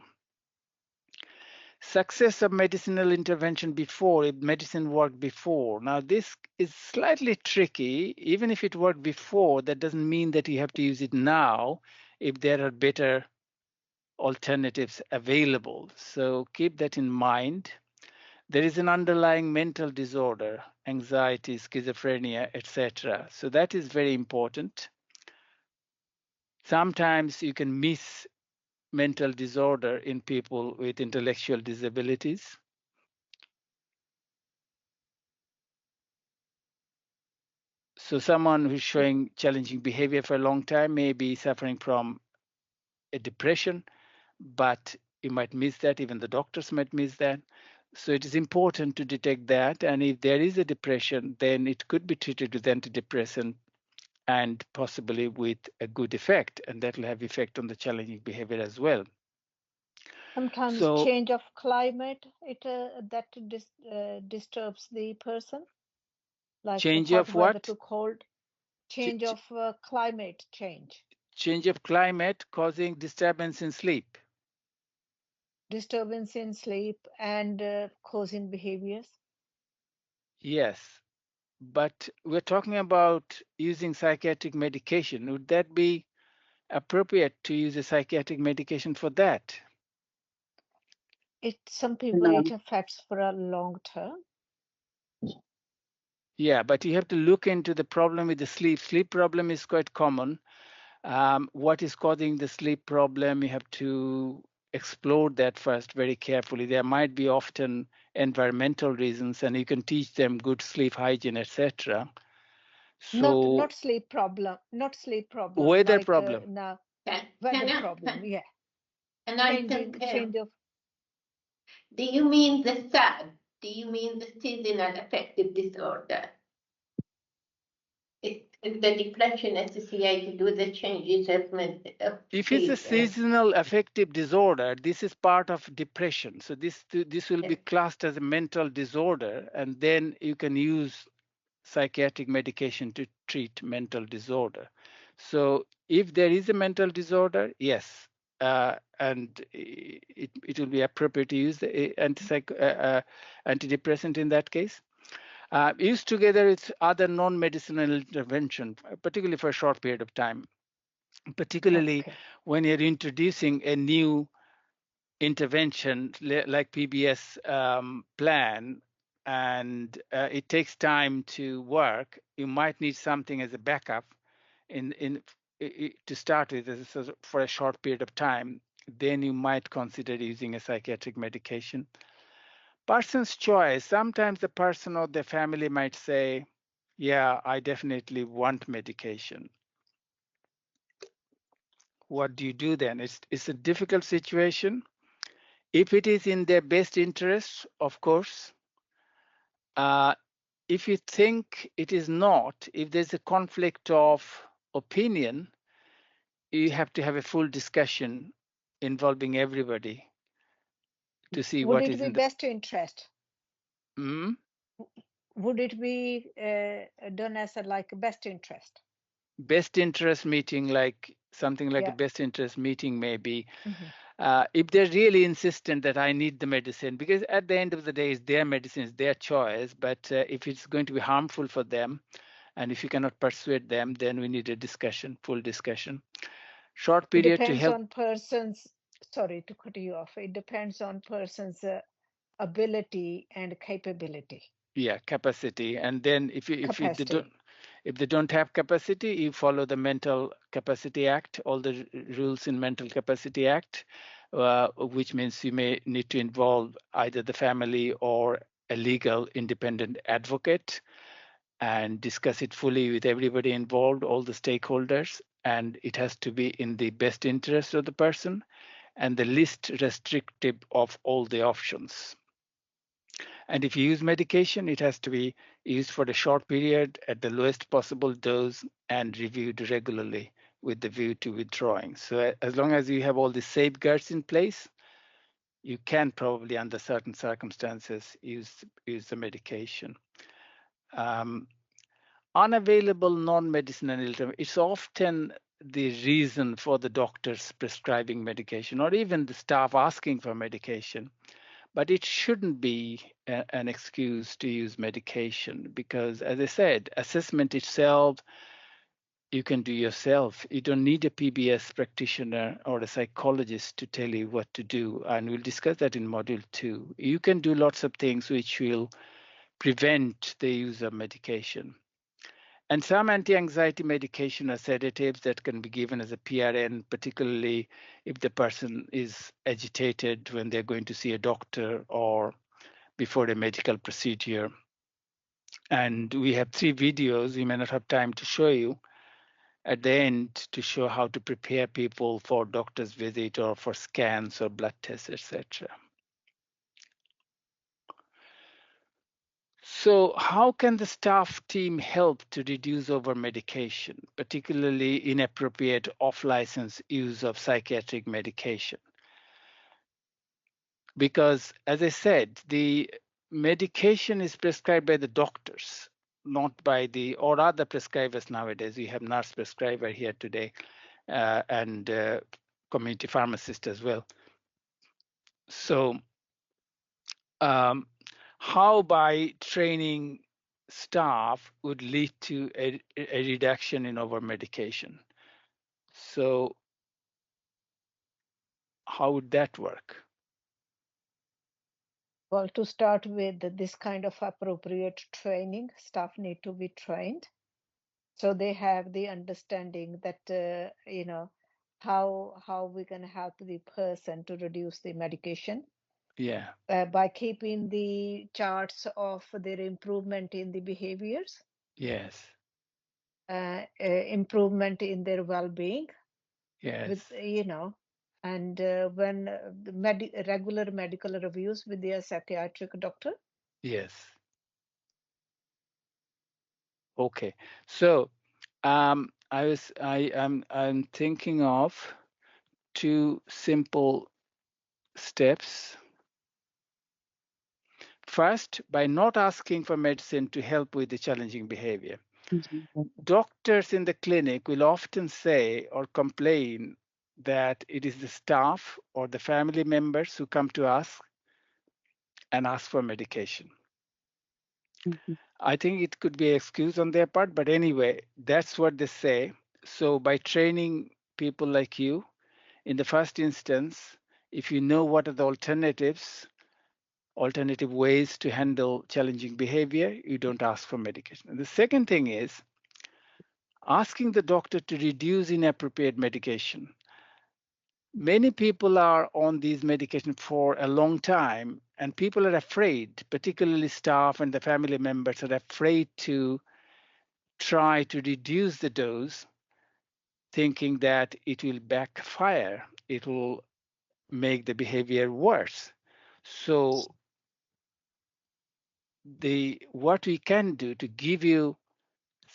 Success of medicinal intervention before, if medicine worked before. Now, this is slightly tricky. Even if it worked before, that doesn't mean that you have to use it now if there are better alternatives available. So keep that in mind. There is an underlying mental disorder, anxiety, schizophrenia, etc. So that is very important. Sometimes you can miss mental disorder in people with intellectual disabilities. So someone who's showing challenging behavior for a long time may be suffering from a depression, but you might miss that. Even the doctors might miss that. So it is important to detect that. And if there is a depression, then it could be treated with antidepressant and possibly with a good effect. And that will have effect on the challenging behavior as well. Sometimes So change of climate, disturbs the person, like change hot of weather what? to cold, change of climate change. Change of climate causing disturbance in sleep. Disturbance in sleep and causing behaviors. Yes, but we're talking about using psychiatric medication. Would that be appropriate to use a psychiatric medication for that? Some people it affects for a long term. Yeah, but you have to look into the problem with the sleep. Sleep problem is quite common. What is causing the sleep problem? You have to explore that first very carefully. There might be often environmental reasons, and you can teach them good sleep hygiene, etc. So Not sleep problem, weather like problem. now weather problem. Yeah. And I Change of. Do you mean the SAD? Do you mean the seasonal affective disorder? Is the depression associated with the changes of if it's a seasonal affective disorder, this is part of depression. So this will be classed as a mental disorder, and then you can use psychiatric medication to treat mental disorder. So if there is a mental disorder, yes, and it will be appropriate to use the antidepressant in that case. Used together with other non-medicinal intervention, particularly for a short period of time, particularly when you're introducing a new intervention like PBS plan, and it takes time to work. You might need something as a backup to start with for a short period of time. Then you might consider using a psychiatric medication. Person's choice. Sometimes the person or the family might say, yeah, I definitely want medication. What do you do then? It's a difficult situation. If it is in their best interest, of course. If you think it is not, if there's a conflict of opinion, you have to have a full discussion involving everybody to see Would what it is be in the best interest? Would it be done as like a best interest? Best interest meeting, like something like a best interest meeting, maybe. If they're really insistent that I need the medicine, because at the end of the day, it's their medicine, it's their choice. But if it's going to be harmful for them, and if you cannot persuade them, then we need a discussion, full discussion. Short period to help. On person's, sorry to cut you off. It depends on person's ability and capability. Yeah, capacity. And then if they don't have capacity, you follow the Mental Capacity Act, all the rules in Mental Capacity Act, which means you may need to involve either the family or a legal independent advocate and discuss it fully with everybody involved, all the stakeholders, and it has to be in the best interest of the person and the least restrictive of all the options. And if you use medication, it has to be used for a short period at the lowest possible dose and reviewed regularly with the view to withdrawing. So as long as you have all the safeguards in place, you can probably, under certain circumstances, use the medication. Unavailable non-medicinal term, it's often the reason for the doctors prescribing medication or even the staff asking for medication. But it shouldn't be an excuse to use medication because, as I said, assessment itself, you can do yourself. You don't need a PBS practitioner or a psychologist to tell you what to do. And we'll discuss that in module 2. You can do lots of things which will prevent the use of medication. And some anti-anxiety medication are sedatives that can be given as a PRN, particularly if the person is agitated when they're going to see a doctor or before a medical procedure. And we have 3 videos. We may not have time to show you at the end to show how to prepare people for doctor's visit or for scans or blood tests, etc. So how can the staff team help to reduce over-medication, particularly inappropriate off-license use of psychiatric medication? Because, as I said, the medication is prescribed by the doctors, not by the or other prescribers nowadays. We have nurse prescriber here today and community pharmacist as well. So how by training staff would lead to a reduction in over-medication? So how would that work? Well, to start with, this kind of appropriate training, staff need to be trained. So they have the understanding that, you know, how we can help the person to reduce the medication. Yeah. By keeping the charts of their improvement in the behaviors. Yes. Improvement in their well-being. Yes. With, you know, and when the regular medical reviews with their psychiatric doctor. Yes. Okay. So I'm thinking of 2 simple steps. First, by not asking for medicine to help with the challenging behavior. Doctors in the clinic will often say or complain that it is the staff or the family members who come to us and ask for medication. I think it could be an excuse on their part, but anyway, that's what they say. So by training people like you, in the first instance, if you know what are the alternative ways to handle challenging behavior, you don't ask for medication. And the second thing is asking the doctor to reduce inappropriate medication. Many people are on these medications for a long time, and people are afraid, particularly staff and the family members are afraid to try to reduce the dose, thinking that it will backfire. It will make the behavior worse. So what we can do to give you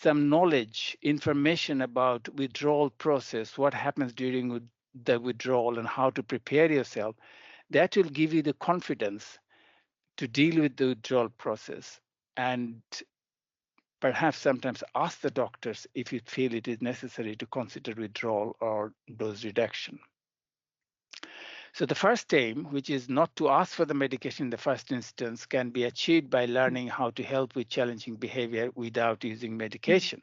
some knowledge, information about withdrawal process, what happens during the withdrawal and how to prepare yourself, that will give you the confidence to deal with the withdrawal process and perhaps sometimes ask the doctors if you feel it is necessary to consider withdrawal or dose reduction. So the first aim, which is not to ask for the medication in the first instance, can be achieved by learning how to help with challenging behavior without using medication.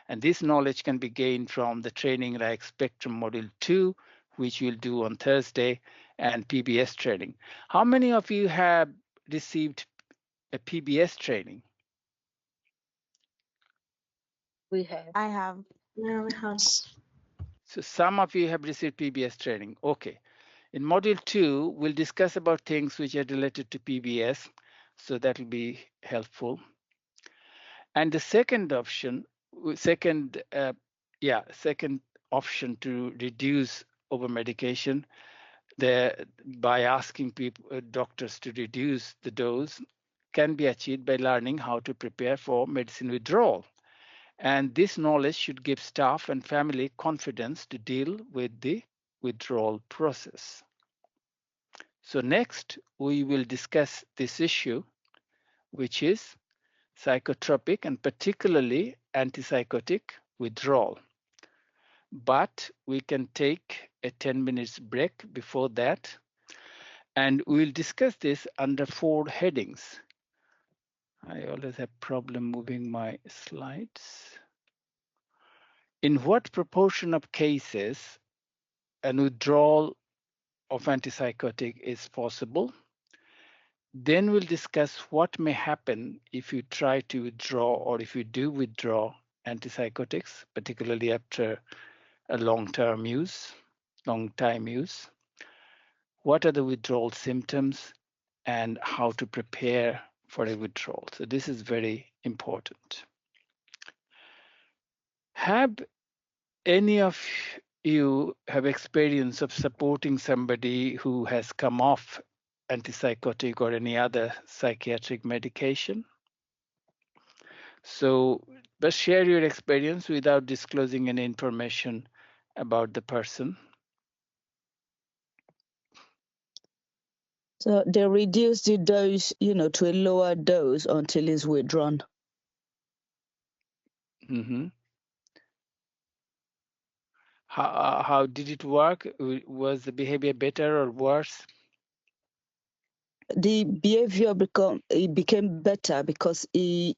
And this knowledge can be gained from the training like SPECTROM Module 2, which we'll do on Thursday, and PBS training. How many of you have received a PBS training? We have. I have. Yeah, we have. So some of you have received PBS training. Okay. In Module 2, we'll discuss about things which are related to PBS. So that will be helpful. And the second option, second option to reduce over medication, by asking people, doctors to reduce the dose, can be achieved by learning how to prepare for medicine withdrawal. And this knowledge should give staff and family confidence to deal with the withdrawal process. So next, we will discuss this issue, which is psychotropic and particularly antipsychotic withdrawal. But we can take a 10 minutes break before that, and we'll discuss this under 4 headings. I always have problem moving my slides. In what proportion of cases an withdrawal of antipsychotic is possible? Then we'll discuss what may happen if you try to withdraw or if you do withdraw antipsychotics, particularly after a long-time use. What are the withdrawal symptoms and how to prepare for a withdrawal? So this is very important. Have any of you have experience of supporting somebody who has come off antipsychotic or any other psychiatric medication? So, but share your experience without disclosing any information about the person. So they reduce the dose, to a lower dose until it's withdrawn. Mm-hmm. How did it work? Was the behavior better or worse? The behavior became better because it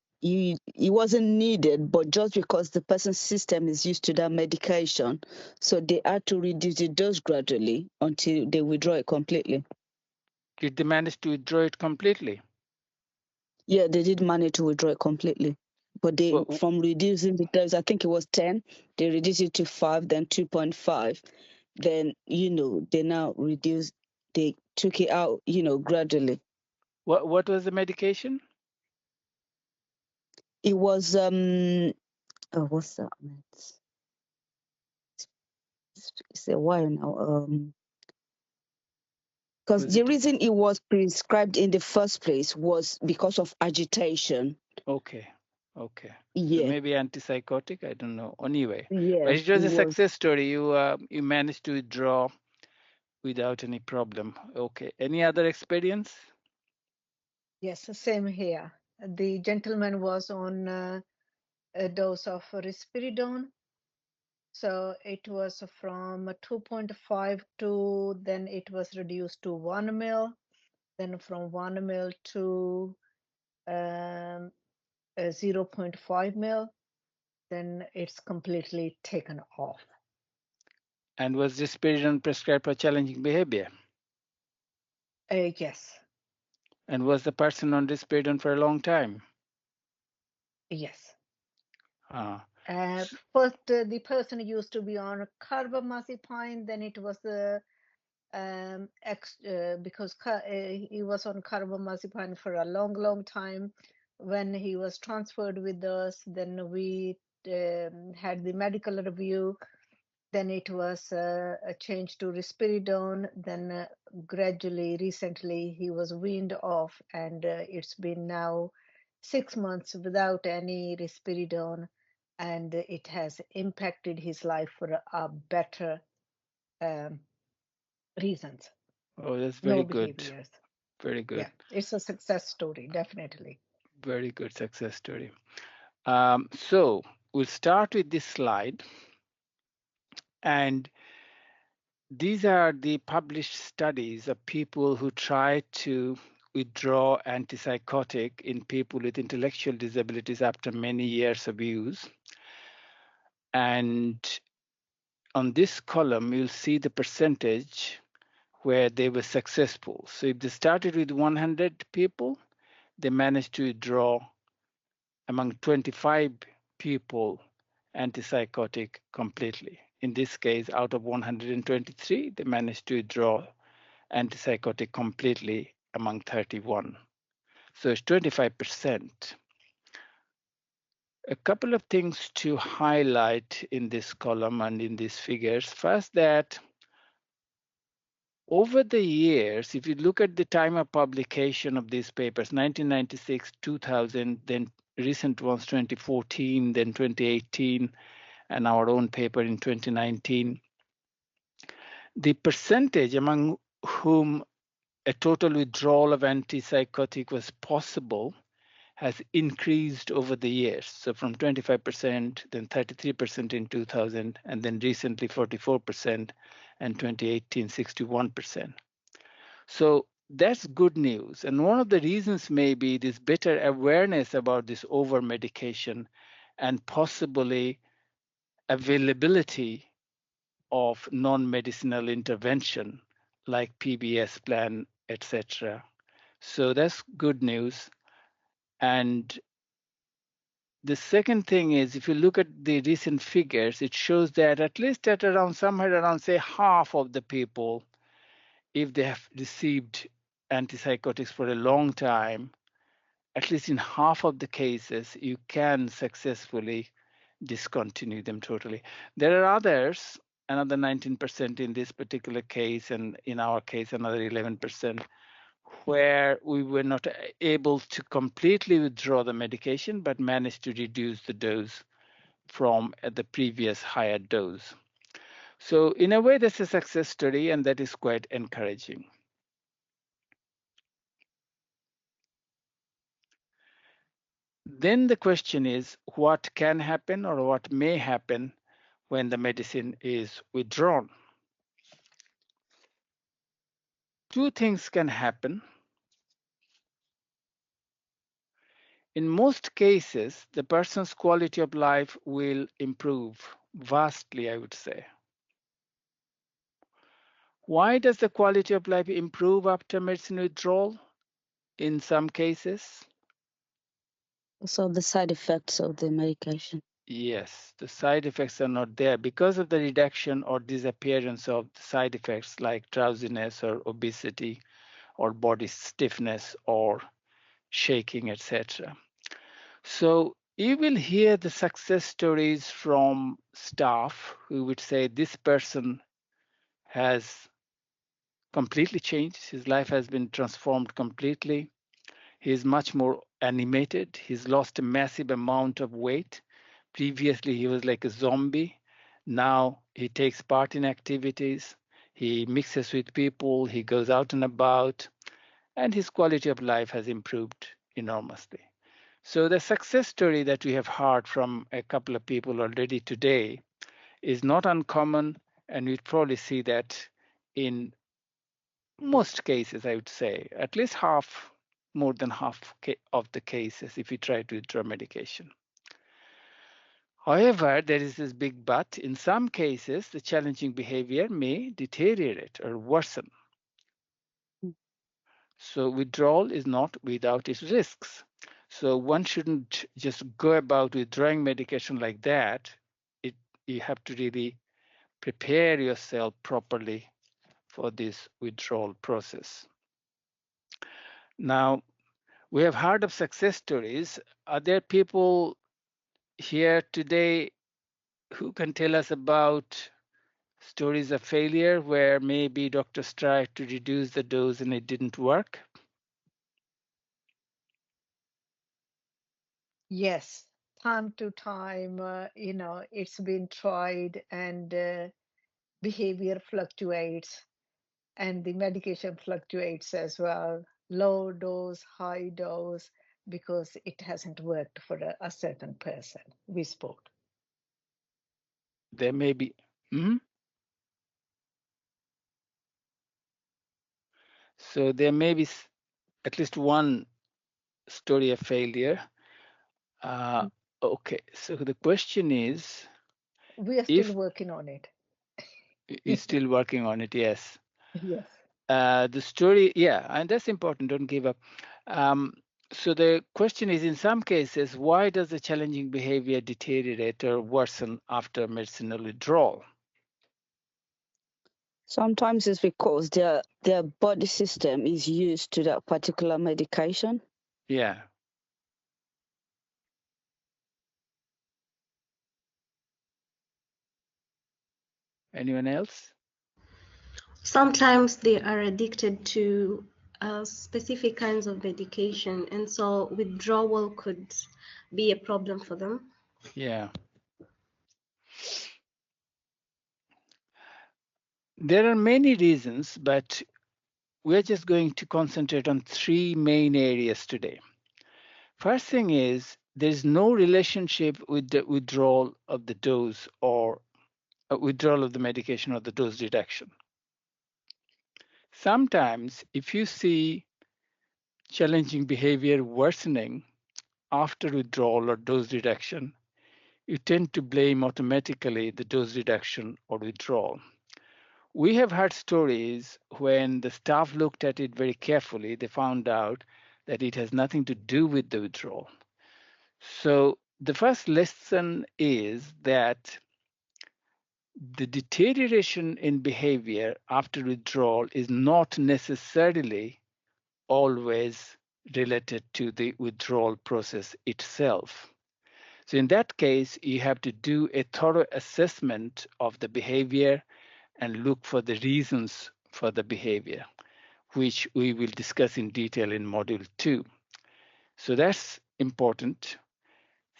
wasn't needed, but just because the person's system is used to that medication, so they had to reduce the dose gradually until they withdraw it completely. Did they manage to withdraw it completely? Yeah, they did manage to withdraw it completely. But from reducing the dose, I think it was 10, they reduced it to 5, then 2.5. Then, they now reduced, they took it out, gradually. What was the medication? It was, what's that? It's a while now. Because the reason it was prescribed in the first place was because of agitation. Okay. Yeah. So maybe antipsychotic, I don't know. Anyway, yeah, but it was a success story. You managed to withdraw without any problem. Okay. Any other experience? Yes, same here. The gentleman was on a dose of risperidone. So it was from 2.5 to, then it was reduced to 1 ml, then from 1 ml to 0.5 ml, then it's completely taken off. And was risperidone prescribed for challenging behavior? Yes. And was the person on risperidone for a long time? Yes. Ah. First, the person used to be on carbamazepine, then it was because he was on carbamazepine for a long time. When he was transferred with us, then we had the medical review. Then it was a change to risperidone. Then gradually, recently, he was weaned off, and it's been now 6 months without any risperidone, and it has impacted his life for a better reasons. Oh, that's very good. Behaviors. Very good. Yeah, it's a success story, definitely. Very good success story. So we'll start with this slide. And these are the published studies of people who try to withdraw antipsychotic in people with intellectual disabilities after many years of use. And on this column, you'll see the percentage where they were successful. So if they started with 100 people, they managed to withdraw among 25 people antipsychotic completely. In this case, out of 123, they managed to withdraw antipsychotic completely among 31. So it's 25%. A couple of things to highlight in this column and in these figures. First, that over the years, if you look at the time of publication of these papers, 1996, 2000, then recent ones 2014, then 2018, and our own paper in 2019, the percentage among whom a total withdrawal of antipsychotic was possible has increased over the years. So from 25%, then 33% in 2000, and then recently 44%, and 2018, 61%. So that's good news. And one of the reasons may be this better awareness about this over medication and possibly availability of non-medicinal intervention like PBS plan, etc. So that's good news. And the second thing is, if you look at the recent figures, it shows that at least at around somewhere around, say, half of the people, if they have received antipsychotics for a long time, at least in half of the cases, you can successfully discontinue them totally. There are others, another 19% in this particular case, and in our case, another 11%, where we were not able to completely withdraw the medication, but managed to reduce the dose from the previous higher dose. So in a way, that's a success story, and that is quite encouraging. Then the question is, what can happen or what may happen when the medicine is withdrawn? Two things can happen. In most cases, the person's quality of life will improve vastly, I would say. Why does the quality of life improve after medicine withdrawal in some cases? So the side effects of the medication. Yes, the side effects are not there because of the reduction or disappearance of the side effects like drowsiness or obesity or body stiffness or shaking, etc. So you will hear the success stories from staff who would say this person has completely changed. His life has been transformed completely. He is much more animated. He's lost a massive amount of weight. Previously, he was like a zombie. Now he takes part in activities. He mixes with people. He goes out and about. And his quality of life has improved enormously. So the success story that we have heard from a couple of people already today is not uncommon. And we probably see that in most cases, I would say, at least half, more than half of the cases if you try to withdraw medication. However, there is this big but. In some cases, the challenging behavior may deteriorate or worsen. So withdrawal is not without its risks. So one shouldn't just go about withdrawing medication like that. You have to really prepare yourself properly for this withdrawal process. Now, we have heard of success stories. Are there people here today who can tell us about stories of failure where maybe doctors tried to reduce the dose and it didn't work? Yes, time to time, it's been tried and behavior fluctuates and the medication fluctuates as well. Low dose, high dose, because it hasn't worked for a certain person. We spoke. There may be. So there may be at least one story of failure. Okay, so the question is, we are still working on it. You're still working on it, yes. Yes. The story, yeah, and that's important. Don't give up. So the question is, in some cases, why does the challenging behavior deteriorate or worsen after medicinal withdrawal? Sometimes it's because their body system is used to that particular medication. Yeah. Anyone else? Sometimes they are addicted to specific kinds of medication, and so withdrawal could be a problem for them. Yeah. There are many reasons, but we're just going to concentrate on three main areas today. First thing is there's no relationship with the withdrawal of the dose or withdrawal of the medication or the dose reduction. Sometimes if you see challenging behavior worsening after withdrawal or dose reduction, you tend to blame automatically the dose reduction or withdrawal. We have heard stories when the staff looked at it very carefully, they found out that it has nothing to do with the withdrawal. So the first lesson is that the deterioration in behavior after withdrawal is not necessarily always related to the withdrawal process itself. So in that case, you have to do a thorough assessment of the behavior and look for the reasons for the behavior, which we will discuss in detail in module 2. So that's important.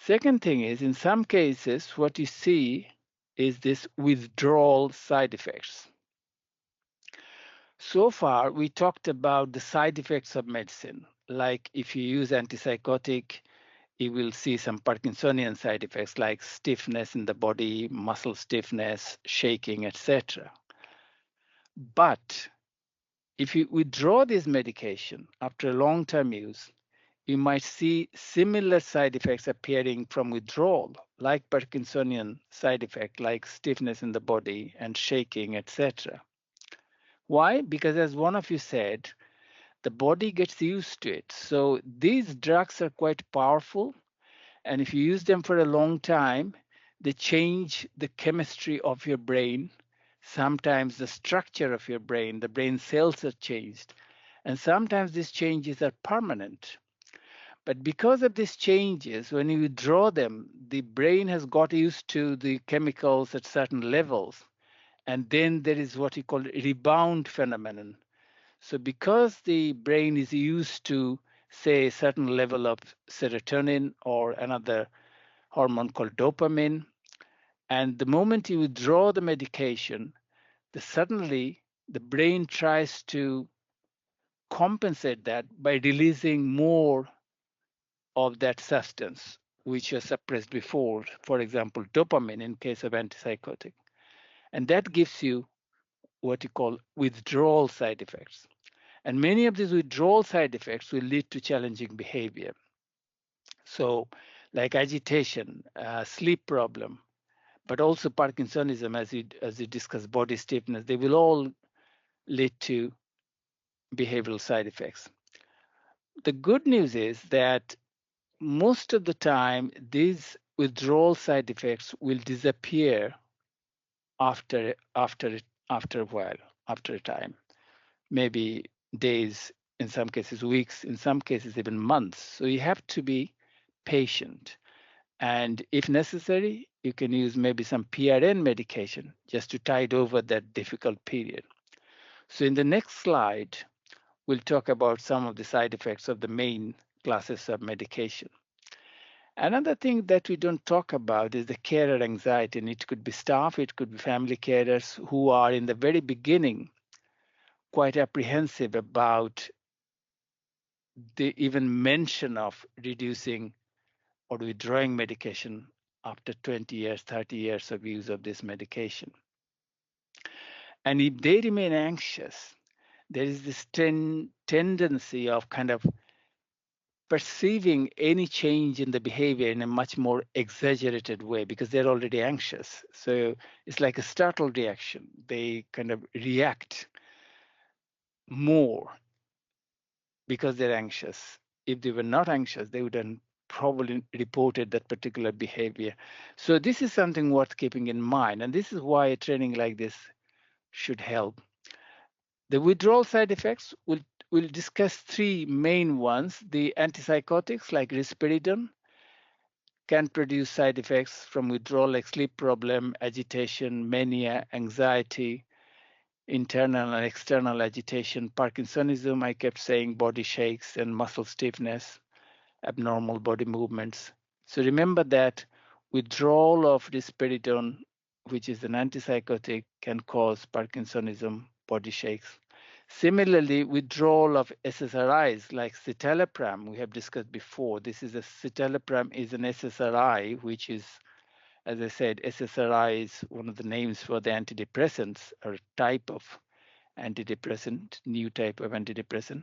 Second thing is, in some cases, what you see is this withdrawal side effects. So far, we talked about the side effects of medicine, like if you use antipsychotic, you will see some Parkinsonian side effects like stiffness in the body, muscle stiffness, shaking, etc. But if you withdraw this medication after a long-term use, you might see similar side effects appearing from withdrawal, like Parkinsonian side effect, like stiffness in the body and shaking, etc. Why? Because as one of you said, the body gets used to it. So these drugs are quite powerful. And if you use them for a long time, they change the chemistry of your brain. Sometimes the structure of your brain, the brain cells are changed. And sometimes these changes are permanent. But because of these changes, when you withdraw them, the brain has got used to the chemicals at certain levels. And then there is what you call rebound phenomenon. So because the brain is used to, say, a certain level of serotonin or another hormone called dopamine, and the moment you withdraw the medication, suddenly the brain tries to compensate that by releasing more of that substance, which was suppressed before, for example, dopamine in case of antipsychotic. And that gives you what you call withdrawal side effects. And many of these withdrawal side effects will lead to challenging behavior. So like agitation, sleep problem, but also Parkinsonism, as you discuss body stiffness, they will all lead to behavioral side effects. The good news is that most of the time, these withdrawal side effects will disappear after a while, after a time, maybe days, in some cases weeks, in some cases even months. So you have to be patient. And if necessary, you can use maybe some PRN medication just to tide over that difficult period. So in the next slide, we'll talk about some of the side effects of the main classes of medication. Another thing that we don't talk about is the carer anxiety, and it could be staff, it could be family carers who are in the very beginning quite apprehensive about the even mention of reducing or withdrawing medication after 20 years, 30 years of use of this medication. And if they remain anxious, there is this tendency of kind of perceiving any change in the behavior in a much more exaggerated way because they're already anxious. So it's like a startle reaction. They kind of react more because they're anxious. If they were not anxious, they wouldn't probably reported that particular behavior. So this is something worth keeping in mind. And this is why a training like this should help. The withdrawal side effects, we'll discuss three main ones. The antipsychotics like risperidone can produce side effects from withdrawal like sleep problem, agitation, mania, anxiety, internal and external agitation, Parkinsonism, I kept saying body shakes and muscle stiffness, abnormal body movements. So remember that withdrawal of risperidone, which is an antipsychotic, can cause Parkinsonism, body shakes. Similarly, withdrawal of SSRIs like citalopram, we have discussed before. This is a citalopram is an SSRI, which is, as I said, SSRI is one of the names for the antidepressants, or a type of antidepressant, new type of antidepressant,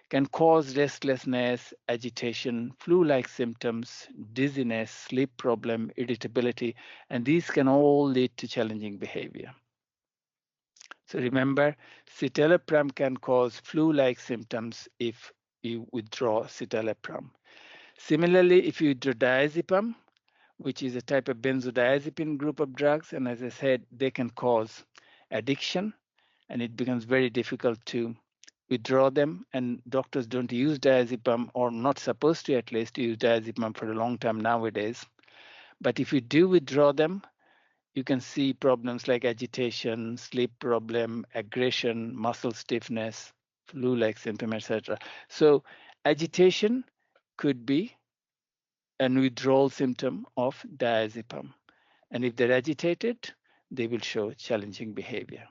can cause restlessness, agitation, flu-like symptoms, dizziness, sleep problem, irritability, and these can all lead to challenging behavior. So remember, citalopram can cause flu-like symptoms if you withdraw citalopram. Similarly, if you withdraw diazepam, which is a type of benzodiazepine group of drugs, and as I said, they can cause addiction, and it becomes very difficult to withdraw them, and doctors don't use diazepam, or not supposed to at least use diazepam for a long time nowadays. But if you do withdraw them, you can see problems like agitation, sleep problem, aggression, muscle stiffness, flu-like symptom, etc. So agitation could be a withdrawal symptom of diazepam. And if they're agitated, they will show challenging behavior.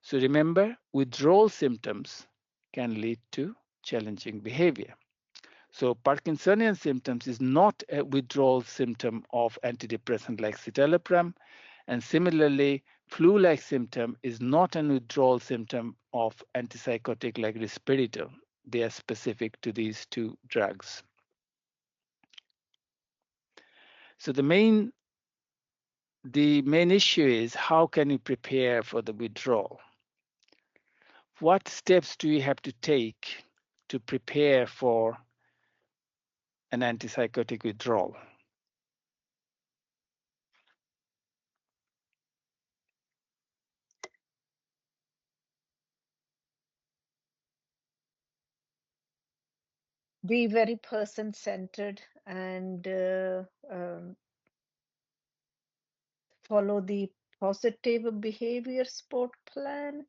So remember, withdrawal symptoms can lead to challenging behavior. So Parkinsonian symptoms is not a withdrawal symptom of antidepressant like citalopram. And similarly, flu-like symptom is not an withdrawal symptom of antipsychotic like risperidone. They are specific to these two drugs. So the main issue is, how can you prepare for the withdrawal? What steps do you have to take to prepare for an antipsychotic withdrawal? Be very person-centered and follow the positive behavior support plan.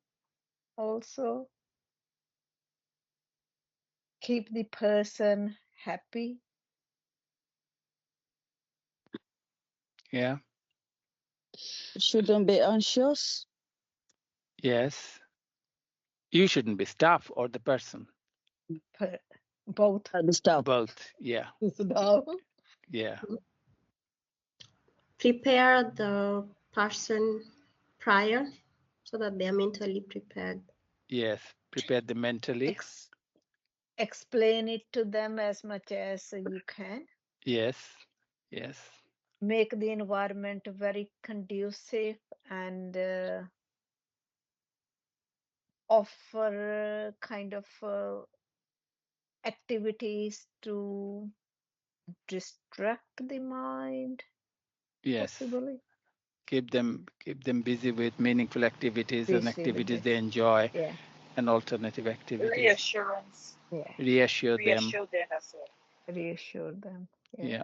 Also, keep the person happy. Yeah. Shouldn't be anxious. Yes. You shouldn't be staff or the person. Both. The staff. Both. Yeah. No. Yeah. Prepare the person prior so that they are mentally prepared. Yes. Prepare them mentally. Explain it to them as much as you can. Yes. Yes. Make the environment very conducive and offer kind of activities to distract the mind. Yes. Possibly. Keep them busy with meaningful activities and activities they enjoy, yeah. and alternative activities. Reassurance. Yeah. Reassure them. As well. Reassure them. Yeah.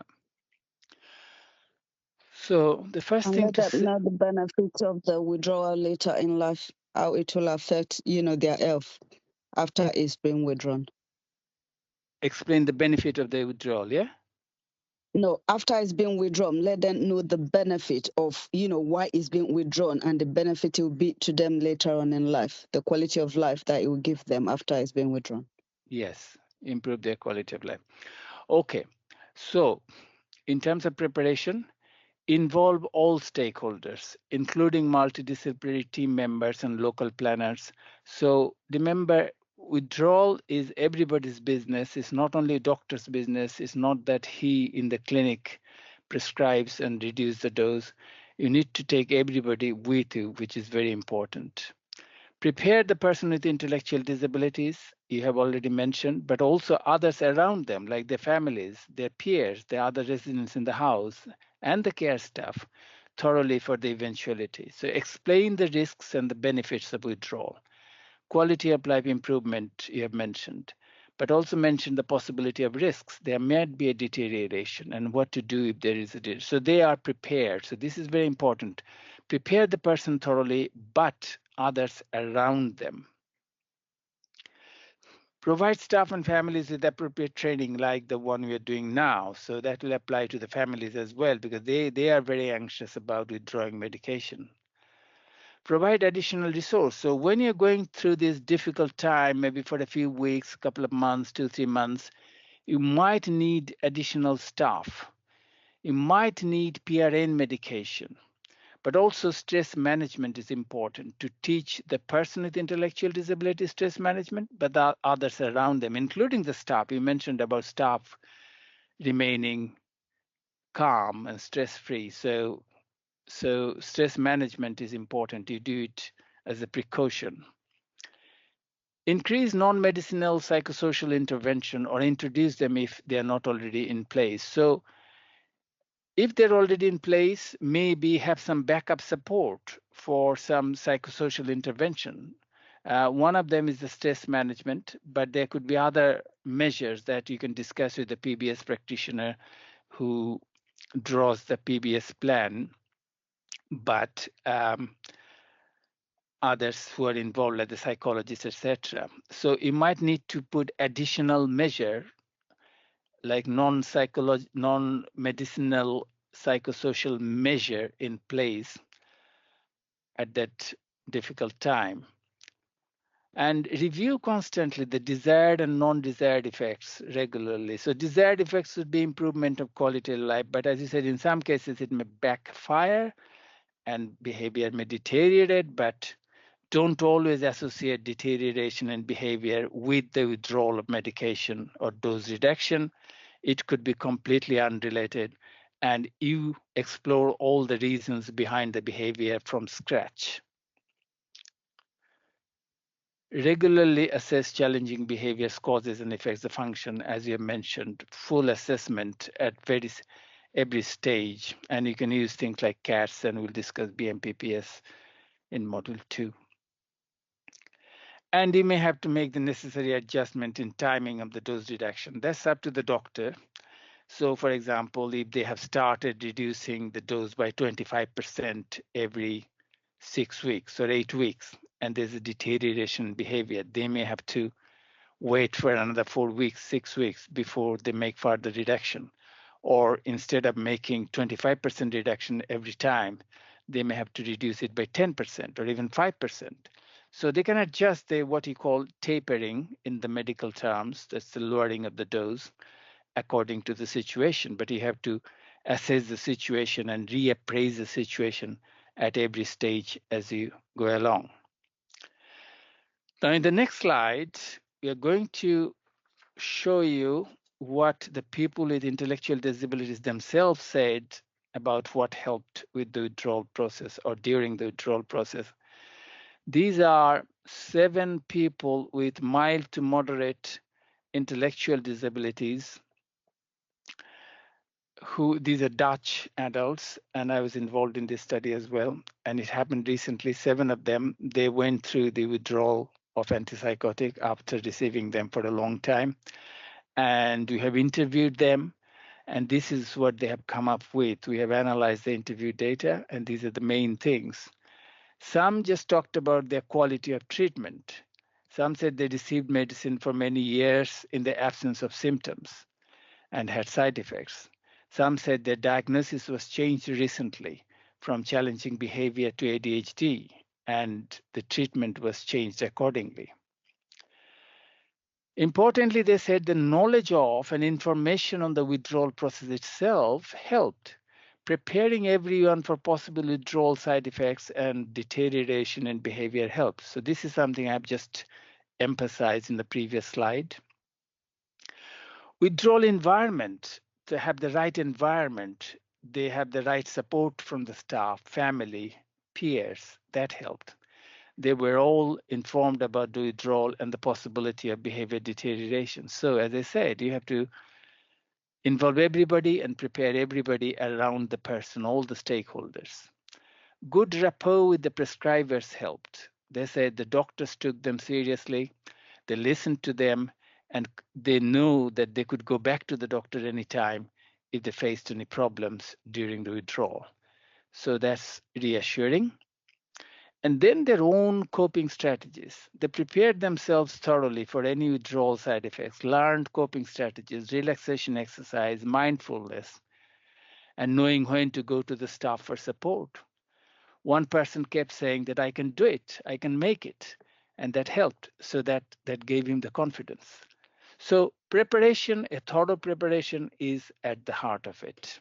So the first and thing let to them know the benefits of the withdrawal later in life, how it will affect, their health after it's been withdrawn. Explain the benefit of the withdrawal, yeah? No, after it's been withdrawn, let them know the benefit of, why it's been withdrawn, and the benefit it will be to them later on in life, the quality of life that it will give them after it's been withdrawn. Yes, improve their quality of life. Okay, so in terms of preparation, involve all stakeholders, including multidisciplinary team members and local planners. So remember, withdrawal is everybody's business. It's not only a doctor's business. It's not that he in the clinic prescribes and reduces the dose. You need to take everybody with you, which is very important. Prepare the person with intellectual disabilities, you have already mentioned, but also others around them, like their families, their peers, the other residents in the house, and the care staff, thoroughly for the eventuality. So explain the risks and the benefits of withdrawal. Quality of life improvement, you have mentioned, but also mention the possibility of risks. There might be a deterioration and what to do if there is a deterioration. So they are prepared. So this is very important. Prepare the person thoroughly, but others around them. Provide staff and families with appropriate training like the one we are doing now. So that will apply to the families as well, because they are very anxious about withdrawing medication. Provide additional resource. So when you're going through this difficult time, maybe for a few weeks, a couple of months, 2-3 months, you might need additional staff. You might need PRN medication. But also stress management is important to teach the person with intellectual disability stress management, but the others around them, including the staff. You mentioned about staff remaining calm and stress-free. So stress management is important. You do it as a precaution. Increase non-medicinal psychosocial intervention or introduce them if they are not already in place. So if they're already in place, maybe have some backup support for some psychosocial intervention. One of them is the stress management, but there could be other measures that you can discuss with the PBS practitioner who draws the PBS plan, but others who are involved, like the psychologists, etc. So you might need to put additional measure like non-medicinal psychosocial measure in place at that difficult time. And review constantly the desired and non-desired effects regularly. So desired effects would be improvement of quality of life, but as you said, in some cases it may backfire and behavior may deteriorate, but don't always associate deterioration in behavior with the withdrawal of medication or dose reduction. It could be completely unrelated, and you explore all the reasons behind the behavior from scratch. Regularly assess challenging behaviors, causes, and effects the function, as you mentioned, full assessment at every stage. And you can use things like CATS, and we'll discuss BMPPS in Module 2. And you may have to make the necessary adjustment in timing of the dose reduction. That's up to the doctor. So for example, if they have started reducing the dose by 25% every 6 weeks or 8 weeks, and there's a deterioration in behavior, they may have to wait for another 4 weeks, 6 weeks before they make further reduction. Or instead of making 25% reduction every time, they may have to reduce it by 10% or even 5%. So they can adjust what you call tapering in the medical terms. That's the lowering of the dose according to the situation, but you have to assess the situation and reappraise the situation at every stage as you go along. Now, in the next slide, we are going to show you what the people with intellectual disabilities themselves said about what helped with the withdrawal process or during the withdrawal process. These are 7 people with mild to moderate intellectual disabilities these are Dutch adults, and I was involved in this study as well. And it happened recently. 7 of them, they went through the withdrawal of antipsychotic after receiving them for a long time. And we have interviewed them, and this is what they have come up with. We have analyzed the interview data, and these are the main things. Some just talked about their quality of treatment. Some said they received medicine for many years in the absence of symptoms and had side effects. Some said their diagnosis was changed recently from challenging behavior to ADHD, and the treatment was changed accordingly. Importantly, they said the knowledge of and information on the withdrawal process itself helped, preparing everyone for possible withdrawal side effects and deterioration in behavior helps. So this is something I've just emphasized in the previous slide. Withdrawal environment, to have the right environment, they have the right support from the staff, family, peers, that helped. They were all informed about the withdrawal and the possibility of behavior deterioration. So as I said, you have to involve everybody and prepare everybody around the person, all the stakeholders. Good rapport with the prescribers helped. They said the doctors took them seriously, they listened to them, and they knew that they could go back to the doctor anytime if they faced any problems during the withdrawal. So that's reassuring. And then their own coping strategies. They prepared themselves thoroughly for any withdrawal side effects, learned coping strategies, relaxation exercise, mindfulness, and knowing when to go to the staff for support. one person kept saying that I can do it, I can make it. And that helped. So that gave him the confidence. So preparation, a thorough preparation is at the heart of it.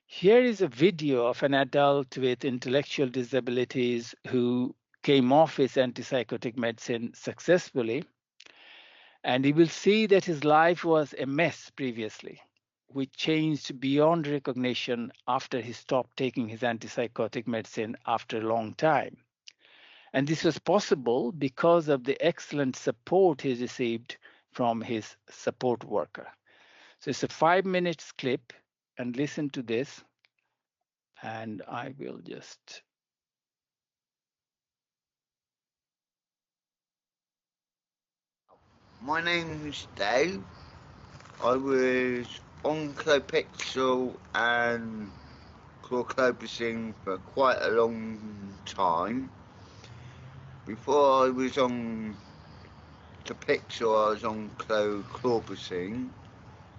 Here is a video of an adult with intellectual disabilities who came off his antipsychotic medicine successfully. And you will see that his life was a mess previously, which changed beyond recognition after he stopped taking his antipsychotic medicine after a long time. And this was possible because of the excellent support he received from his support worker. So it's a 5-minute clip, and listen to this. And I will just. My name's Dave. I was on Clopixel and chlorpromazine for quite a long time. Before I was on Clopixel, I was on chlorpromazine.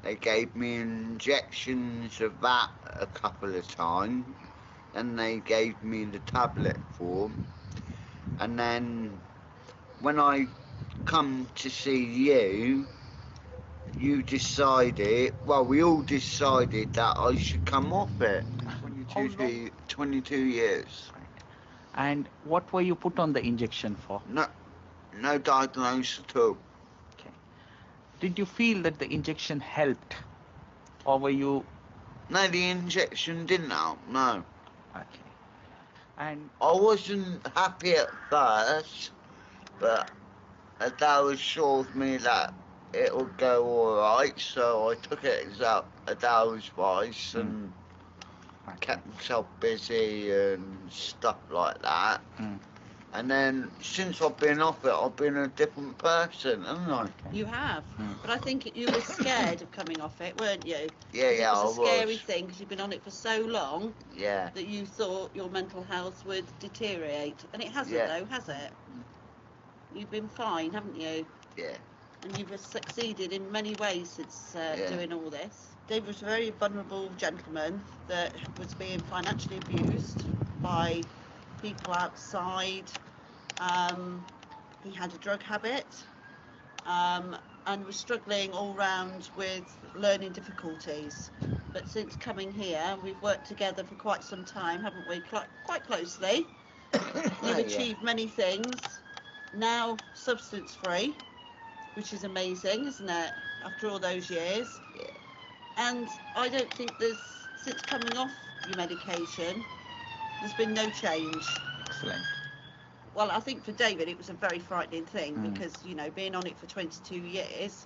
They gave me injections of that a couple of times, and they gave me the tablet form. And then when I come to see you, you decided, well, we all decided that I should come off it. 22 years. And what were you put on the injection for? No diagnosis at all. Okay. Did you feel that the injection helped? Or were you... No, the injection didn't help, no. Okay. And I wasn't happy at first, but Adele assured me that it would go alright, so I took it as Adele's advice and kept myself busy and stuff like that. And then since I've been off it, I've been a different person, haven't I? You have, but I think you were scared of coming off it, weren't you? Yeah, It was a scary was. thing because you've been on it for so long. Yeah. That you thought your mental health would deteriorate, and it hasn't, though, has it? You've been fine, haven't you? Yeah. And you've succeeded in many ways since doing all this. Dave was a very vulnerable gentleman that was being financially abused by people outside. He had a drug habit and was struggling all round with learning difficulties. But since coming here, we've worked together for quite some time, haven't we? Quite closely. You've achieved many things. Now substance-free, which is amazing, isn't it? After all those years. Yeah. And I don't think since coming off your medication, there's been no change. Excellent. Well, I think for David it was a very frightening thing because, you know, being on it for 22 years,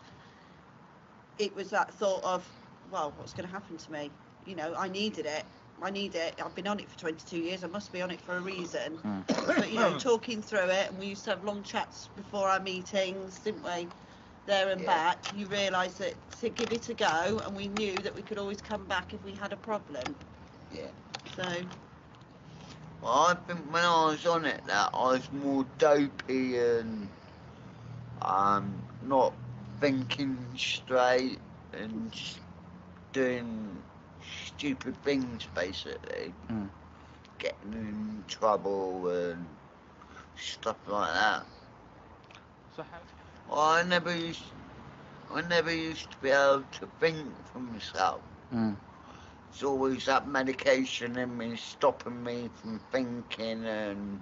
it was that thought of, well, what's going to happen to me? You know, I needed it. I've been on it for 22 years. I must be on it for a reason. But, you know, talking through it, and we used to have long chats before our meetings, didn't we? There and back, you realise that to give it a go, and we knew that we could always come back if we had a problem. Yeah. So. Well, I think when I was on it, that I was more dopey and not thinking straight and just doing stupid things, basically. Getting in trouble and stuff like that. So well, I never used to be able to think for myself. It's always that medication in me stopping me from thinking and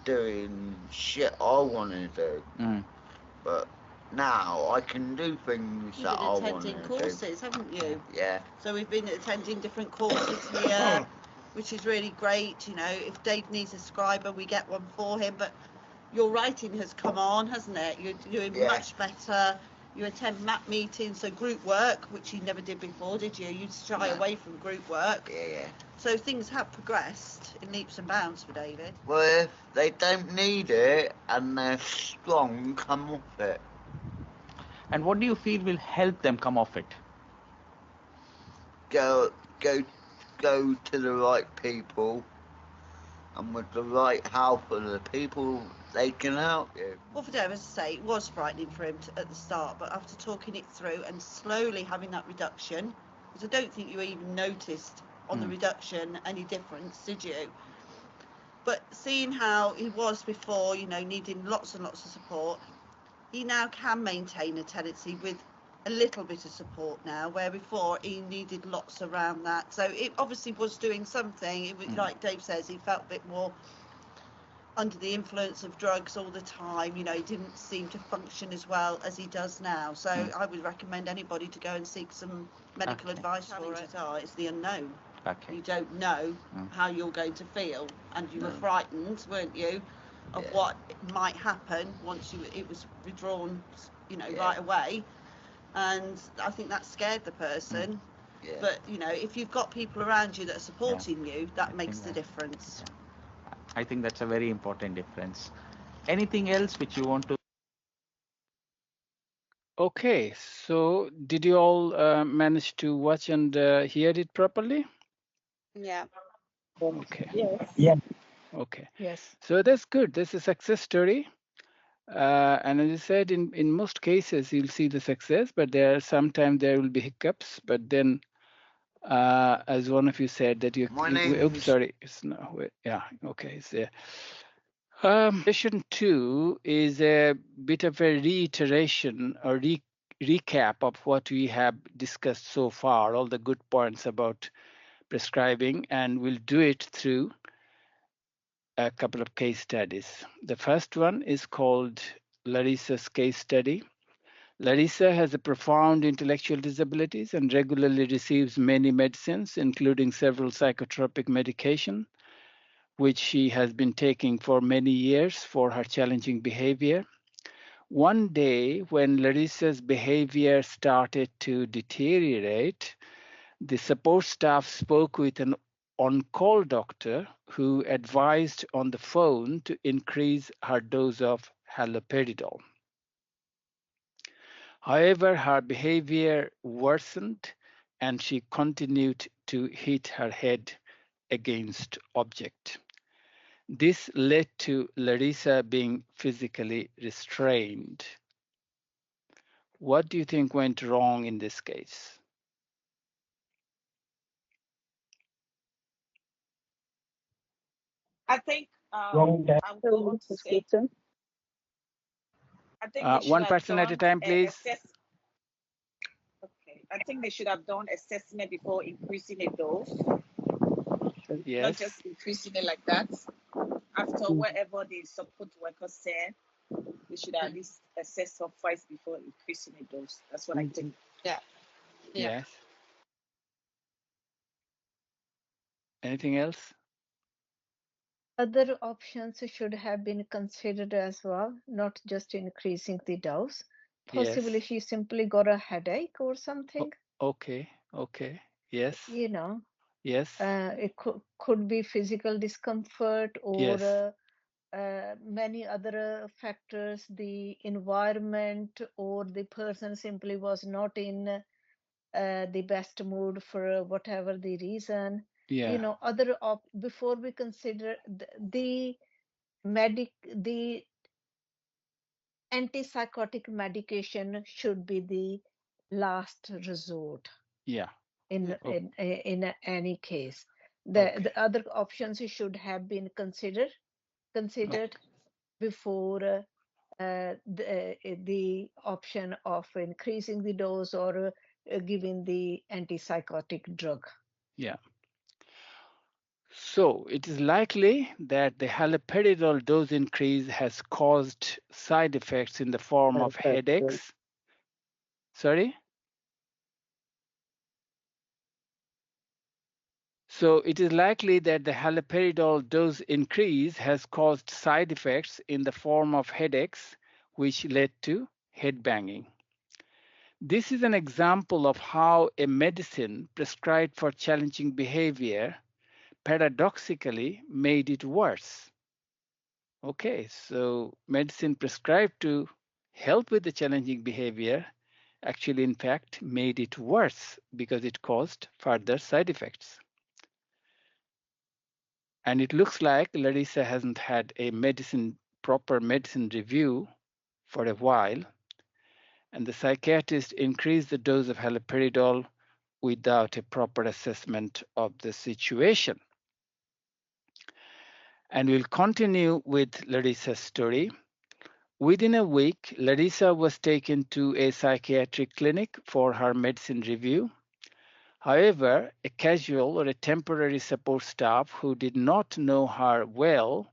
doing shit I want to do. But now I can do things that I want to do. You've been attending courses, haven't you? Yeah. So we've been attending different courses here, which is really great. You know, if Dave needs a scriber, we get one for him. But your writing has come on, hasn't it? You're doing much better. You attend MAP meetings, so group work, which you never did before, did you? You'd shy away from group work. Yeah. So things have progressed in leaps and bounds for David. Well, if they don't need it and they're strong, come off it. And what do you feel will help them come off it? Go to the right people, and with the right help of the people, they can help you. Well, for Dave, as I say, it was frightening for him at the start, but after talking it through and slowly having that reduction, Because I don't think you even noticed on the reduction any difference, did you? But seeing how he was before, you know, needing lots and lots of support, he now can maintain a tenancy with a little bit of support now, where before he needed lots around that. So it obviously was doing something. It was, like Dave says, he felt a bit more under the influence of drugs all the time. You know, he didn't seem to function as well as he does now. So I would recommend anybody to go and seek some medical advice for it. It's the unknown. Okay. You don't know how you're going to feel, and you were frightened, weren't you, of what might happen once it was withdrawn, you know, right away. And I think that scared the person. But you know, if you've got people around you that are supporting you, that makes the difference. I think that's a very important difference. Anything else which you want to? Okay, so did you all manage to watch and hear it properly? Yeah. Okay. Yes. Yeah. Okay. Yes. So that's good. That's a success story. And as I said, in most cases, you'll see the success, but sometimes there will be hiccups. But then, as one of you said, that oops, sorry, it's no, yeah, okay, it's there. Session 2 is a bit of a reiteration or recap of what we have discussed so far, all the good points about prescribing, and we'll do it through a couple of case studies. The first one is called Larissa's case study. Larissa has a profound intellectual disabilities and regularly receives many medicines, including several psychotropic medication, which she has been taking for many years for her challenging behavior. One day, when Larissa's behavior started to deteriorate, the support staff spoke with an on-call doctor who advised on the phone to increase her dose of haloperidol. However, her behavior worsened and she continued to hit her head against object. This led to Larissa being physically restrained. What do you think went wrong in this case? I think Wrong time. I'll go on to say I think they should One have person at done a time, please. Okay. I think they should have done assessment before increasing a dose. Yes. Not just increasing it like that. After whatever the support worker said, they should at least assess her twice before increasing a dose. That's what I think. Yeah. Yes. Anything else? Other options should have been considered as well, not just increasing the dose. Possibly Yes. she simply got a headache or something. Okay. Okay. Yes. You know, Yes. it could be physical discomfort or Yes. many other factors. The environment or the person simply was not in the best mood for whatever the reason. Yeah. You know, before we consider the antipsychotic medication should be the last resort. Yeah. In any case, the other options should have been considered before the option of increasing the dose or giving the antipsychotic drug. Yeah. So it is likely that the haloperidol dose increase has caused side effects in the form of headaches. Sorry? So it is likely that the haloperidol dose increase has caused side effects in the form of headaches, which led to head banging. This is an example of how a medicine prescribed for challenging behavior paradoxically made it worse. Okay, so medicine prescribed to help with the challenging behavior actually, in fact, made it worse because it caused further side effects. And it looks like Larissa hasn't had a proper medicine review for a while. And the psychiatrist increased the dose of haloperidol without a proper assessment of the situation. And we'll continue with Larissa's story. Within a week, Larissa was taken to a psychiatric clinic for her medicine review. However, a casual or a temporary support staff who did not know her well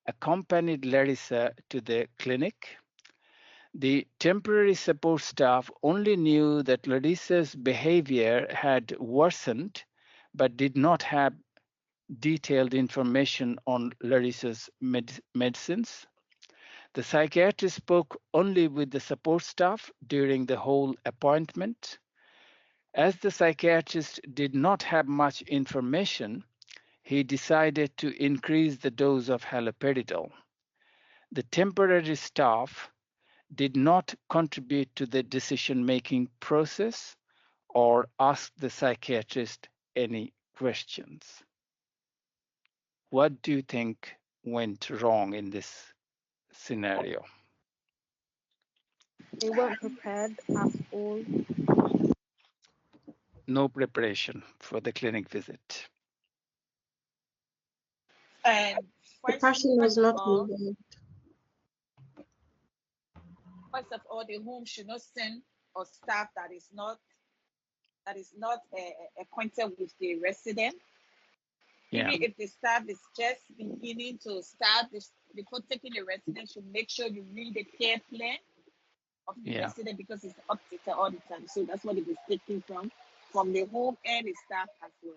accompanied Larissa to the clinic. The temporary support staff only knew that Larissa's behavior had worsened, but did not have detailed information on Larissa's medicines. The psychiatrist spoke only with the support staff during the whole appointment. As the psychiatrist did not have much information, he decided to increase the dose of haloperidol. The temporary staff did not contribute to the decision-making process or ask the psychiatrist any questions. What do you think went wrong in this scenario? They weren't prepared at all. No preparation for the clinic visit. And The person was not involved. First of all, the home should not send a staff that is not acquainted with the resident. Yeah. Even if the staff is just beginning to start this, before taking the resident, should make sure you read the care plan of the resident, because it's updated all the time. So that's what it is taken from the home and the staff as well.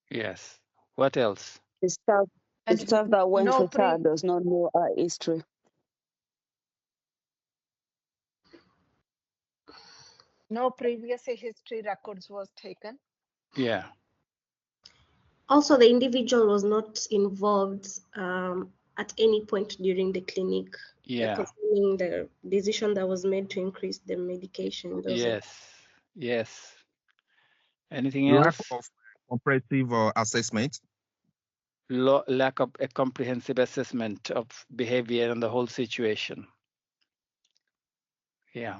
Yes. What else? The staff that went with her does not know our history. No previous history records was taken. Yeah. Also, the individual was not involved at any point during the clinic. Yeah. Concerning the decision that was made to increase the medication. Yes. Anything Lack else? of comprehensive assessment. Lack of a comprehensive assessment of behavior and the whole situation. Yeah.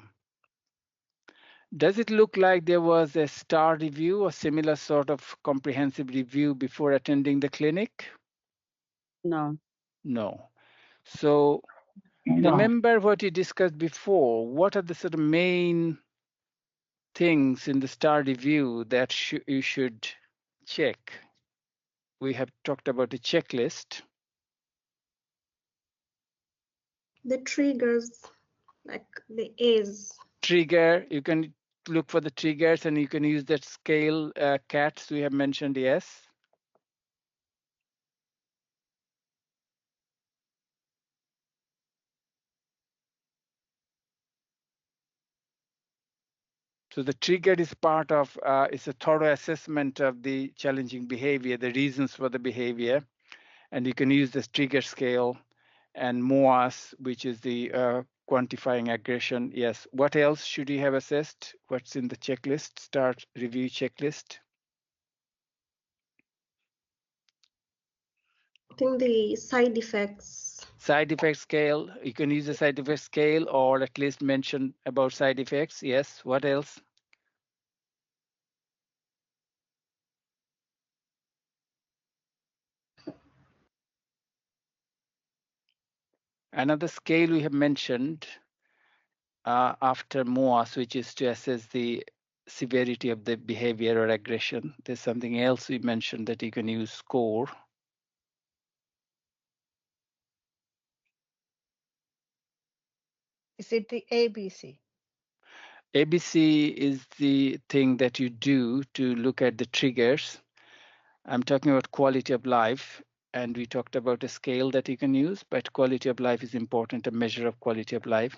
Does it look like there was a STAR review or similar sort of comprehensive review before attending the clinic? No. No. So remember what you discussed before. What are the sort of main things in the STAR review that you should check? We have talked about a checklist. The triggers, like the A's. Trigger, you can look for the triggers and you can use that scale CATS we have mentioned, yes. So the trigger is part of, it's a thorough assessment of the challenging behavior, the reasons for the behavior. And you can use this trigger scale and MOAS, which is the quantifying aggression. Yes. What else should you have assessed? What's in the checklist, STAR review checklist? I think the side effects. Side effect scale, you can use the side effect scale or at least mention about side effects. Yes. What else? Another scale we have mentioned after MOAS, which is to assess the severity of the behavior or aggression. There's something else we mentioned that you can use SCORE. Is it the ABC? ABC is the thing that you do to look at the triggers. I'm talking about quality of life, and we talked about a scale that you can use, but quality of life is important, a measure of quality of life.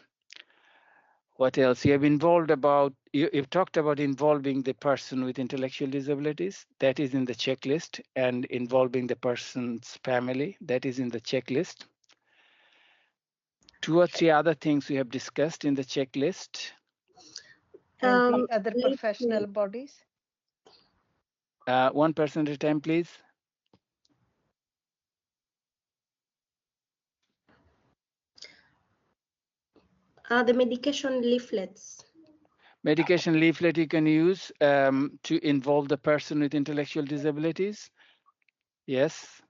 What else? You've talked about involving the person with intellectual disabilities. That is in the checklist, and involving the person's family. That is in the checklist. 2 or 3 other things we have discussed in the checklist. And the other professional bodies? One person at a time, please. The medication leaflets. Medication leaflet you can use to involve the person with intellectual disabilities. Yes.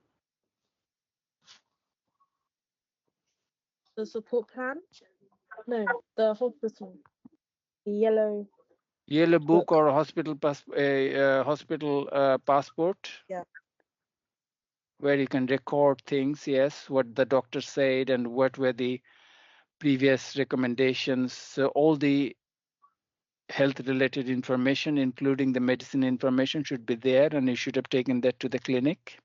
The support plan? No, the hospital. The yellow Book or hospital passport. Yeah. Where you can record things, yes, what the doctor said and what were the previous recommendations. So all the health-related information, including the medicine information, should be there, and you should have taken that to the clinic.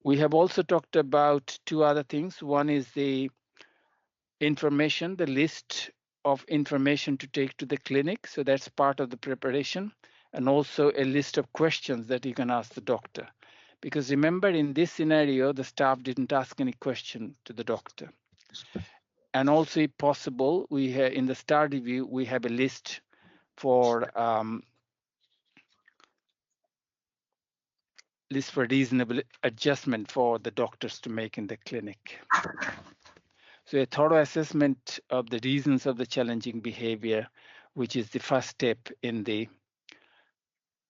We have also talked about two other things. One is the information, the list of information to take to the clinic. So that's part of the preparation, and also a list of questions that you can ask the doctor. Because remember, in this scenario, the staff didn't ask any question to the doctor. And also, if possible, we have, in the STAR review, we have a list for reasonable adjustment for the doctors to make in the clinic. So a thorough assessment of the reasons of the challenging behavior, which is the first step in the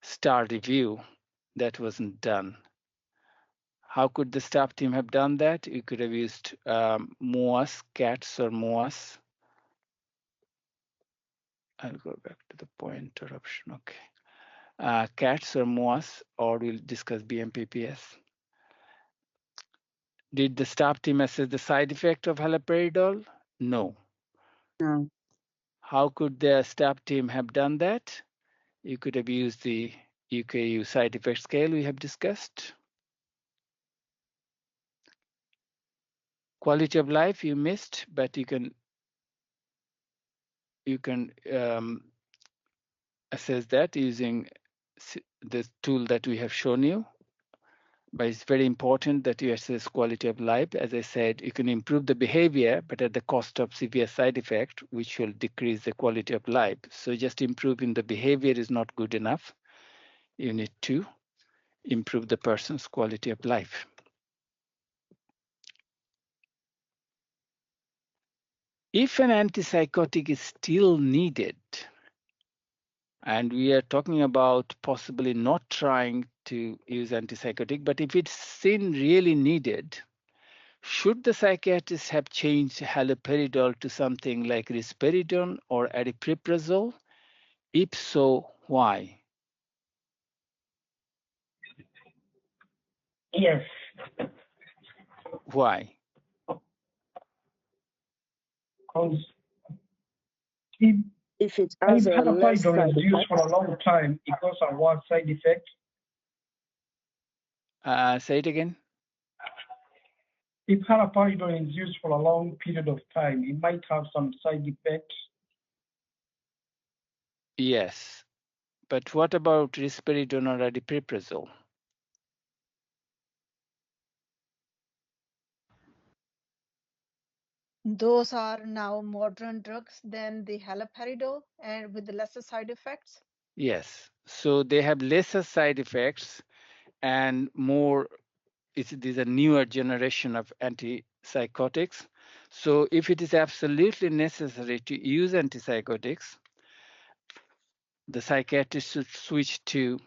STAR review, that wasn't done. How could the staff team have done that? You could have used MOAS, CATS or MOAS. I'll go back to the pointer option, okay. CATS or MOAS, or we'll discuss BMPPS. Did the staff team assess the side effect of haloperidol? No. No. How could the staff team have done that? You could have used the UKU side effect scale we have discussed. Quality of life you missed, but you can assess that using the tool that we have shown you. But it's very important that you assess quality of life. As I said, you can improve the behavior, but at the cost of severe side effect, which will decrease the quality of life. So just improving the behavior is not good enough. You need to improve the person's quality of life. If an antipsychotic is still needed, and we are talking about possibly not trying to use antipsychotic, but if it's still really needed, should the psychiatrist have changed haloperidol to something like risperidone or aripiprazole? If so, why? Yes. Why? Because if it has a less haloperidol side is used effect. for a long time, it goes a worse side effect. Say it again. If haloperidol is used for a long period of time, it might have some side effects. Yes, but what about risperidone or aripiprazole? Those are now modern drugs than the haloperidol and with the lesser side effects. Yes, so they have lesser side effects and more. These are newer generation of antipsychotics. So if it is absolutely necessary to use antipsychotics, the psychiatrist should switch to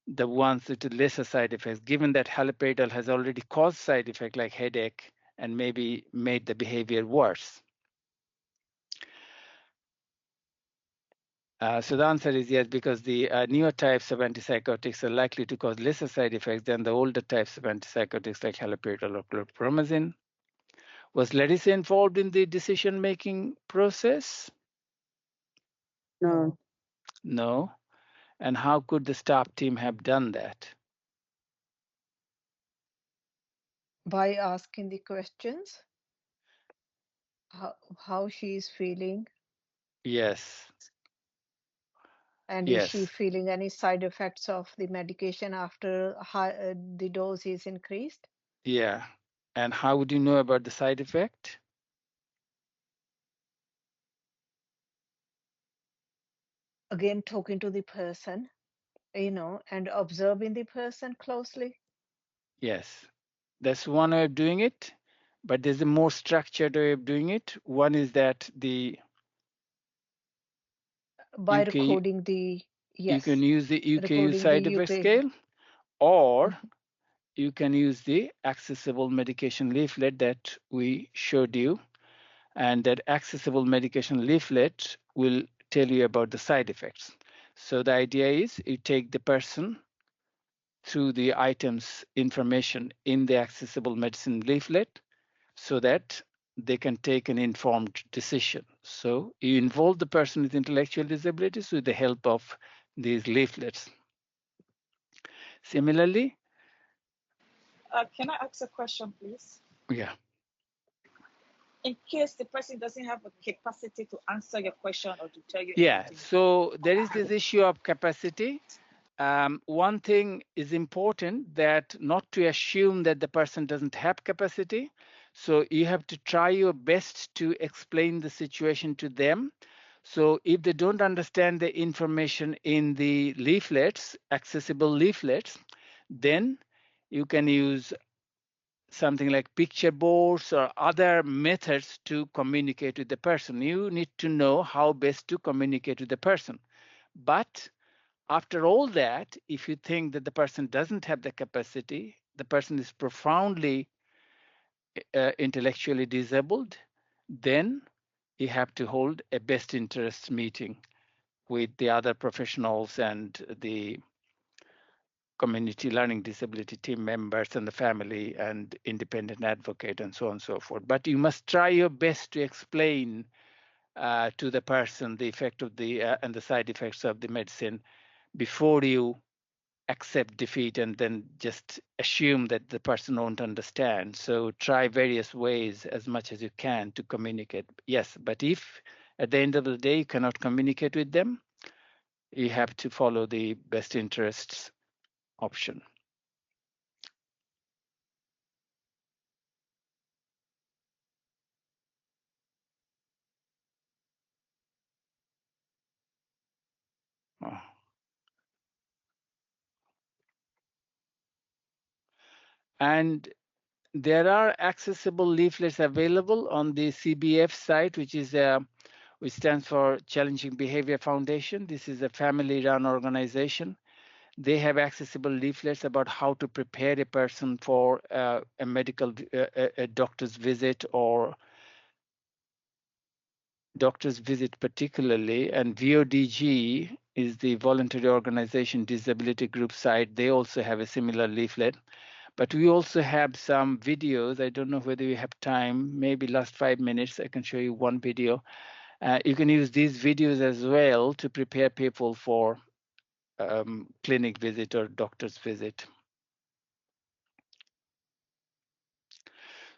the ones with lesser side effects, given that haloperidol has already caused side effects like headache and maybe made the behavior worse. So the answer is yes, because the newer types of antipsychotics are likely to cause lesser side effects than the older types of antipsychotics like haloperidol or chlorpromazine. Was Larissa involved in the decision-making process? No. No. And how could the staff team have done that? By asking the questions, how she is feeling. Yes. And is she feeling any side effects of the medication after the dose is increased? Yeah. And how would you know about the side effect? Again, talking to the person, and observing the person closely. Yes. That's one way of doing it. but there's a more structured way of doing it. One is that by you recording the, you can yes, use the recording side the effect UK. scale, or you can use the accessible medication leaflet that we showed you, and that accessible medication leaflet will tell you about the side effects. So the idea is you take the person through the items information in the accessible medicine leaflet so that they can take an informed decision. So you involve the person with intellectual disabilities with the help of these leaflets. Similarly, can I ask a question, please? yeah. In case the person doesn't have a capacity to answer your question or to tell you Yeah, anything. so there is this issue of capacity. One thing is important, that not to assume that the person doesn't have capacity. So you have to try your best to explain the situation to them. So if they don't understand the information in the leaflets, accessible leaflets, then you can use something like picture boards or other methods to communicate with the person. You need to know how best to communicate with the person. But after all that, if you think that the person doesn't have the capacity, the person is profoundly intellectually disabled, then you have to hold a best interest meeting with the other professionals and the community learning disability team members and the family and independent advocate and so on and so forth. But you must try your best to explain to the person the effect of the and the side effects of the medicine before you accept defeat and then just assume that the person won't understand. So try various ways as much as you can to communicate. Yes, but if at the end of the day you cannot communicate with them, you have to follow the best interests option. Oh. And there are accessible leaflets available on the CBF site, which stands for Challenging Behavior Foundation. This is a family-run organization. They have accessible leaflets about how to prepare a person for a medical a doctor's visit or doctor's visit particularly. And VODG is the voluntary organization disability group site. They also have a similar leaflet. But we also have some videos. I don't know whether we have time, maybe last 5 minutes, I can show you one video. You can use these videos as well to prepare people for clinic visit or doctor's visit.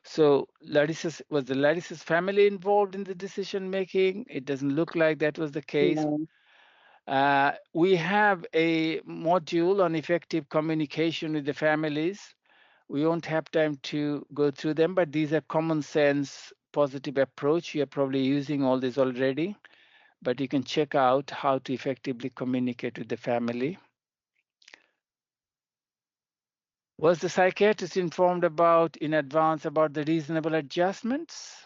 So was the Larissa's family involved in the decision making? It doesn't look like that was the case. No. We have a module on effective communication with the families. We won't have time to go through them, but these are common sense positive approach. You're probably using all this already, but you can check out how to effectively communicate with the family. Was the psychiatrist informed in advance about the reasonable adjustments?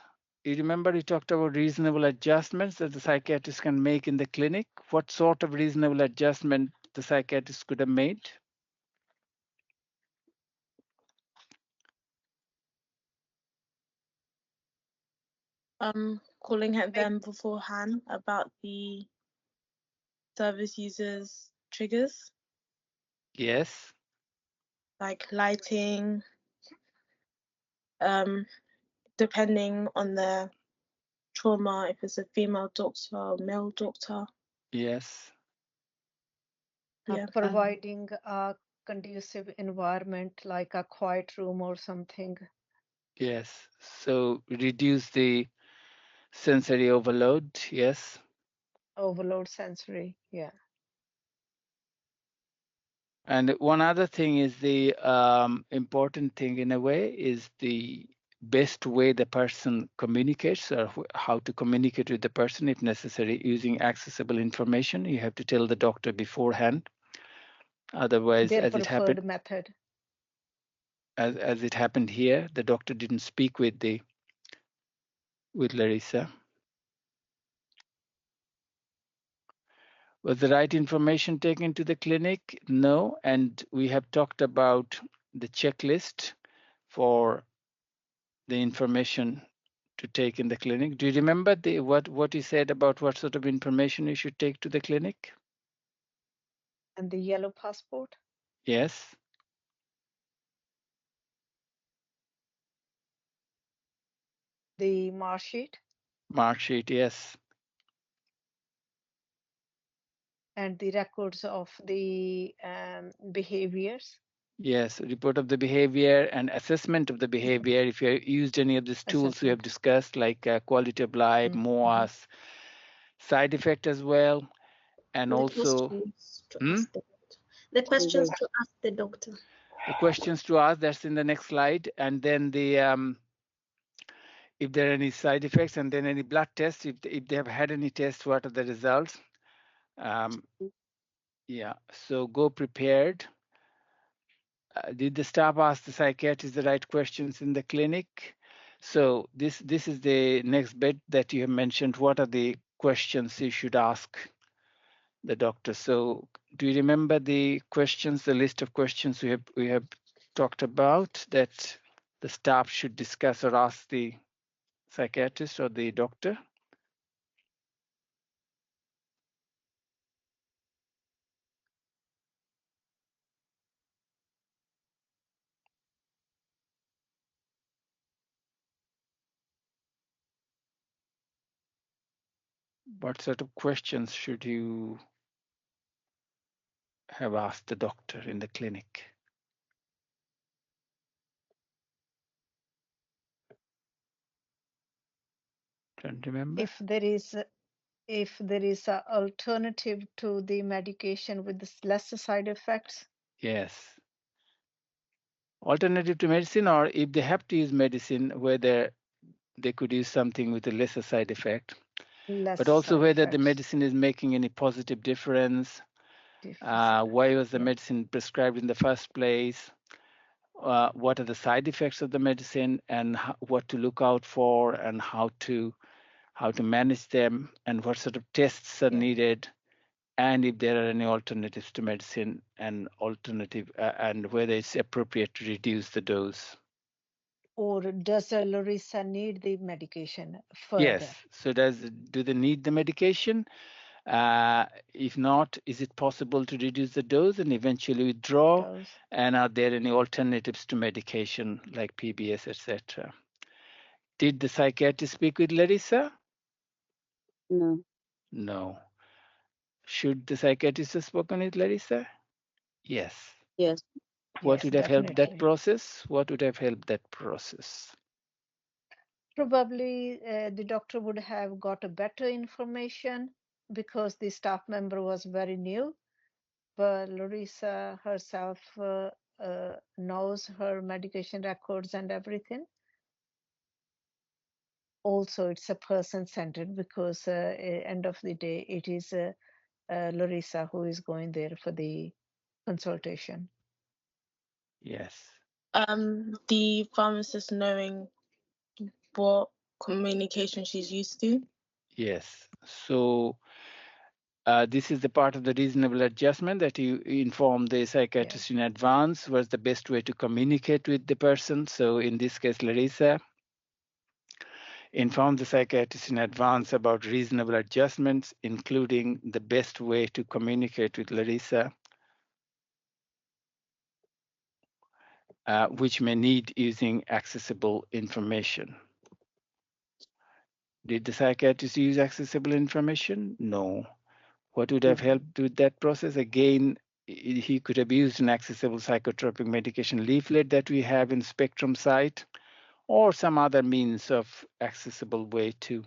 You remember we talked about reasonable adjustments that the psychiatrist can make in the clinic. What sort of reasonable adjustment the psychiatrist could have made? Calling at them beforehand about the service users' triggers. Yes. Like lighting, depending on the trauma, if it's a female doctor or male doctor. Yes. Yeah. Providing a conducive environment like a quiet room or something. Yes. So reduce the sensory overload. Yes. Overload sensory. Yeah. And one other thing is the important thing in a way is the best way the person communicates or how to communicate with the person if necessary using accessible information. You have to tell the doctor beforehand. Otherwise, Their as it happened. preferred method. as it happened here, the doctor didn't speak with Larissa. Was the right information taken to the clinic? No, and we have talked about the checklist for the information to take in the clinic. Do you remember what he said about what sort of information you should take to the clinic? And the yellow passport? Yes. The mark sheet? Mark sheet, yes. And the records of the behaviors? Yes, report of the behavior and assessment of the behavior. If you used any of these tools we have discussed, like quality of life, MOAS, side effect as well, and also the questions to ask the doctor. The questions to ask, that's in the next slide, and then the if there are any side effects, and then any blood tests. If they have had any tests, what are the results? Yeah, so go prepared. Did the staff ask the psychiatrist the right questions in the clinic? So this is the next bit that you have mentioned. What are the questions you should ask the doctor? So do you remember the questions, the list of questions we have talked about that the staff should discuss or ask the psychiatrist or the doctor? What sort of questions should you have asked the doctor in the clinic? Don't remember? If there is an alternative to the medication with lesser side effects? Yes. Alternative to medicine, or if they have to use medicine, whether they could use something with a lesser side effect, but also whether the medicine is making any positive difference. Why was the medicine prescribed in the first place? What are the side effects of the medicine, and what to look out for, and how to manage them, and what sort of tests are needed, and if there are any alternatives to medicine, and and whether it's appropriate to reduce the dose. Or does Larissa need the medication further? Yes. So do they need the medication? If not, is it possible to reduce the dose and eventually withdraw? And are there any alternatives to medication like PBS, etc.? Did the psychiatrist speak with Larissa? No. No. Should the psychiatrist have spoken with Larissa? Yes. Yes. What would have helped that process? What would have helped that process? Probably the doctor would have got a better information because the staff member was very new, but Larissa herself knows her medication records and everything. Also, it's a person-centered because end of the day, it is Larissa who is going there for the consultation. Yes. The pharmacist knowing what communication she's used to. Yes. So this is the part of the reasonable adjustment that you inform the psychiatrist in advance. What's the best way to communicate with the person? So in this case, Larissa inform the psychiatrist in advance about reasonable adjustments, including the best way to communicate with Larissa, which may need using accessible information. Did the psychiatrist use accessible information? No. What would have helped with that process? Again, he could have used an accessible psychotropic medication leaflet that we have in Spectrum site, or some other means of accessible way to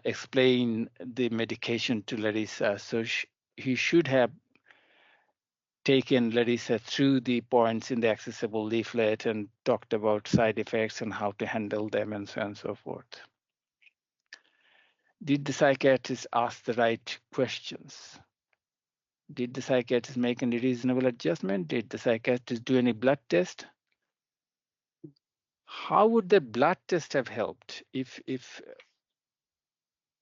explain the medication to Larissa. So he should have taken Larissa through the points in the accessible leaflet and talked about side effects and how to handle them and so on and so forth. Did the psychiatrist ask the right questions? Did the psychiatrist make any reasonable adjustment? Did the psychiatrist do any blood test? How would the blood test have helped if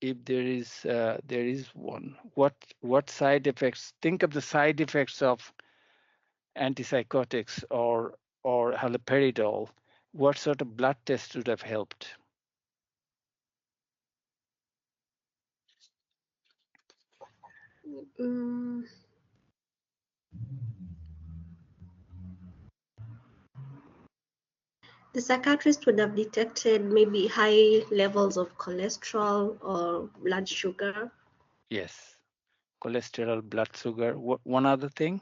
there is one? What side effects? Think of the side effects of antipsychotics or haloperidol. What sort of blood test would have helped? The psychiatrist would have detected maybe high levels of cholesterol or blood sugar. Yes, cholesterol, blood sugar. One other thing?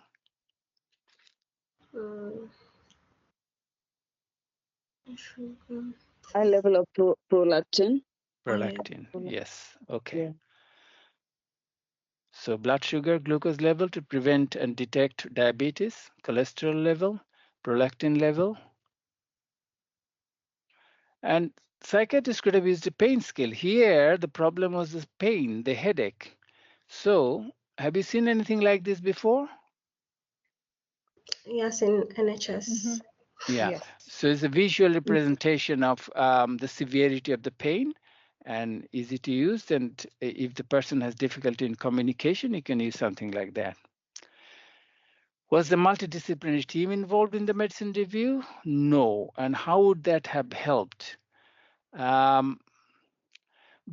High level of prolactin. Prolactin, yes. Okay. Yeah. So blood sugar, glucose level to prevent and detect diabetes, cholesterol level, prolactin level. And psychiatrists could have used a pain scale. Here, the problem was the pain, the headache. So have you seen anything like this before? Yes, in NHS. Mm-hmm. Yeah. Yes. So it's a visual representation of the severity of the pain and easy to use. And if the person has difficulty in communication, you can use something like that. Was the multidisciplinary team involved in the medicine review? No. And how would that have helped? Can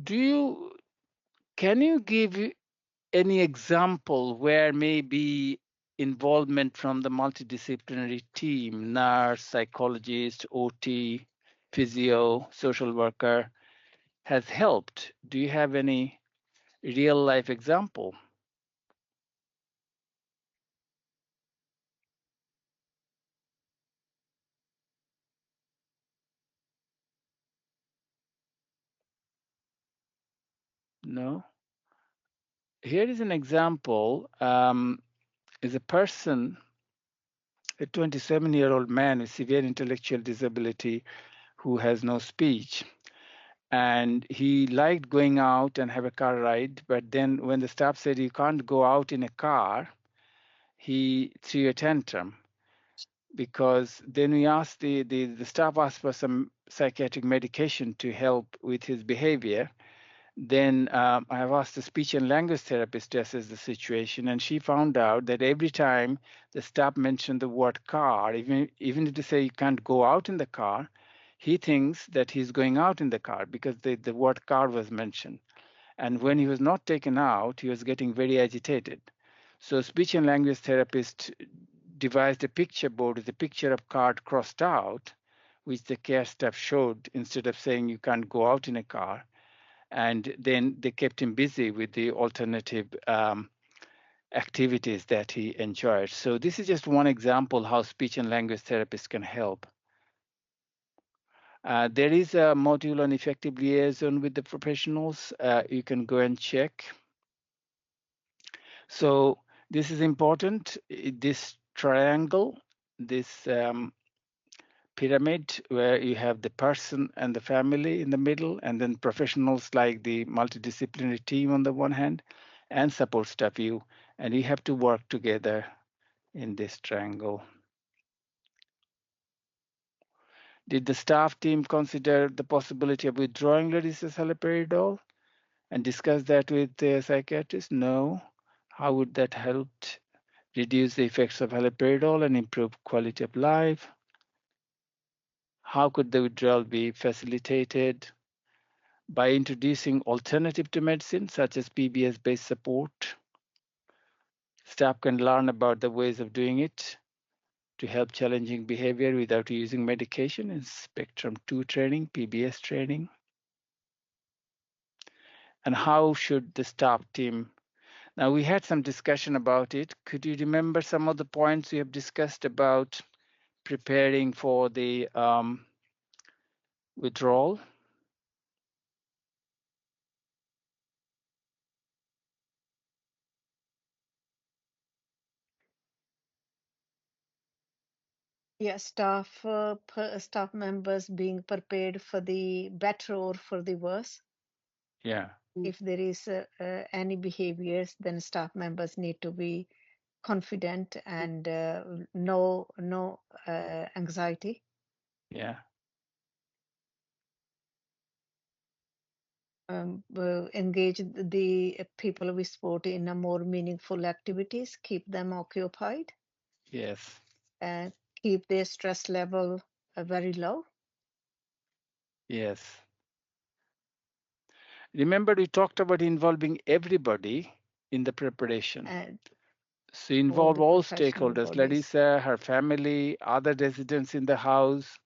you give any example where maybe involvement from the multidisciplinary team, nurse, psychologist, OT, physio, social worker, has helped? Do you have any real life example? No. Here is an example. Is a person, a 27-year-old man with severe intellectual disability who has no speech. And he liked going out and have a car ride, but then when the staff said you can't go out in a car, he threw a tantrum. Because then we asked the staff asked for some psychiatric medication to help with his behavior. Then I have asked the speech and language therapist to assess the situation, and she found out that every time the staff mentioned the word car, even if they say you can't go out in the car, he thinks that he's going out in the car because the word car was mentioned. And when he was not taken out, he was getting very agitated. So speech and language therapist devised a picture board with a picture of car crossed out, which the care staff showed instead of saying you can't go out in a car. And then they kept him busy with the alternative activities that he enjoyed. So this is just one example how speech and language therapists can help. There is a module on effective liaison with the professionals. You can go and check. So this is important. This triangle, this pyramid where you have the person and the family in the middle, and then professionals like the multidisciplinary team on the one hand, and support staff you, and you have to work together in this triangle. Did the staff team consider the possibility of withdrawing Larissa's haloperidol and discuss that with the psychiatrist? No. How would that help reduce the effects of haloperidol and improve quality of life? How could the withdrawal be facilitated? By introducing alternative to medicine, such as PBS-based support. Staff can learn about the ways of doing it to help challenging behavior without using medication in Spectrum 2 training, PBS training. And how should the staff team? Now, we had some discussion about it. Could you remember some of the points we have discussed about preparing for the withdrawal? Yeah, staff members being prepared for the better or for the worse. Yeah. If there is any behaviors, then staff members need to be confident and no anxiety. Yeah. engage the people with sport in a more meaningful activities, keep them occupied, Yes. and keep their stress level very low. Yes. Remember, we talked about involving everybody in the preparation. And So involve all professional stakeholders, bodies. Larissa, her family, other residents in the house,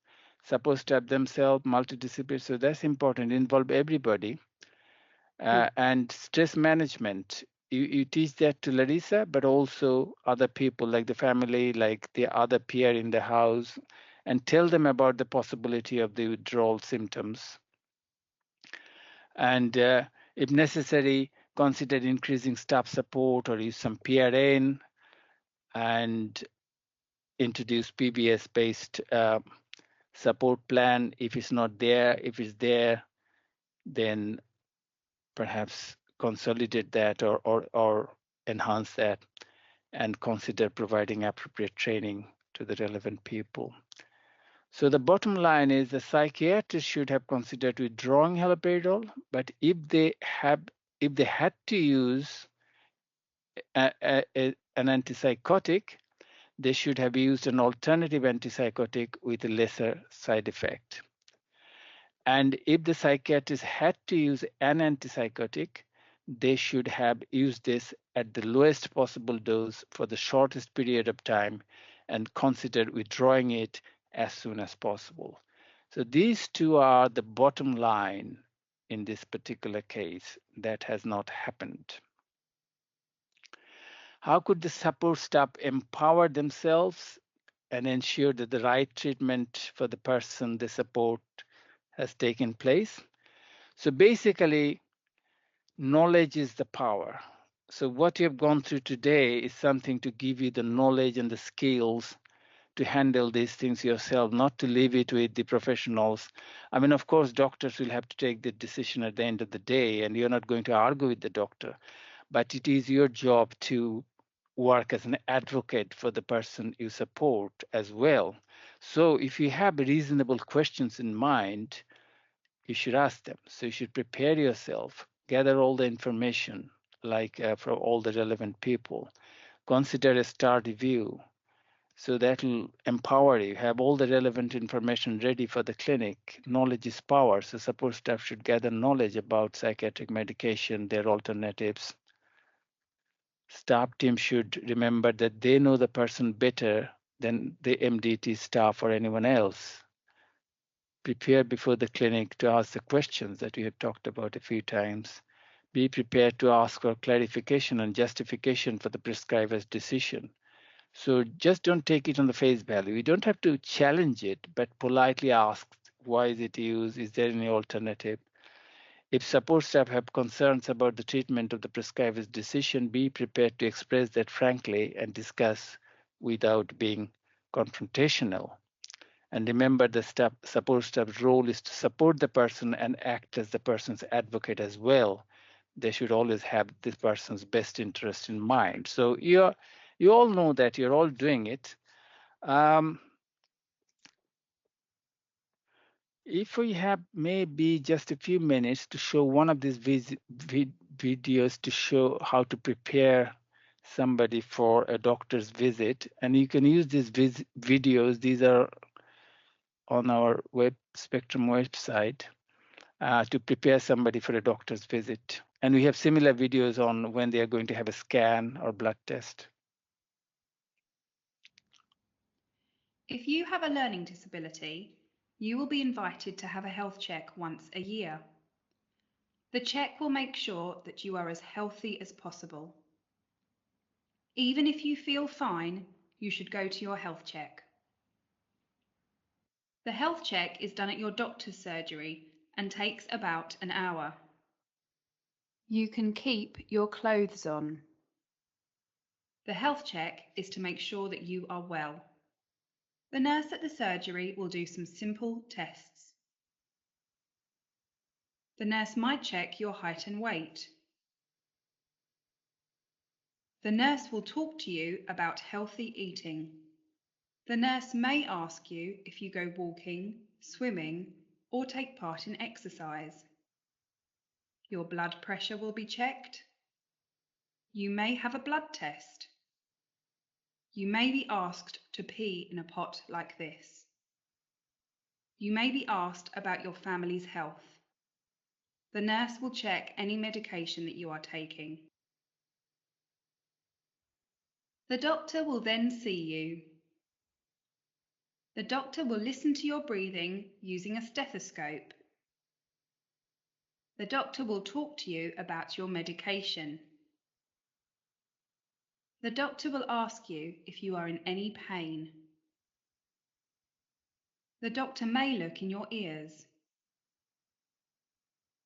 support staff themselves, multidisciplinary. So that's important. Involve everybody. And stress management. You teach that to Larissa, but also other people like the family, like the other peer in the house, and tell them about the possibility of the withdrawal symptoms. And if necessary, consider increasing staff support or use some PRN and introduce PBS-based support plan if it's not there. If it's there, then perhaps consolidate that or enhance that and consider providing appropriate training to the relevant people. So the bottom line is the psychiatrist should have considered withdrawing haloperidol, but if they had to use an antipsychotic, they should have used an alternative antipsychotic with a lesser side effect. And if the psychiatrist had to use an antipsychotic, they should have used this at the lowest possible dose for the shortest period of time and considered withdrawing it as soon as possible. So these two are the bottom line in this particular case. That has not happened. How could the support staff empower themselves and ensure that the right treatment for the person they support has taken place? So basically, knowledge is the power. So what you have gone through today is something to give you the knowledge and the skills to handle these things yourself, not to leave it with the professionals. I mean, of course, doctors will have to take the decision at the end of the day, and you're not going to argue with the doctor. But it is your job to work as an advocate for the person you support as well. So if you have reasonable questions in mind, you should ask them. So you should prepare yourself, gather all the information, like from all the relevant people. Consider a STAR review. So that will empower you, have all the relevant information ready for the clinic. Knowledge is power. So support staff should gather knowledge about psychiatric medication, their alternatives. Staff team should remember that they know the person better than the MDT staff or anyone else. Prepare before the clinic to ask the questions that we have talked about a few times. Be prepared to ask for clarification and justification for the prescriber's decision. So just don't take it on the face value. You don't have to challenge it, but politely ask, why is it used? Is there any alternative? If support staff have concerns about the treatment of the prescriber's decision, be prepared to express that frankly and discuss without being confrontational. And remember, the support staff's role is to support the person and act as the person's advocate as well. They should always have this person's best interest in mind. So you all know that you're all doing it. If we have maybe just a few minutes to show one of these videos to show how to prepare somebody for a doctor's visit, and you can use these videos. These are on our Spectrum website to prepare somebody for a doctor's visit. And we have similar videos on when they are going to have a scan or blood test. If you have a learning disability, you will be invited to have a health check once a year. The check will make sure that you are as healthy as possible. Even if you feel fine, you should go to your health check. The health check is done at your doctor's surgery and takes about an hour. You can keep your clothes on. The health check is to make sure that you are well. The nurse at the surgery will do some simple tests. The nurse might check your height and weight. The nurse will talk to you about healthy eating. The nurse may ask you if you go walking, swimming, or take part in exercise. Your blood pressure will be checked. You may have a blood test. You may be asked to pee in a pot like this. You may be asked about your family's health. The nurse will check any medication that you are taking. The doctor will then see you. The doctor will listen to your breathing using a stethoscope. The doctor will talk to you about your medication. The doctor will ask you if you are in any pain. The doctor may look in your ears.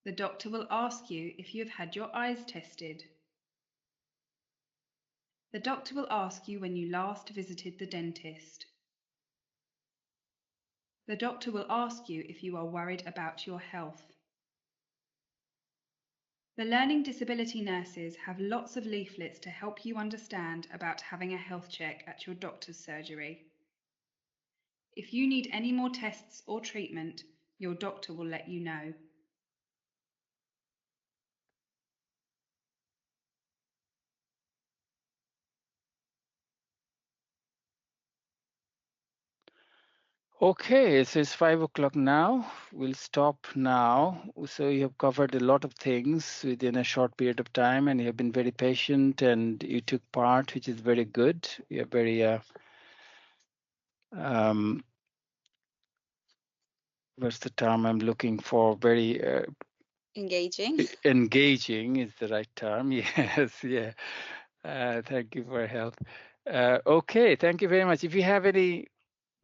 The doctor will ask you if you have had your eyes tested. The doctor will ask you when you last visited the dentist. The doctor will ask you if you are worried about your health. The learning disability nurses have lots of leaflets to help you understand about having a health check at your doctor's surgery. If you need any more tests or treatment, your doctor will let you know. Okay, so it's 5 o'clock now. We'll stop now. So you have covered a lot of things within a short period of time, and you have been very patient, and you took part, which is very good. You're very what's the term I'm looking for? Very engaging. Engaging is the right term. Yes, yeah. Thank you for your help. Okay, thank you very much. If you have any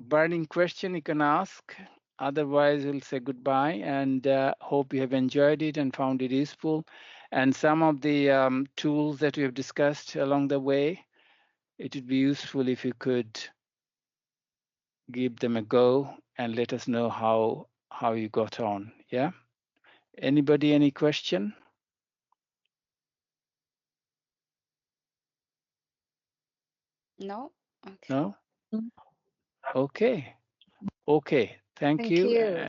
burning question, you can ask. Otherwise, we'll say goodbye, and hope you have enjoyed it and found it useful. And some of the tools that we have discussed along the way, it would be useful if you could give them a go and let us know how you got on. Yeah. Anybody, any question? No? Okay. No? Okay. Okay. Thank Thank you. you.